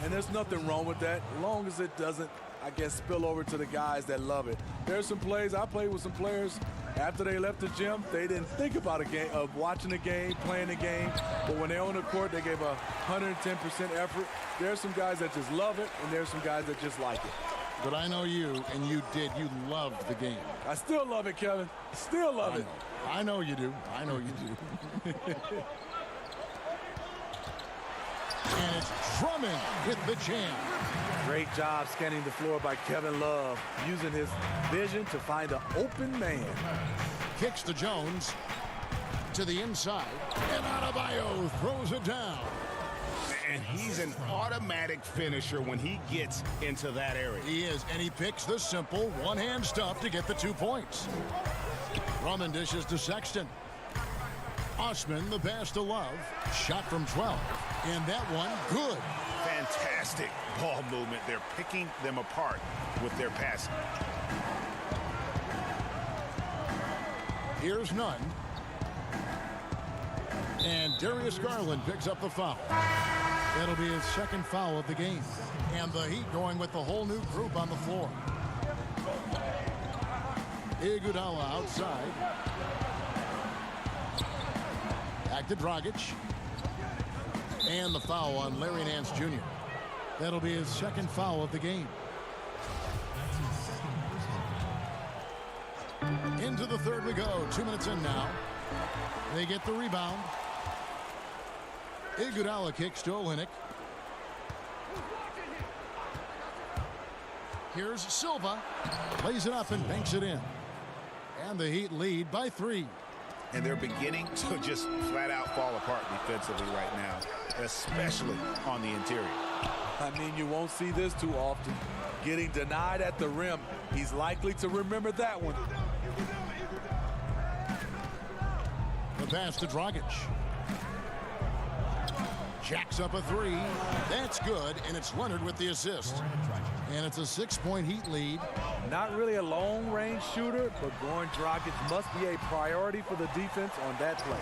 And there's nothing wrong with that, as long as it doesn't, I guess, spill over to the guys that love it. There's some plays, I played with some players, after they left the gym, they didn't think about a game, of watching the game, playing the game, but when they're on the court, they gave 110% effort. There's some guys that just love it, and there's some guys that just like it. But I know you, and you did. You loved the game. I still love it, Kevin. Still love it. I know you do. I know you do. And it's Drummond with the jam. Great job scanning the floor by Kevin Love, using his vision to find an open man. Kicks to Jones. To the inside. And Adebayo throws it down. And he's an automatic finisher when he gets into that area. He is, and he picks the simple one-hand stuff to get the 2 points. Drummond dishes to Sexton. Osman, the pass to Love. Shot from 12. And that one, good. Fantastic ball movement. They're picking them apart with their passing. Here's none. And Darius Garland picks up the foul. That'll be his second foul of the game. And the Heat going with the whole new group on the floor. Iguodala outside. Back to Dragic. And the foul on Larry Nance Jr. That'll be his second foul of the game. Into the third we go. 2 minutes in now. They get the rebound. Iguodala kicks to Olynyk. Here's Silva. Plays it up and banks it in. And the Heat lead by 3. And they're beginning to just flat out fall apart defensively right now, especially on the interior. I mean, you won't see this too often. Getting denied at the rim. He's likely to remember that one. The pass to Dragic. Jacks up a 3. That's good, and it's Leonard with the assist. And it's a 6-point Heat lead. Not really a long-range shooter, but Goran Dragic must be a priority for the defense on that play.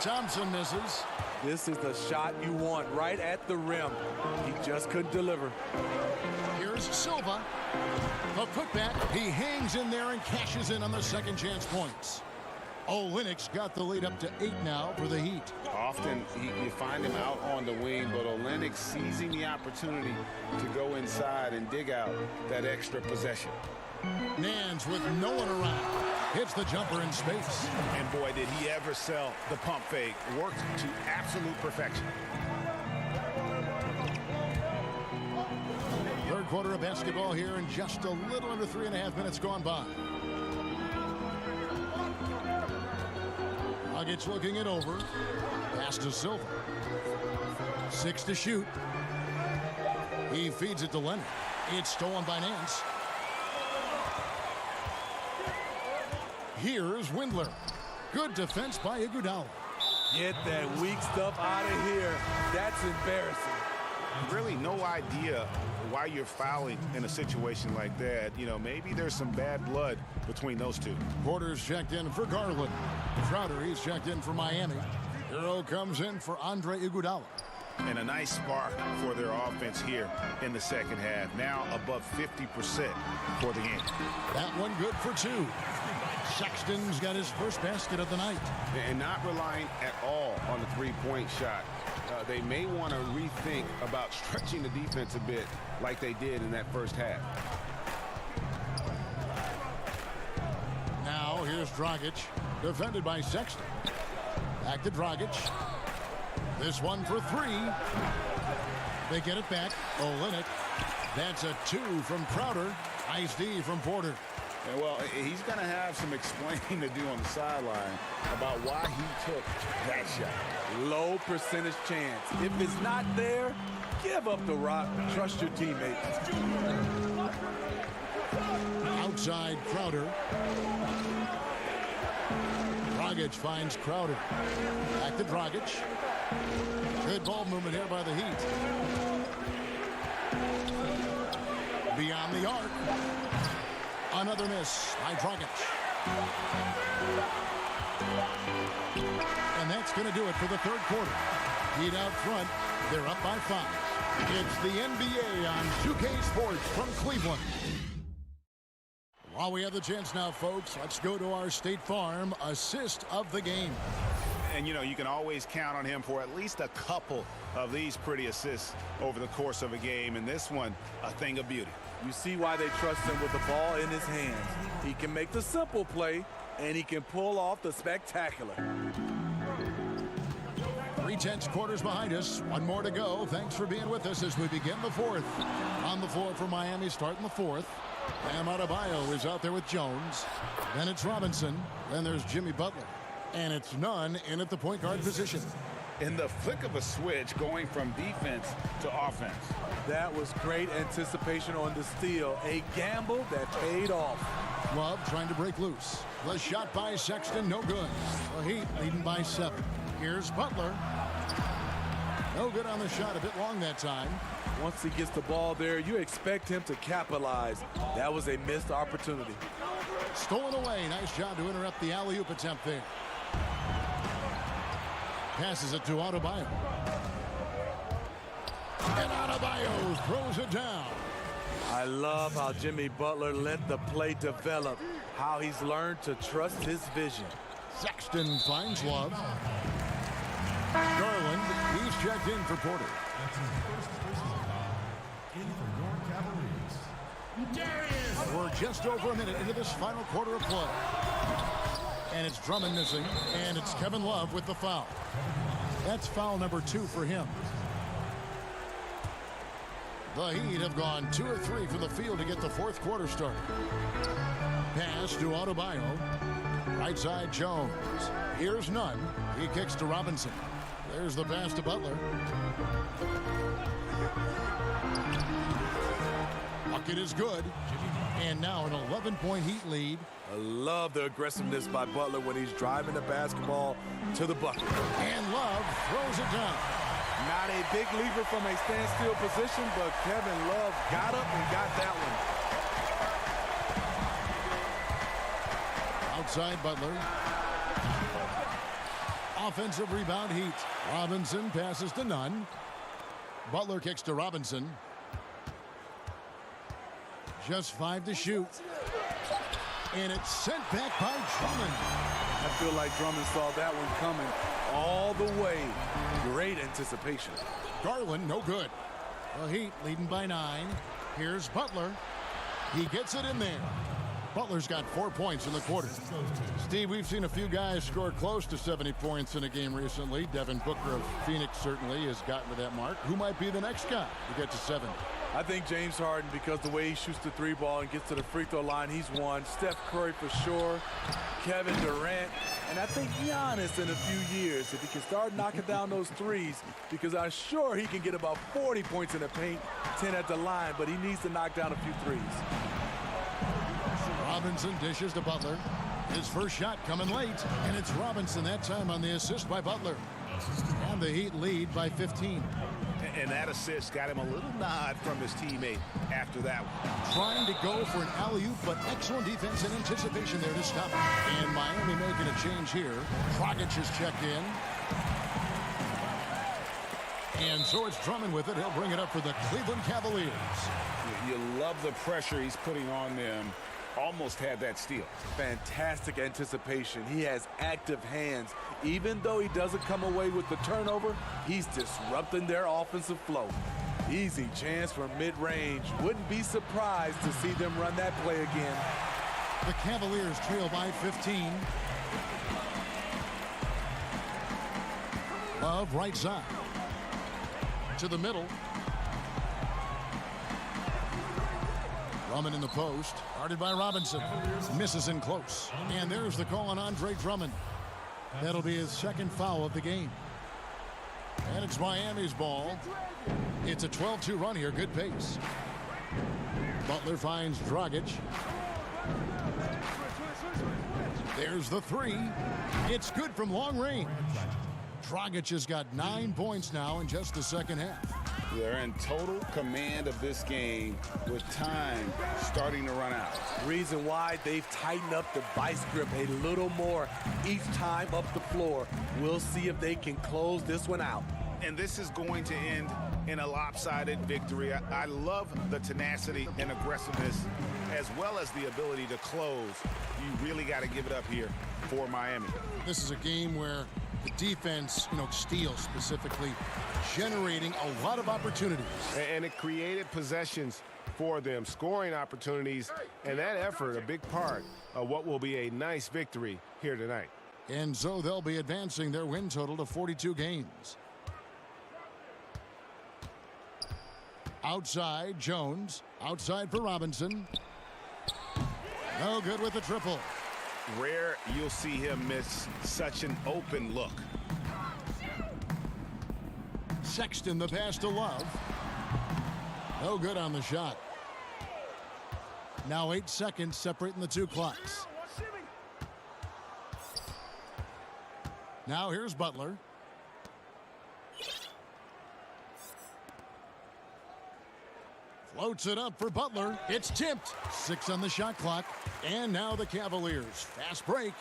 Thompson misses. This is the shot you want right at the rim. He just couldn't deliver. Here's Silva. The putback. He hangs in there and cashes in on the second chance points. Olynyk's got the lead up to 8 now for the Heat. Often you find him out on the wing, but Olynyk seizing the opportunity to go inside and dig out that extra possession. Nance with no one around. Hits the jumper in space. And boy, did he ever sell the pump fake. Worked to absolute perfection. Third quarter of basketball here, and just a little under 3.5 minutes gone by. Dragic looking it over. Pass to Silva. 6 to shoot. He feeds it to Leonard. It's stolen by Nance. Here's Windler. Good defense by Iguodala. Get that weak stuff out of here. That's embarrassing. Really no idea why you're fouling in a situation like that. You know, maybe there's some bad blood between those two. Porter's checked in for Garland. Crowder, he's checked in for Miami. Hero comes in for Andre Iguodala. And a nice spark for their offense here in the second half. Now above 50% for the game. That one good for 2. Sexton's got his first basket of the night. And not relying at all on the three-point shot. They may want to rethink about stretching the defense a bit like they did in that first half. Now here's Dragic, defended by Sexton. Back to Dragic. This one for 3. They get it back. Olynyk. That's a 2 from Crowder. Nice D from Porter. And well, he's going to have some explaining to do on the sideline about why he took that shot. Low percentage chance. If it's not there, give up the rock. Trust your teammates. Outside Crowder. Dragic finds Crowder. Back to Dragic. Good ball movement here by the Heat. Beyond the arc. Another miss by Dragic. And that's going to do it for the third quarter. Heat out front. They're up by 5. It's the NBA on 2K Sports from Cleveland. While we have the chance now, folks, let's go to our State Farm assist of the game. And, you know, you can always count on him for at least a couple of these pretty assists over the course of a game. And this one, a thing of beauty. You see why they trust him with the ball in his hands. He can make the simple play, and he can pull off the spectacular. 3/10 quarters behind us. One more to go. Thanks for being with us as we begin the fourth. On the floor for Miami starting the fourth. Bam Adebayo is out there with Jones. Then it's Robinson. Then there's Jimmy Butler. And it's Nunn in at the point guard position. In the flick of a switch, going from defense to offense. That was great anticipation on the steal. A gamble that paid off. Love trying to break loose. The shot by Sexton, no good. The Heat leading by 7. Here's Butler. No good on the shot, a bit long that time. Once he gets the ball there, you expect him to capitalize. That was a missed opportunity. Stolen away. Nice job to interrupt the alley-oop attempt there. Passes it to Adebayo. And Adebayo throws it down. I love how Jimmy Butler let the play develop, how he's learned to trust his vision. Sexton finds Love. Garland, he's checked in for Porter. That's his first personal foul. In for your Cavaliers. We're just over a minute into this final quarter of play. And it's Drummond missing, and it's Kevin Love with the foul. That's foul number 2 for him. The Heat have gone 2 of 3 from the field to get the fourth quarter started. Pass to Adebayo. Right side Jones. Here's Nunn. He kicks to Robinson. There's the pass to Butler. Bucket is good. And now an 11-point Heat lead. I love the aggressiveness by Butler when he's driving the basketball to the bucket. And Love throws it down. Not a big lever from a standstill position, but Kevin Love got up and got that one. Outside Butler. Offensive rebound Heat. Robinson passes to Nunn. Butler kicks to Robinson. Just 5 to shoot. And it's sent back by Drummond. I feel like Drummond saw that one coming all the way. Great anticipation. Garland, no good. The Heat leading by 9. Here's Butler. He gets it in there. Butler's got 4 points in the quarter. Steve, we've seen a few guys score close to 70 points in a game recently. Devin Booker of Phoenix certainly has gotten to that mark. Who might be the next guy to get to 70? I think James Harden, because the way he shoots the 3-ball and gets to the free throw line, he's one. Steph Curry for sure. Kevin Durant. And I think Giannis in a few years, if he can start knocking down those threes, because I'm sure he can get about 40 points in the paint, 10 at the line, but he needs to knock down a few threes. Robinson dishes to Butler. His first shot coming late, and it's Robinson that time on the assist by Butler. And the Heat lead by 15. And that assist got him a little nod from his teammate after that one. Trying to go for an alley-oop, but excellent defense and anticipation there to stop it. And Miami making a change here. Dragic is checked in. And so it's Drummond with it. He'll bring it up for the Cleveland Cavaliers. You love the pressure he's putting on them. Almost had that steal. Fantastic anticipation. He has active hands. Even though he doesn't come away with the turnover, he's disrupting their offensive flow. Easy chance from mid-range. Wouldn't be surprised to see them run that play again. The Cavaliers trail by 15. Love right side. To the middle. Drummond in the post. Guarded by Robinson. Misses in close. And there's the call on Andre Drummond. That'll be his second foul of the game. And it's Miami's ball. It's a 12-2 run here. Good pace. Butler finds Dragic. There's the 3. It's good from long range. Dragic has got 9 points now in just the second half. They're in total command of this game with time starting to run out. Reason why they've tightened up the vice grip a little more each time up the floor. We'll see if they can close this one out. And this is going to end in a lopsided victory. I love the tenacity and aggressiveness as well as the ability to close. You really got to give it up here for Miami. This is a game where the defense, steals specifically, generating a lot of opportunities. And it created possessions for them, scoring opportunities, and that effort a big part of what will be a nice victory here tonight. And so they'll be advancing their win total to 42 games. Outside, Jones. Outside for Robinson. No good with the triple. Rare you'll see him miss such an open look. Sexton the pass to Love. No good on the shot. Now 8 seconds separating the two clocks. Now here's Butler. Floats it up for Butler. It's tipped. 6 on the shot clock. And now the Cavaliers. Fast break.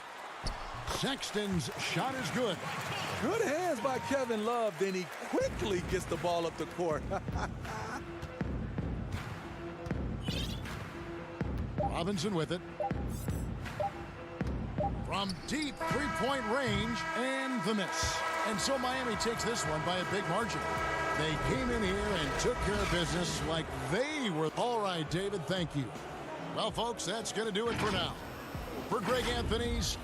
Sexton's shot is good. Good hands by Kevin Love. Then he quickly gets the ball up the court. Robinson with it. From deep three-point range, and the miss. And so Miami takes this one by a big margin. They came in here and took care of business like they were. All right, David, thank you. Well, folks, that's going to do it for now. For Greg Anthony's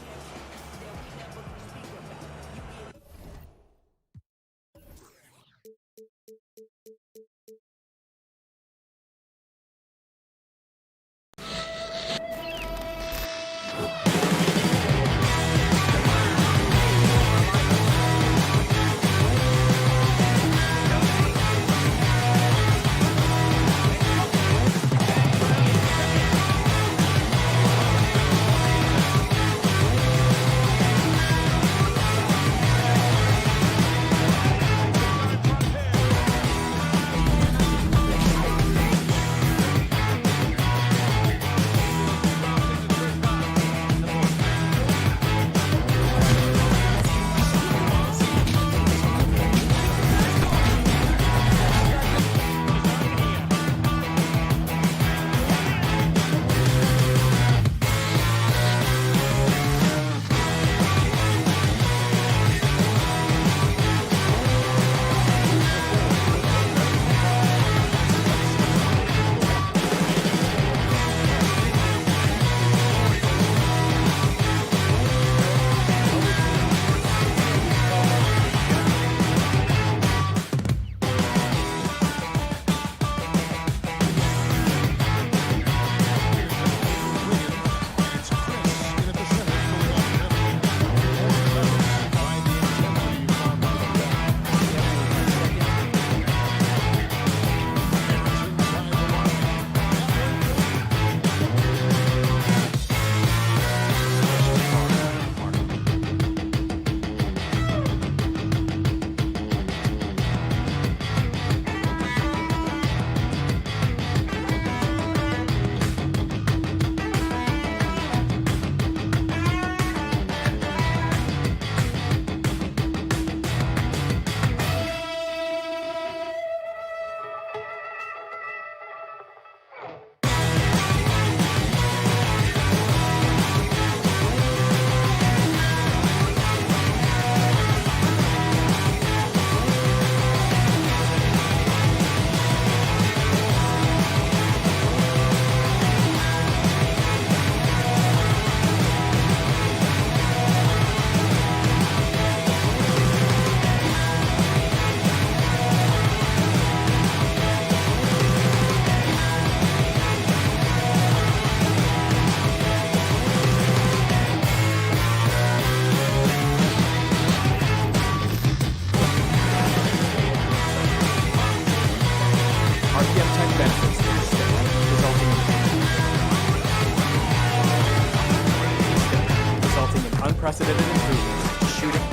unprecedented improvements, shooting,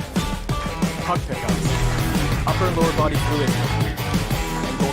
puck pickups, upper and lower body fluidity, and goal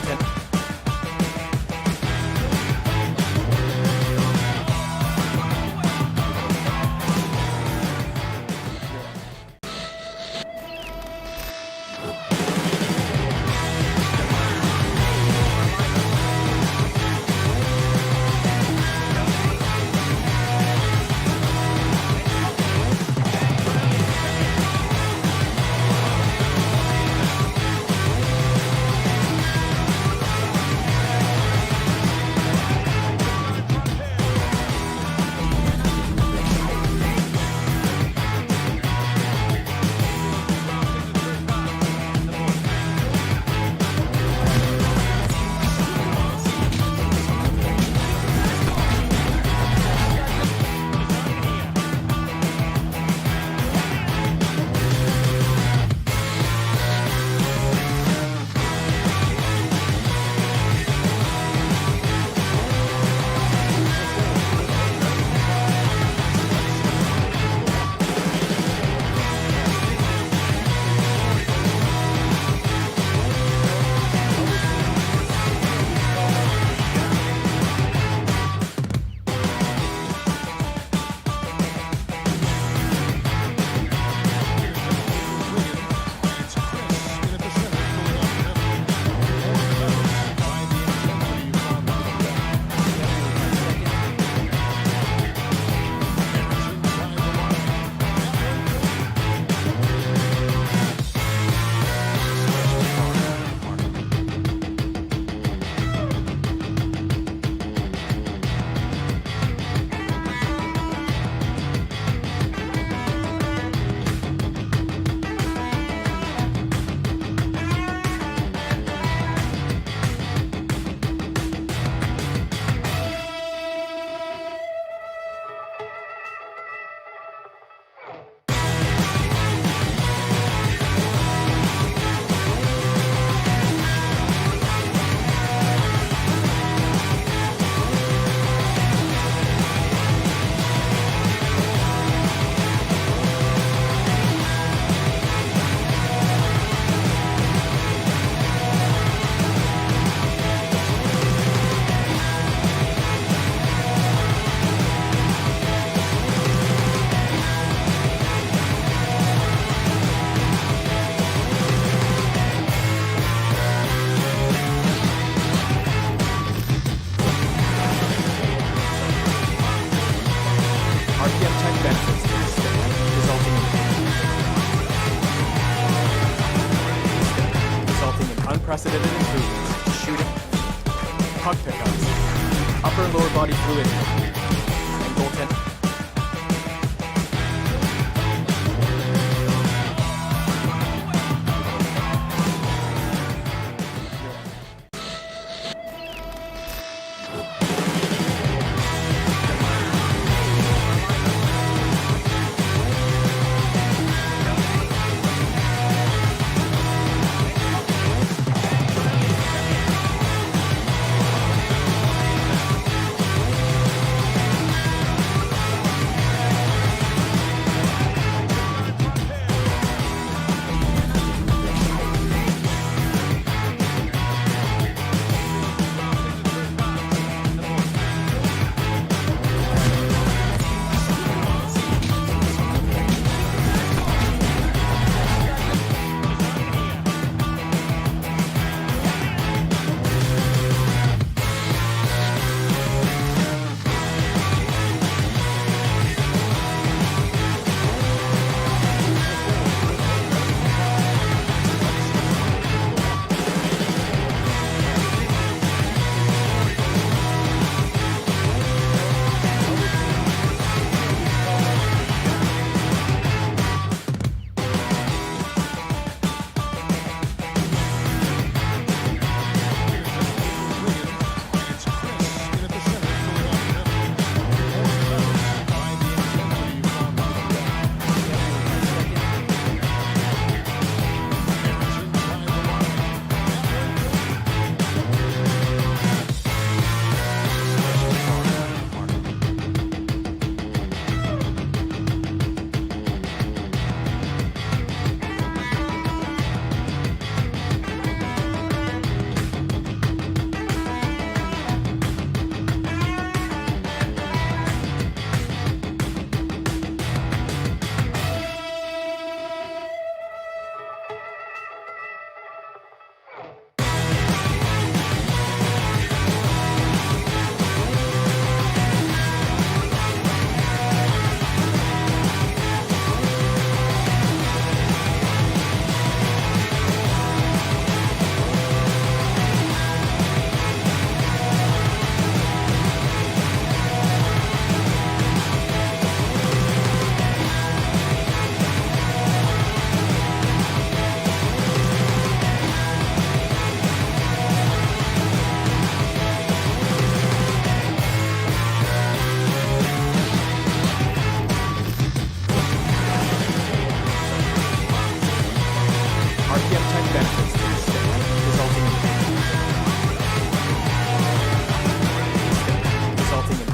unprecedented improvements, shooting, puck pickups, upper and lower body fluidity, and goaltending.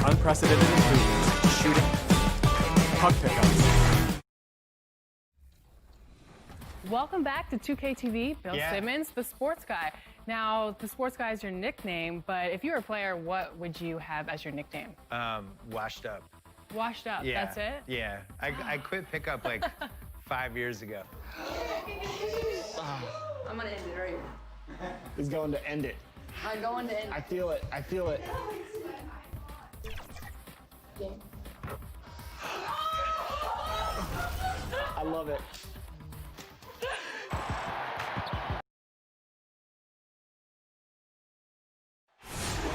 Unprecedented improvements, shooting, puck pickups. Welcome back to 2K TV. Bill Simmons, the sports guy. Now, the sports guy is your nickname, but if you were a player, what would you have as your nickname? Washed up. Washed up, Yeah. that's it? Yeah. I quit pickup like 5 years ago. I'm gonna end it right here. He's going to end it. I'm going to end it. I feel it. I feel it. I love it.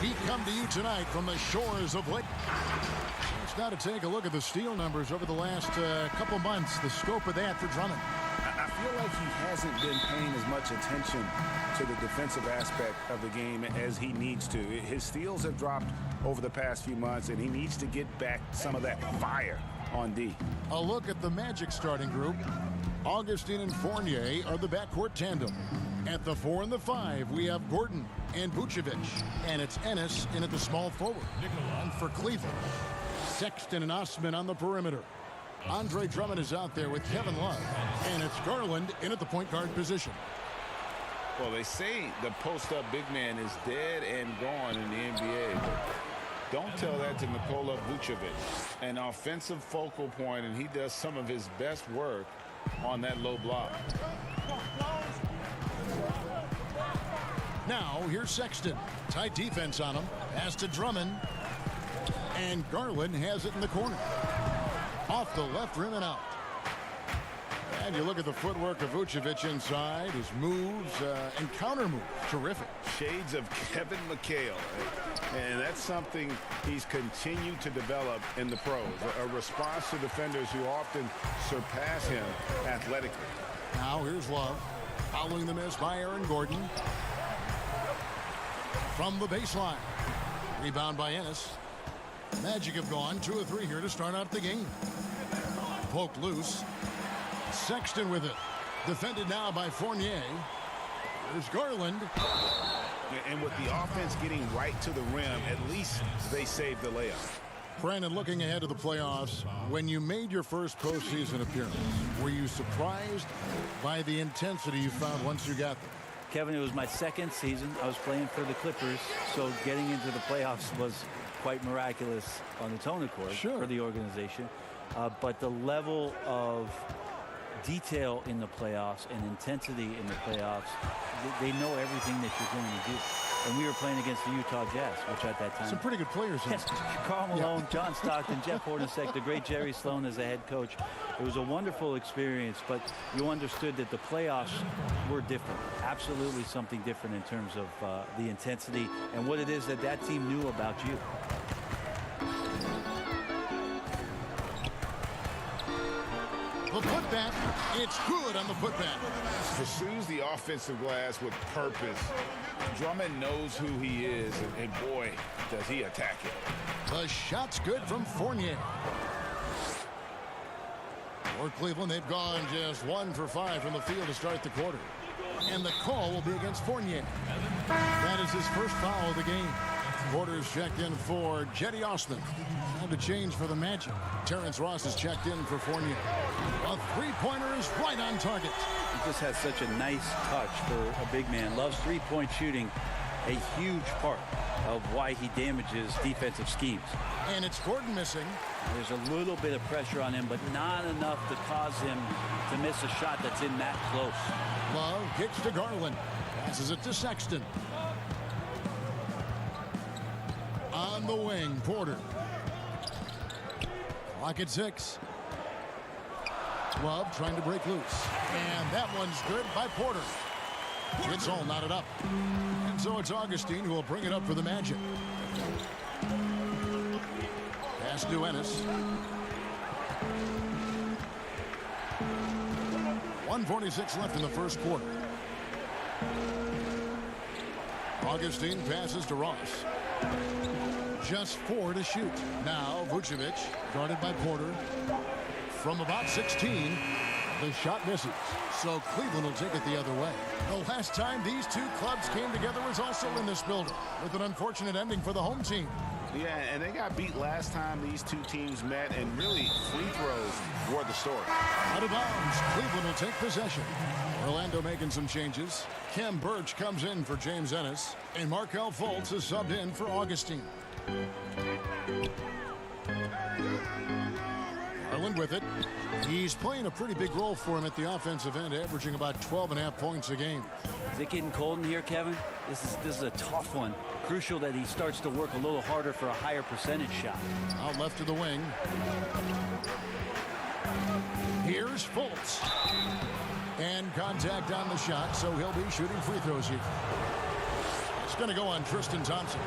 We come to you tonight from the shores of Lake. Let's now to take a look at the steal numbers over the last couple months. The scope of that for Drummond. I feel like he hasn't been paying as much attention to the defensive aspect of the game as he needs to. His steals have dropped over the past few months, and he needs to get back some of that fire on D. A look at the Magic starting group. Augustine and Fournier are the backcourt tandem. At the 4 and the 5, we have Gordon and Vucevic. And it's Ennis in at the small forward. And for Cleveland, Sexton and Osman on the perimeter. Andre Drummond is out there with Kevin Love. And it's Garland in at the point guard position. Well, they say the post-up big man is dead and gone in the NBA. But don't tell that to Nikola Vucevic. An offensive focal point, and he does some of his best work on that low block. Now, here's Sexton. Tight defense on him. Pass to Drummond. And Garland has it in the corner. Off the left rim and out. And you look at the footwork of Vucevic inside, his moves and counter moves, terrific. Shades of Kevin McHale. And that's something he's continued to develop in the pros. A response to defenders who often surpass him athletically. Now here's Love. Following the miss by Aaron Gordon. From the baseline. Rebound by Ennis. Magic have gone 2 of 3 here to start out the game. Poked loose. Sexton with it. Defended now by Fournier. There's Garland. And with the offense getting right to the rim, at least they saved the layup. Brandon, looking ahead to the playoffs, when you made your first postseason appearance, were you surprised by the intensity you found once you got there? Kevin, it was my second season. I was playing for the Clippers, so getting into the playoffs was quite miraculous on its own accord for the organization. But the level of detail in the playoffs and intensity in the playoffs, they know everything that you're going to do. And we were playing against the Utah Jazz, which at that time... Some pretty good players. Yes, Karl Malone, John Stockton, Jeff Hornacek, the great Jerry Sloan as the head coach. It was a wonderful experience, but you understood that the playoffs were different. Absolutely something different in terms of the intensity and what it is that that team knew about you. The putback, it's good on the putback. Pursues the offensive glass with purpose. Drummond knows who he is, and boy, does he attack it. The shot's good from Fournier. For Cleveland, they've gone just 1 for 5 from the field to start the quarter. And the call will be against Fournier. That is his first foul of the game. Quarters checked in for Jetty Osman. And a change for the Magic. Terrence Ross is checked in for Fournier. A three-pointer is right on target. He just has such a nice touch for a big man. Loves three-point shooting, a huge part of why he damages defensive schemes. And it's Gordon missing. There's a little bit of pressure on him, but not enough to cause him to miss a shot that's in that close. Love kicks to Garland. Passes it to Sexton. On the wing, Porter. Clock at 6. Love trying to break loose. And that one's good by Porter. It's all knotted up. And so it's Augustine who will bring it up for the Magic. Pass to Ennis. 1:46 left in the first quarter. Augustine passes to Ross. Just 4 to shoot. Now Vucevic, guarded by Porter. From about 16, the shot misses. So Cleveland will take it the other way. The last time these two clubs came together was also in this building, with an unfortunate ending for the home team. Yeah, and they got beat last time these two teams met, and really free throws were the story. Out of bounds, Cleveland will take possession. Orlando making some changes. Khem Birch comes in for James Ennis, and Markelle Fultz is subbed in for Augustine. Garland with it. He's playing a pretty big role for him at the offensive end, averaging about 12.5 points a game. Is it getting cold in here, Kevin? This is a tough one. Crucial that he starts to work a little harder for a higher percentage shot. Out left to the wing. Here's Fultz. And contact on the shot, so he'll be shooting free throws here. It's going to go on Tristan Thompson.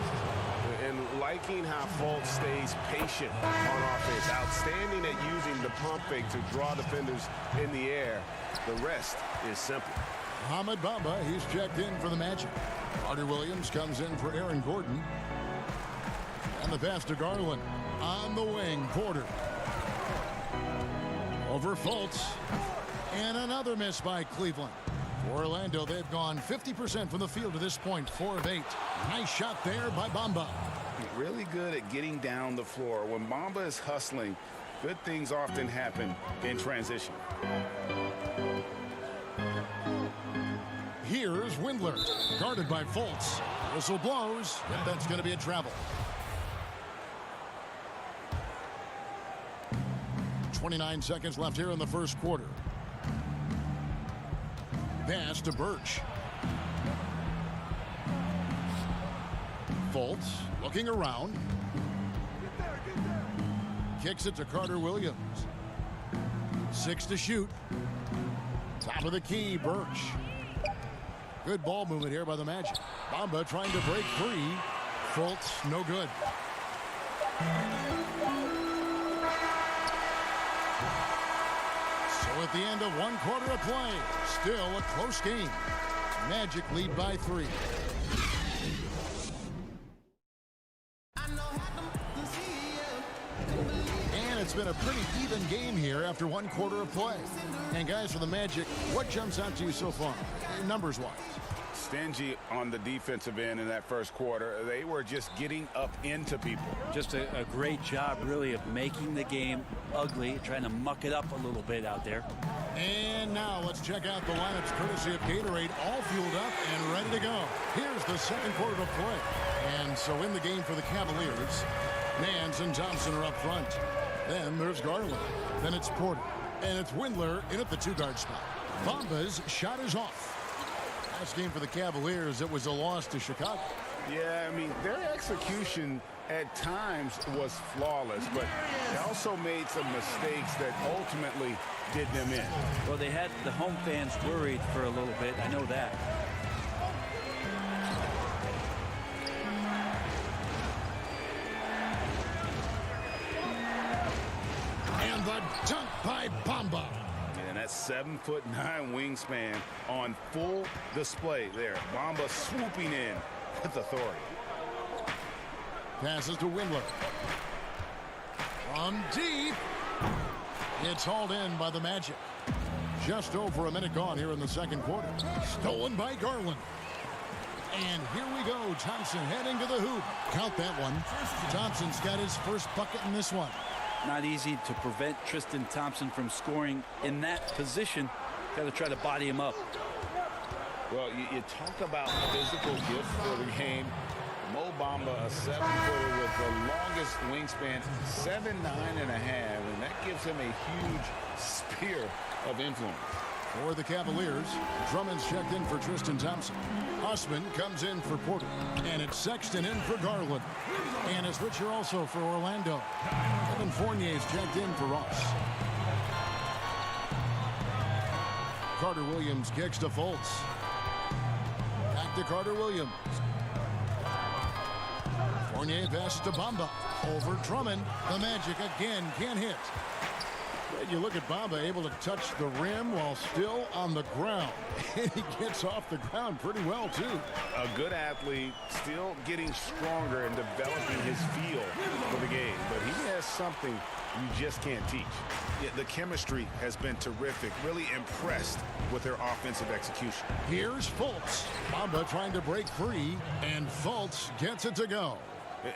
And liking how Fultz stays patient on offense. Outstanding at using the pump fake to draw defenders in the air. The rest is simple. Ahmed Bamba, he's checked in for the Magic. Carter Williams comes in for Aaron Gordon. And the pass to Garland. On the wing, Porter. Over Fultz. And another miss by Cleveland. For Orlando, they've gone 50% from the field to this point, 4 of 8. Nice shot there by Bamba. Really good at getting down the floor. When Bamba is hustling, good things often happen in transition. Here's Windler, guarded by Fultz. Whistle blows, and that's going to be a travel. 29 seconds left here in the first quarter. Pass to Birch. Fultz looking around. Kicks it to Carter Williams. 6 to shoot. Top of the key, Birch. Good ball movement here by the Magic. Bamba trying to break free. Fultz, no good. So at the end of 1 quarter of play, still a close game. Magic lead by 3. And it's been a pretty even game here after 1 quarter of play. And guys, for the Magic, what jumps out to you so far, numbers-wise? Stingy on the defensive end in that first quarter. They were just getting up into people. Just a great job, really, of making the game ugly, trying to muck it up a little bit out there. And now let's check out the lineups courtesy of Gatorade, all fueled up and ready to go. Here's the second quarter of play. And so in the game for the Cavaliers, Nance and Thompson are up front. Then there's Garland. Then it's Porter. And it's Windler in at the 2-guard spot. Bamba's shot is off. Last game for the Cavaliers, it was a loss to Chicago. Yeah, I mean, their execution at times was flawless, but they also made some mistakes that ultimately did them in. Well, they had the home fans worried for a little bit. I know that. And the dunk by Bamba. And that 7'9" wingspan on full display there. Bamba swooping in with authority. Passes to Windler. From deep. It's hauled in by the Magic. Just over a minute gone here in the second quarter. Stolen by Garland. And here we go. Thompson heading to the hoop. Count that one. Thompson's got his first bucket in this one. Not easy to prevent Tristan Thompson from scoring in that position. Got to try to body him up. Well, you talk about physical gift for the game. Mo Bamba, a 7-footer with the longest wingspan, 7'9" and a half, and that gives him a huge sphere of influence. For the Cavaliers, Drummond's checked in for Tristan Thompson. Osman comes in for Porter. And it's Sexton in for Garland. And it's Richard also for Orlando. Evan Fournier's checked in for Ross. Carter Williams kicks to Fultz. Back to Carter Williams. Fournier passes to Bamba. Over Drummond. The Magic again can't hit. You look at Bamba able to touch the rim while still on the ground. And he gets off the ground pretty well, too. A good athlete, still getting stronger and developing his feel for the game. But he has something you just can't teach. Yeah, the chemistry has been terrific. Really impressed with their offensive execution. Here's Fultz. Bamba trying to break free, and Fultz gets it to go.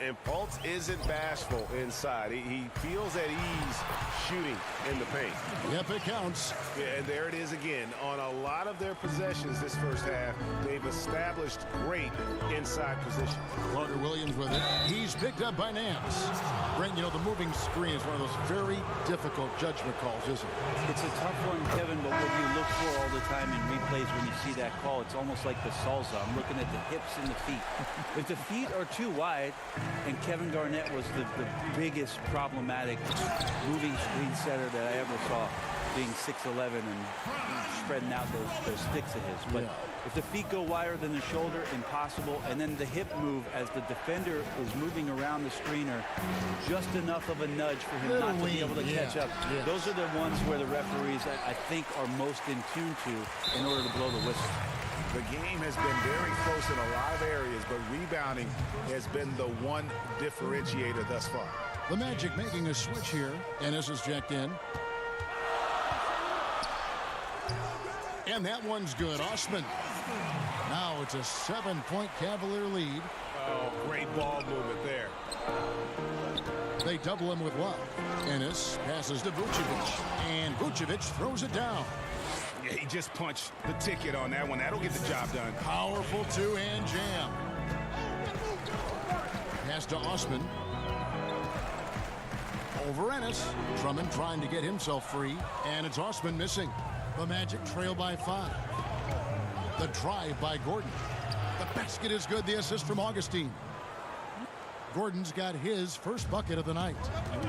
And Fultz isn't bashful inside. He feels at ease shooting in the paint. Yep, it counts. Yeah, and there it is again. On a lot of their possessions this first half, they've established great inside position. Carter Williams with it. He's picked up by Nance. Brent, you know, the moving screen is one of those very difficult judgment calls, isn't it? It's a tough one, Kevin, but what you look for all the time in replays when you see that call, it's almost like the salsa. I'm looking at the hips and the feet. If the feet are too wide, and Kevin Garnett was the biggest problematic moving screen setter that I ever saw, being 6'11" and spreading out those sticks of his. But if the feet go wider than the shoulder, impossible. And then the hip move as the defender is moving around the screener, just enough of a nudge for him not to be able to catch up. Yeah. Those are the ones where the referees, I think, are most in tune to in order to blow the whistle. The game has been very close in a lot of areas, but rebounding has been the one differentiator thus far. The Magic making a switch here, and this is checked in. And that one's good. Osman. Now it's a 7-point Cavalier lead. Oh, great ball movement there. They double him with love. Ennis passes to Vucevic, and Vucevic throws it down. Yeah, he just punched the ticket on that one. That'll get the job done. Powerful two-hand jam. Pass to Osman. Over Ennis. Drummond trying to get himself free, and it's Osman missing. The Magic trail by 5. The drive by Gordon. The basket is good. The assist from Augustine. Gordon's got his first bucket of the night.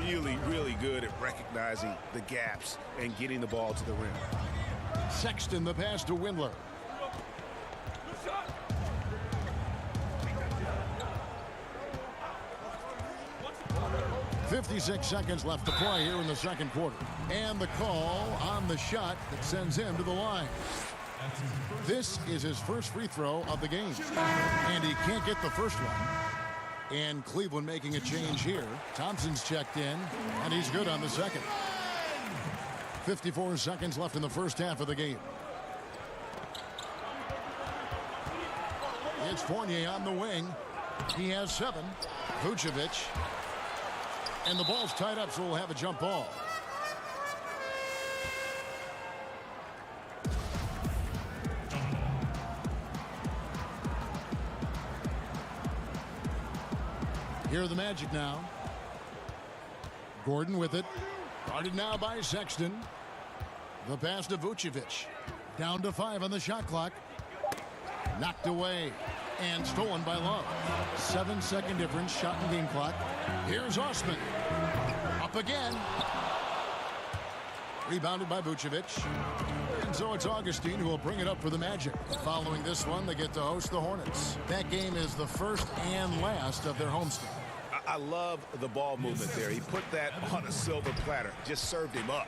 Really, really good at recognizing the gaps and getting the ball to the rim. Sexton the pass to Windler. 56 seconds left to play here in the second quarter. And the call on the shot that sends him to the line. This is his first free throw of the game. And he can't get the first one. And Cleveland making a change here. Thompson's checked in, and he's good on the second. 54 seconds left in the first half of the game. It's Fournier on the wing. He has 7. Vucevic. And the ball's tied up, so we'll have a jump ball. Here are the Magic now. Gordon with it. Guarded now by Sexton. The pass to Vucevic. Down to 5 on the shot clock. Knocked away and stolen by Love. 7-second difference, shot and game clock. Here's Osman. Up again. Rebounded by Vucevic. And so it's Augustine who will bring it up for the Magic. Following this one, they get to host the Hornets. That game is the first and last of their homestand. I love the ball movement there. He put that on a silver platter. Just served him up.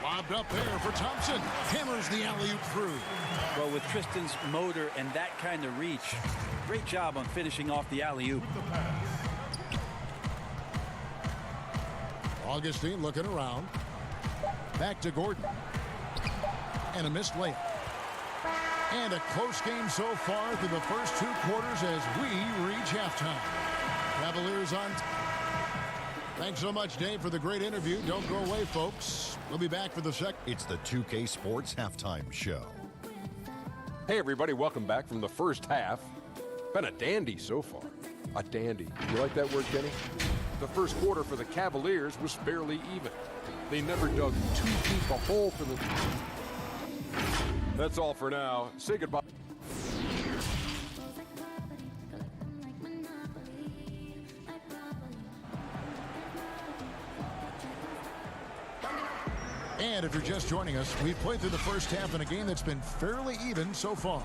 Lobbed up there for Thompson. Hammers the alley-oop through. Well, with Tristan's motor and that kind of reach, great job on finishing off the alley-oop. Augustine looking around. Back to Gordon. And a missed layup. And a close game so far through the first 2 quarters as we reach halftime. Cavaliers on. Thanks so much, Dave, for the great interview. Don't go away, folks. We'll be back for the second. It's the 2K Sports Halftime Show. Hey, everybody. Welcome back from the first half. Been a dandy so far. A dandy. You like that word, Kenny? The first quarter for the Cavaliers was fairly even. They never dug too deep a hole for the... That's all for now. Say goodbye. And if you're just joining us, we've played through the first half in a game that's been fairly even so far.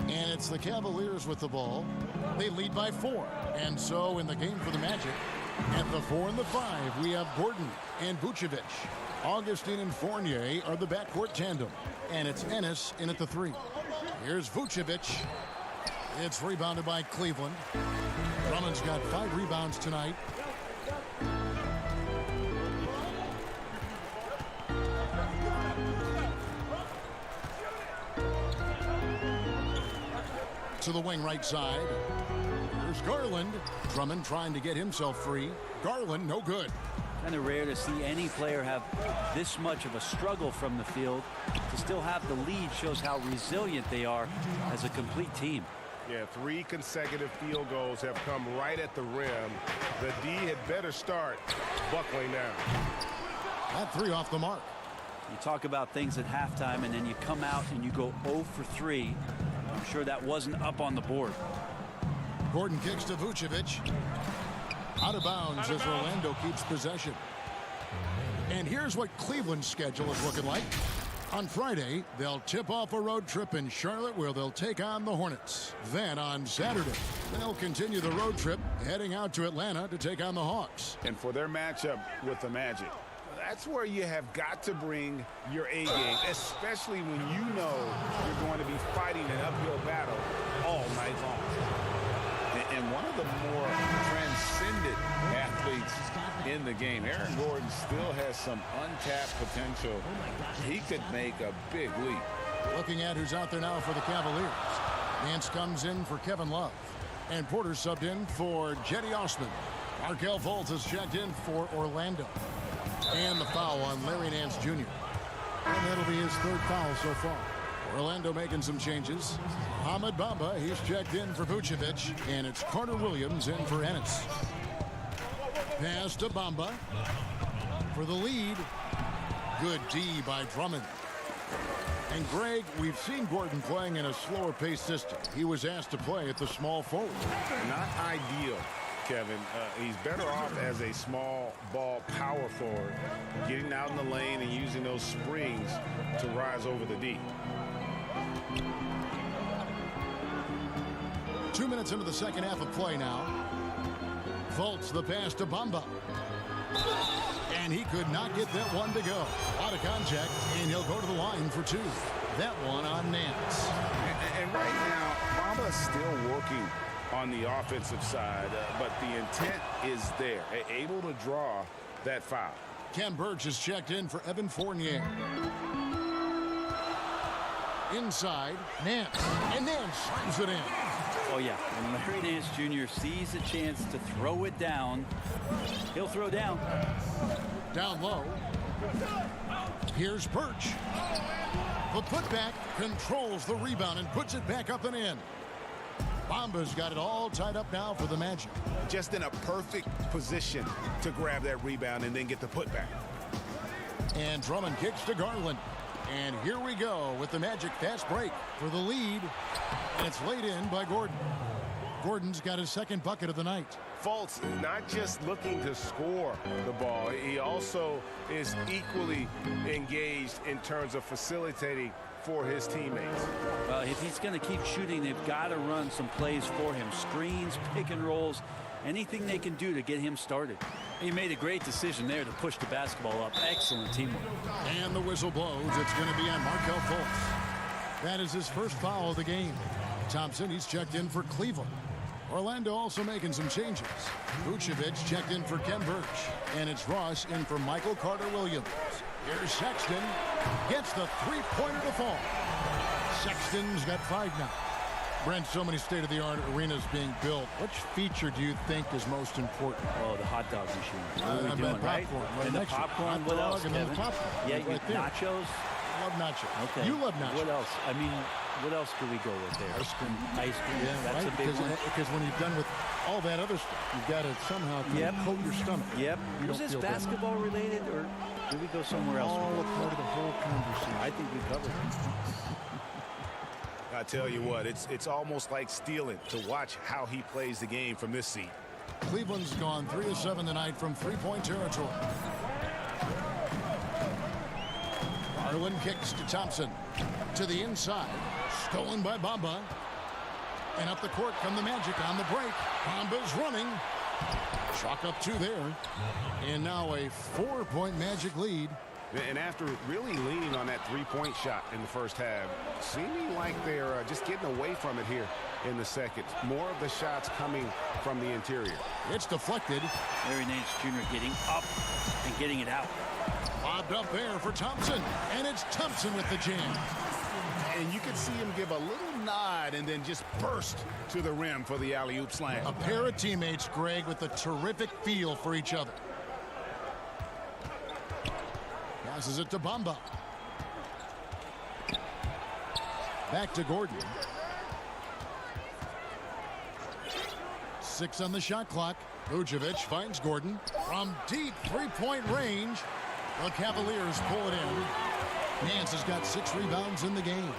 And it's the Cavaliers with the ball. They lead by 4. And so in the game for the Magic, at the 4 and the 5, we have Gordon and Vucevic. Augustine and Fournier are the backcourt tandem. And it's Ennis in at the 3. Here's Vucevic. It's rebounded by Cleveland. Drummond's got 5 rebounds tonight. To the wing right side. Here's Garland. Drummond trying to get himself free. Garland, no good. Kind of rare to see any player have this much of a struggle from the field. To still have the lead shows how resilient they are as a complete team. Yeah, 3 consecutive field goals have come right at the rim. The D had better start buckling down. That 3 off the mark. You talk about things at halftime, and then you come out and you go 0 for 3. I'm sure that wasn't up on the board. Gordon kicks to Vucevic. Out of bounds as Orlando keeps possession. And here's what Cleveland's schedule is looking like. On Friday, they'll tip off a road trip in Charlotte where they'll take on the Hornets. Then on Saturday, they'll continue the road trip heading out to Atlanta to take on the Hawks. And for their matchup with the Magic, that's where you have got to bring your A game, especially when you know you're going to be fighting an uphill battle all night long. And one of the more transcendent athletes in the game, Aaron Gordon, still has some untapped potential. He could make a big leap. Looking at who's out there now for the Cavaliers. Nance comes in for Kevin Love. And Porter subbed in for Jetty Osman. Markelle Fultz has checked in for Orlando. And the foul on Larry Nance Jr. And that'll be his 3rd foul so far. Orlando making some changes. Ahmed Bamba, he's checked in for Vucevic. And it's Carter Williams in for Ennis. Pass to Bamba for the lead. Good D by Drummond. And Greg, we've seen Gordon playing in a slower pace system. He was asked to play at the small forward. Not ideal. Kevin. He's better off as a small ball power forward, getting out in the lane and using those springs to rise over the D. 2 minutes into the second half of play now. Fultz the pass to Bamba. And he could not get that one to go. Out of contact, and he'll go to the line for 2. That one on Nance. And right now, Bamba is still working on the offensive side, but the intent is there, able to draw that foul. Ken Burch is checked in for Evan Fournier. Inside, Nance. And Nance slams it in. Oh, yeah. When Larry Nance Jr. sees a chance to throw it down, he'll throw down. Down low. Here's Burch. The putback controls the rebound and puts it back up and in. Bamba's got it all tied up now for the Magic. Just in a perfect position to grab that rebound and then get the putback. And Drummond kicks to Garland. And here we go with the Magic fast break for the lead. And it's laid in by Gordon. Gordon's got his second bucket of the night. Fultz not just looking to score the ball, he also is equally engaged in terms of facilitating for his teammates. Well, if he's going to keep shooting, they've got to run some plays for him. Screens, pick and rolls, anything they can do to get him started. He made a great decision there to push the basketball up. Excellent teamwork. And the whistle blows. It's going to be on Markelle Fultz. That is his first foul of the game. Thompson, he's checked in for Cleveland. Orlando also making some changes. Vucevic checked in for Ken Burch. And it's Ross in for Michael Carter-Williams. Here's Sexton. Gets the three-pointer to fall. Sexton's got 5 now. Brent, so many state-of-the-art arenas being built. Which feature do you think is most important? Oh, the hot dog machine. What are we I doing, meant right? popcorn. And the popcorn, what else, and then Kevin? the popcorn. Yeah, Right there. nachos. I love nachos. Okay. You love nachos. What else? I mean, what else could we go with there? Ice cream. Ice cream. Yeah, That's right? a big one. Because when you're done with all that other stuff, you've got to somehow coat your stomach. Yep. You Was don't this feel bad. basketball related, or did we go somewhere else? All a part of the whole conversation. I think we covered it. I tell you what, it's almost like stealing to watch how he plays the game from this seat. Cleveland's gone 3 of 7 tonight from three-point territory. Garland kicks to Thompson. To the inside. Stolen by Bamba. And up the court come the Magic on the break. Bamba's running. Chalk up 2 there. And now a 4-point Magic lead. And after really leaning on that three-point shot in the first half, seeming like they're just getting away from it here in the second. More of the shots coming from the interior. It's deflected. Larry Nance Jr. getting up and getting it out. Lobbed up there for Thompson. And it's Thompson with the jam. And you can see him give a little nod and then just burst to the rim for the alley-oop slam. A pair of teammates, Greg, with a terrific feel for each other. Passes it to Bamba. Back to Gordon. 6 on the shot clock. Vucevic finds Gordon from deep three-point range. The Cavaliers pull it in. Nance has got 6 rebounds in the game.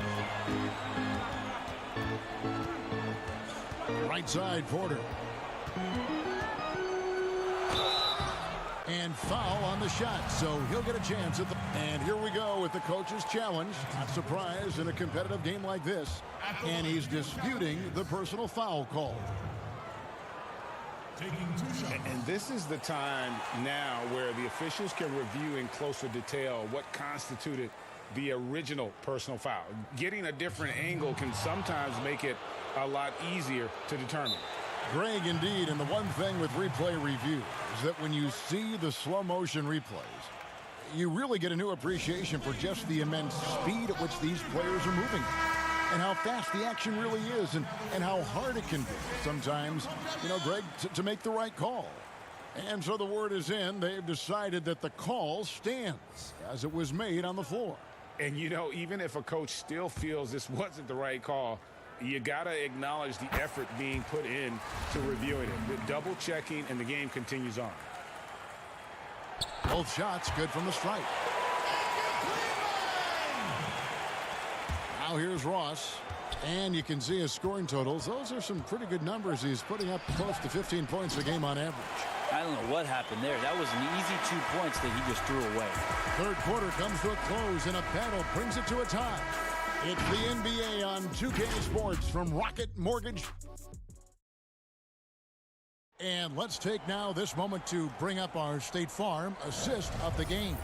Right side, Porter. And foul on the shot, so he'll get a chance at the... And here we go with the coach's challenge. Not surprised in a competitive game like this. And he's disputing the personal foul call. And this is the time now where the officials can review in closer detail what constituted the original personal foul. Getting a different angle can sometimes make it a lot easier to determine. Greg, indeed, and the one thing with replay review is that when you see the slow motion replays, you really get a new appreciation for just the immense speed at which these players are moving and how fast the action really is and how hard it can be sometimes, you know, Greg, to make the right call. And so the word is in. They've decided that the call stands as it was made on the floor. And, you know, even if a coach still feels this wasn't the right call, you got to acknowledge the effort being put in to reviewing it. The double checking, and the game continues on. Both shots good from the stripe. Now here's Ross. And you can see his scoring totals. Those are some pretty good numbers. He's putting up close to 15 points a game on average. I don't know what happened there. That was an easy 2 points that he just threw away. Third quarter comes to a close, and a battle brings it to a tie. It's the NBA on 2K Sports from Rocket Mortgage. And let's take now this moment to bring up our State Farm assist of the game.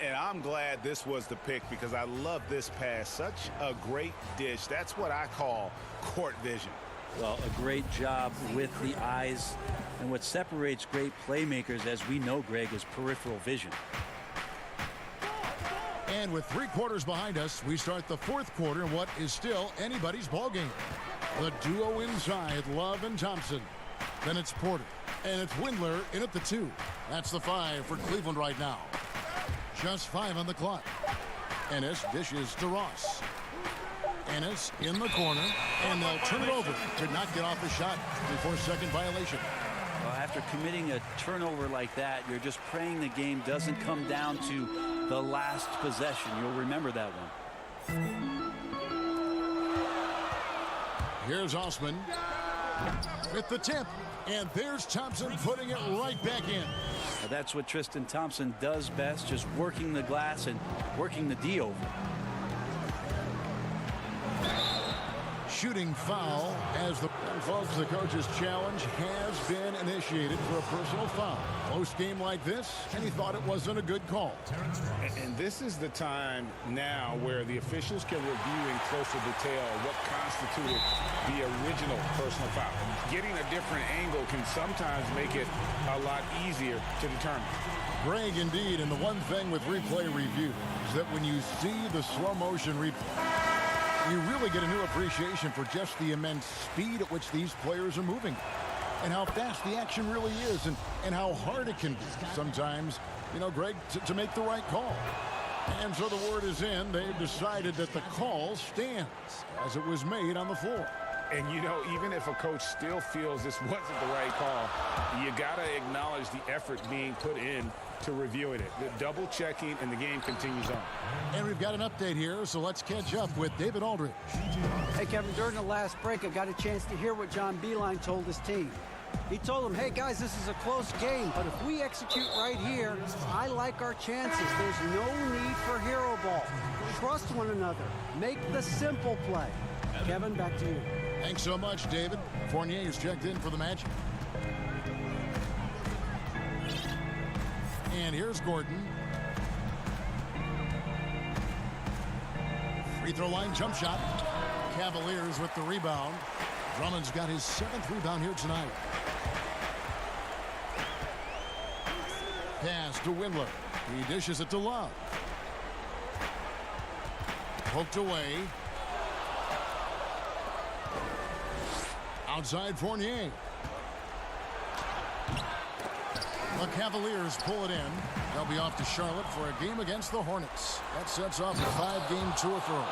And I'm glad this was the pick because I love this pass. Such a great dish. That's what I call court vision. Well, a great job with the eyes. And what separates great playmakers, as we know, Greg, is peripheral vision. And with 3 quarters behind us, we start the fourth quarter in what is still anybody's ball game. The duo inside, Love and Thompson. Then it's Porter. And it's Windler in at the 2. That's the 5 for Cleveland right now. Just 5 on the clock. Ennis dishes to Ross. Ennis in the corner, and they'll turn it over. Could not get off the shot before second violation. Well, after committing a turnover like that, you're just praying the game doesn't come down to the last possession. You'll remember that one. Here's Osman with the tip, and there's Thompson putting it right back in. Well, that's what Tristan Thompson does best, just working the glass and working the D over. Shooting foul as the folks, the coach's challenge has been initiated for a personal foul. Close game like this, and he thought it wasn't a good call. And this is the time now where the officials can review in closer detail what constituted the original personal foul. Getting a different angle can sometimes make it a lot easier to determine. Greg, indeed, and the one thing with replay review is that when you see the slow motion replay, you really get a new appreciation for just the immense speed at which these players are moving and how fast the action really is and how hard it can be sometimes, you know, Greg, to make the right call. And so the word is in. They've decided that the call stands as it was made on the floor. And, you know, even if a coach still feels this wasn't the right call, you got to acknowledge the effort being put in to reviewing it. The double checking, and the game continues on. And we've got an update here, so let's catch up with David Aldridge. Hey, Kevin, during the last break, I got a chance to hear what John Beilein told his team. He told them, hey, guys, this is a close game, but if we execute right here, I like our chances. There's no need for hero ball. Trust one another. Make the simple play. Kevin, back to you. Thanks so much, David. Fournier is checked in for the Magic. And here's Gordon. Free throw line jump shot. Cavaliers with the rebound. Drummond's got his 7th rebound here tonight. Pass to Windler. He dishes it to Love. Poked away. Outside Fournier. The Cavaliers pull it in. They'll be off to Charlotte for a game against the Hornets. That sets off a 5-game tour for them.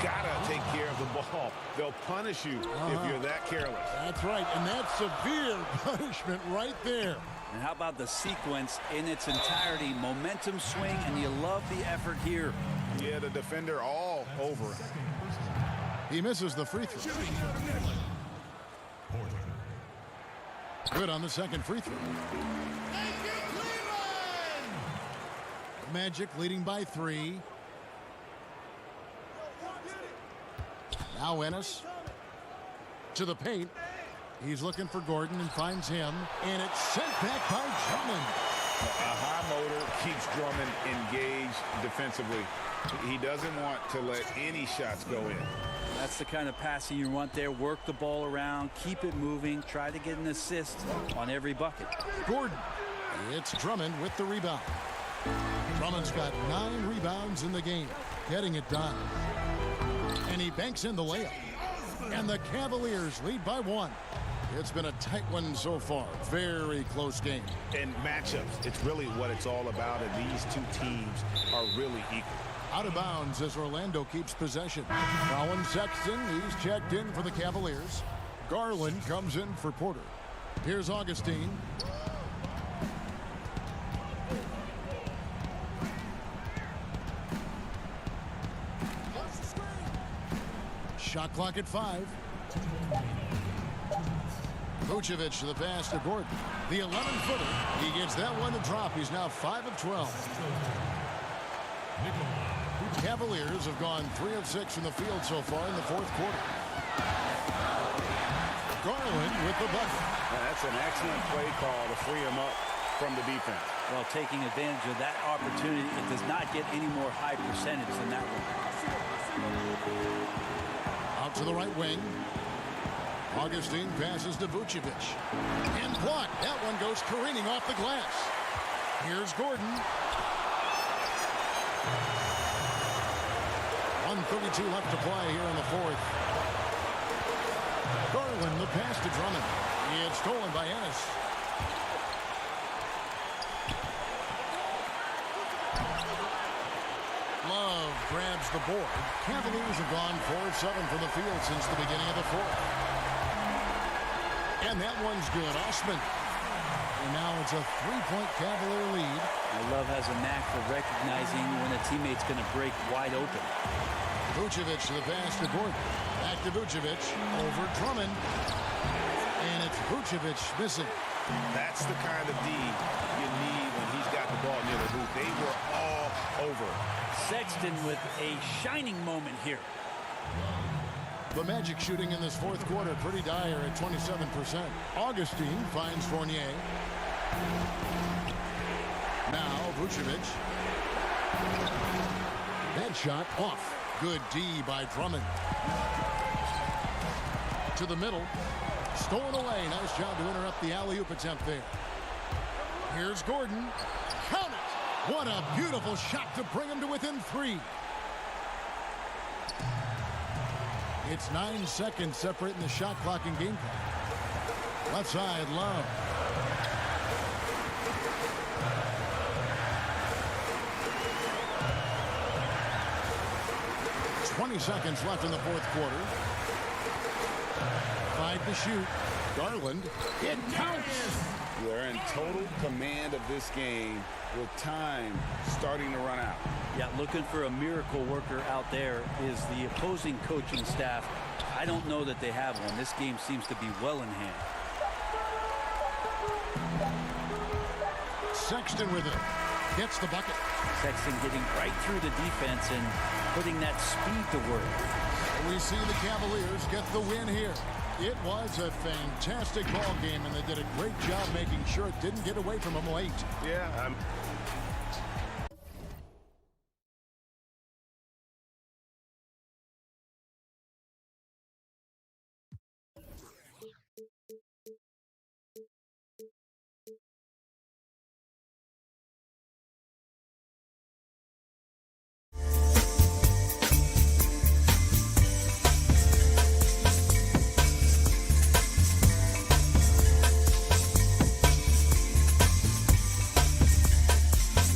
Gotta take care of the ball. They'll punish you if you're that careless. That's right, and that's severe punishment right there. And how about the sequence in its entirety? Momentum swing, and you love the effort here. Yeah, the defender all over it. He misses the free throw. Good on the second free throw. Magic leading by 3. Now Ennis to the paint. He's looking for Gordon and finds him. And it's sent back by Drummond. A high motor keeps Drummond engaged defensively. He doesn't want to let any shots go in. That's the kind of passing you want there. Work the ball around, keep it moving, try to get an assist on every bucket. Gordon. It's Drummond with the rebound. Drummond's got 9 rebounds in the game, getting it done. And he banks in the layup. And the Cavaliers lead by 1. It's been a tight one so far. Very close game. And matchups, it's really what it's all about, and these two teams are really equal. Out of bounds as Orlando keeps possession. Colin Sexton, he's checked in for the Cavaliers. Garland comes in for Porter. Here's Augustine. Shot clock at 5. Vucevic to the pass to Gordon. The 11-footer. He gets that one to drop. He's now 5 of 12. Cavaliers have gone 3 of 6 from the field so far in the fourth quarter. Garland with the bucket. That's an excellent play call to free him up from the defense. Well, taking advantage of that opportunity, it does not get any more high percentage than that one. Out to the right wing. Augustine passes to Vucevic. And blocked. That one goes careening off the glass. Here's Gordon. 1:32 left to play here in the fourth. Garland, the pass to Drummond. It's stolen by Ennis. Love grabs the board. Cavaliers have gone 4 of 7 from the field since the beginning of the fourth. And that one's good. Osman. And now it's a 3-point Cavalier lead. Love has a knack for recognizing when a teammate's going to break wide open. Vucevic to the pass to Gordon. Back to Vucevic. Over Drummond. And it's Vucevic missing. That's the kind of D you need when he's got the ball near the hoop. They were all over. Sexton with a shining moment here. The Magic shooting in this fourth quarter pretty dire at 27%. Augustine finds Fournier. Now Vucevic. That shot off. Good D by Drummond. To the middle. Stolen away. Nice job to interrupt the alley-oop attempt there. Here's Gordon. Count it. What a beautiful shot to bring him to within 3. It's 9 seconds separating the shot clock and game clock. Left side, Love. .20 seconds left in the fourth quarter. 5 to shoot. Garland. It counts. They're in total command of this game with time starting to run out. Yeah, looking for a miracle worker out there is the opposing coaching staff. I don't know that they have one. This game seems to be well in hand. Sexton with it. Gets the bucket. Sexton getting right through the defense and putting that speed to work. We see the Cavaliers get the win here. It was a fantastic ball game, and they did a great job making sure it didn't get away from them late. Yeah,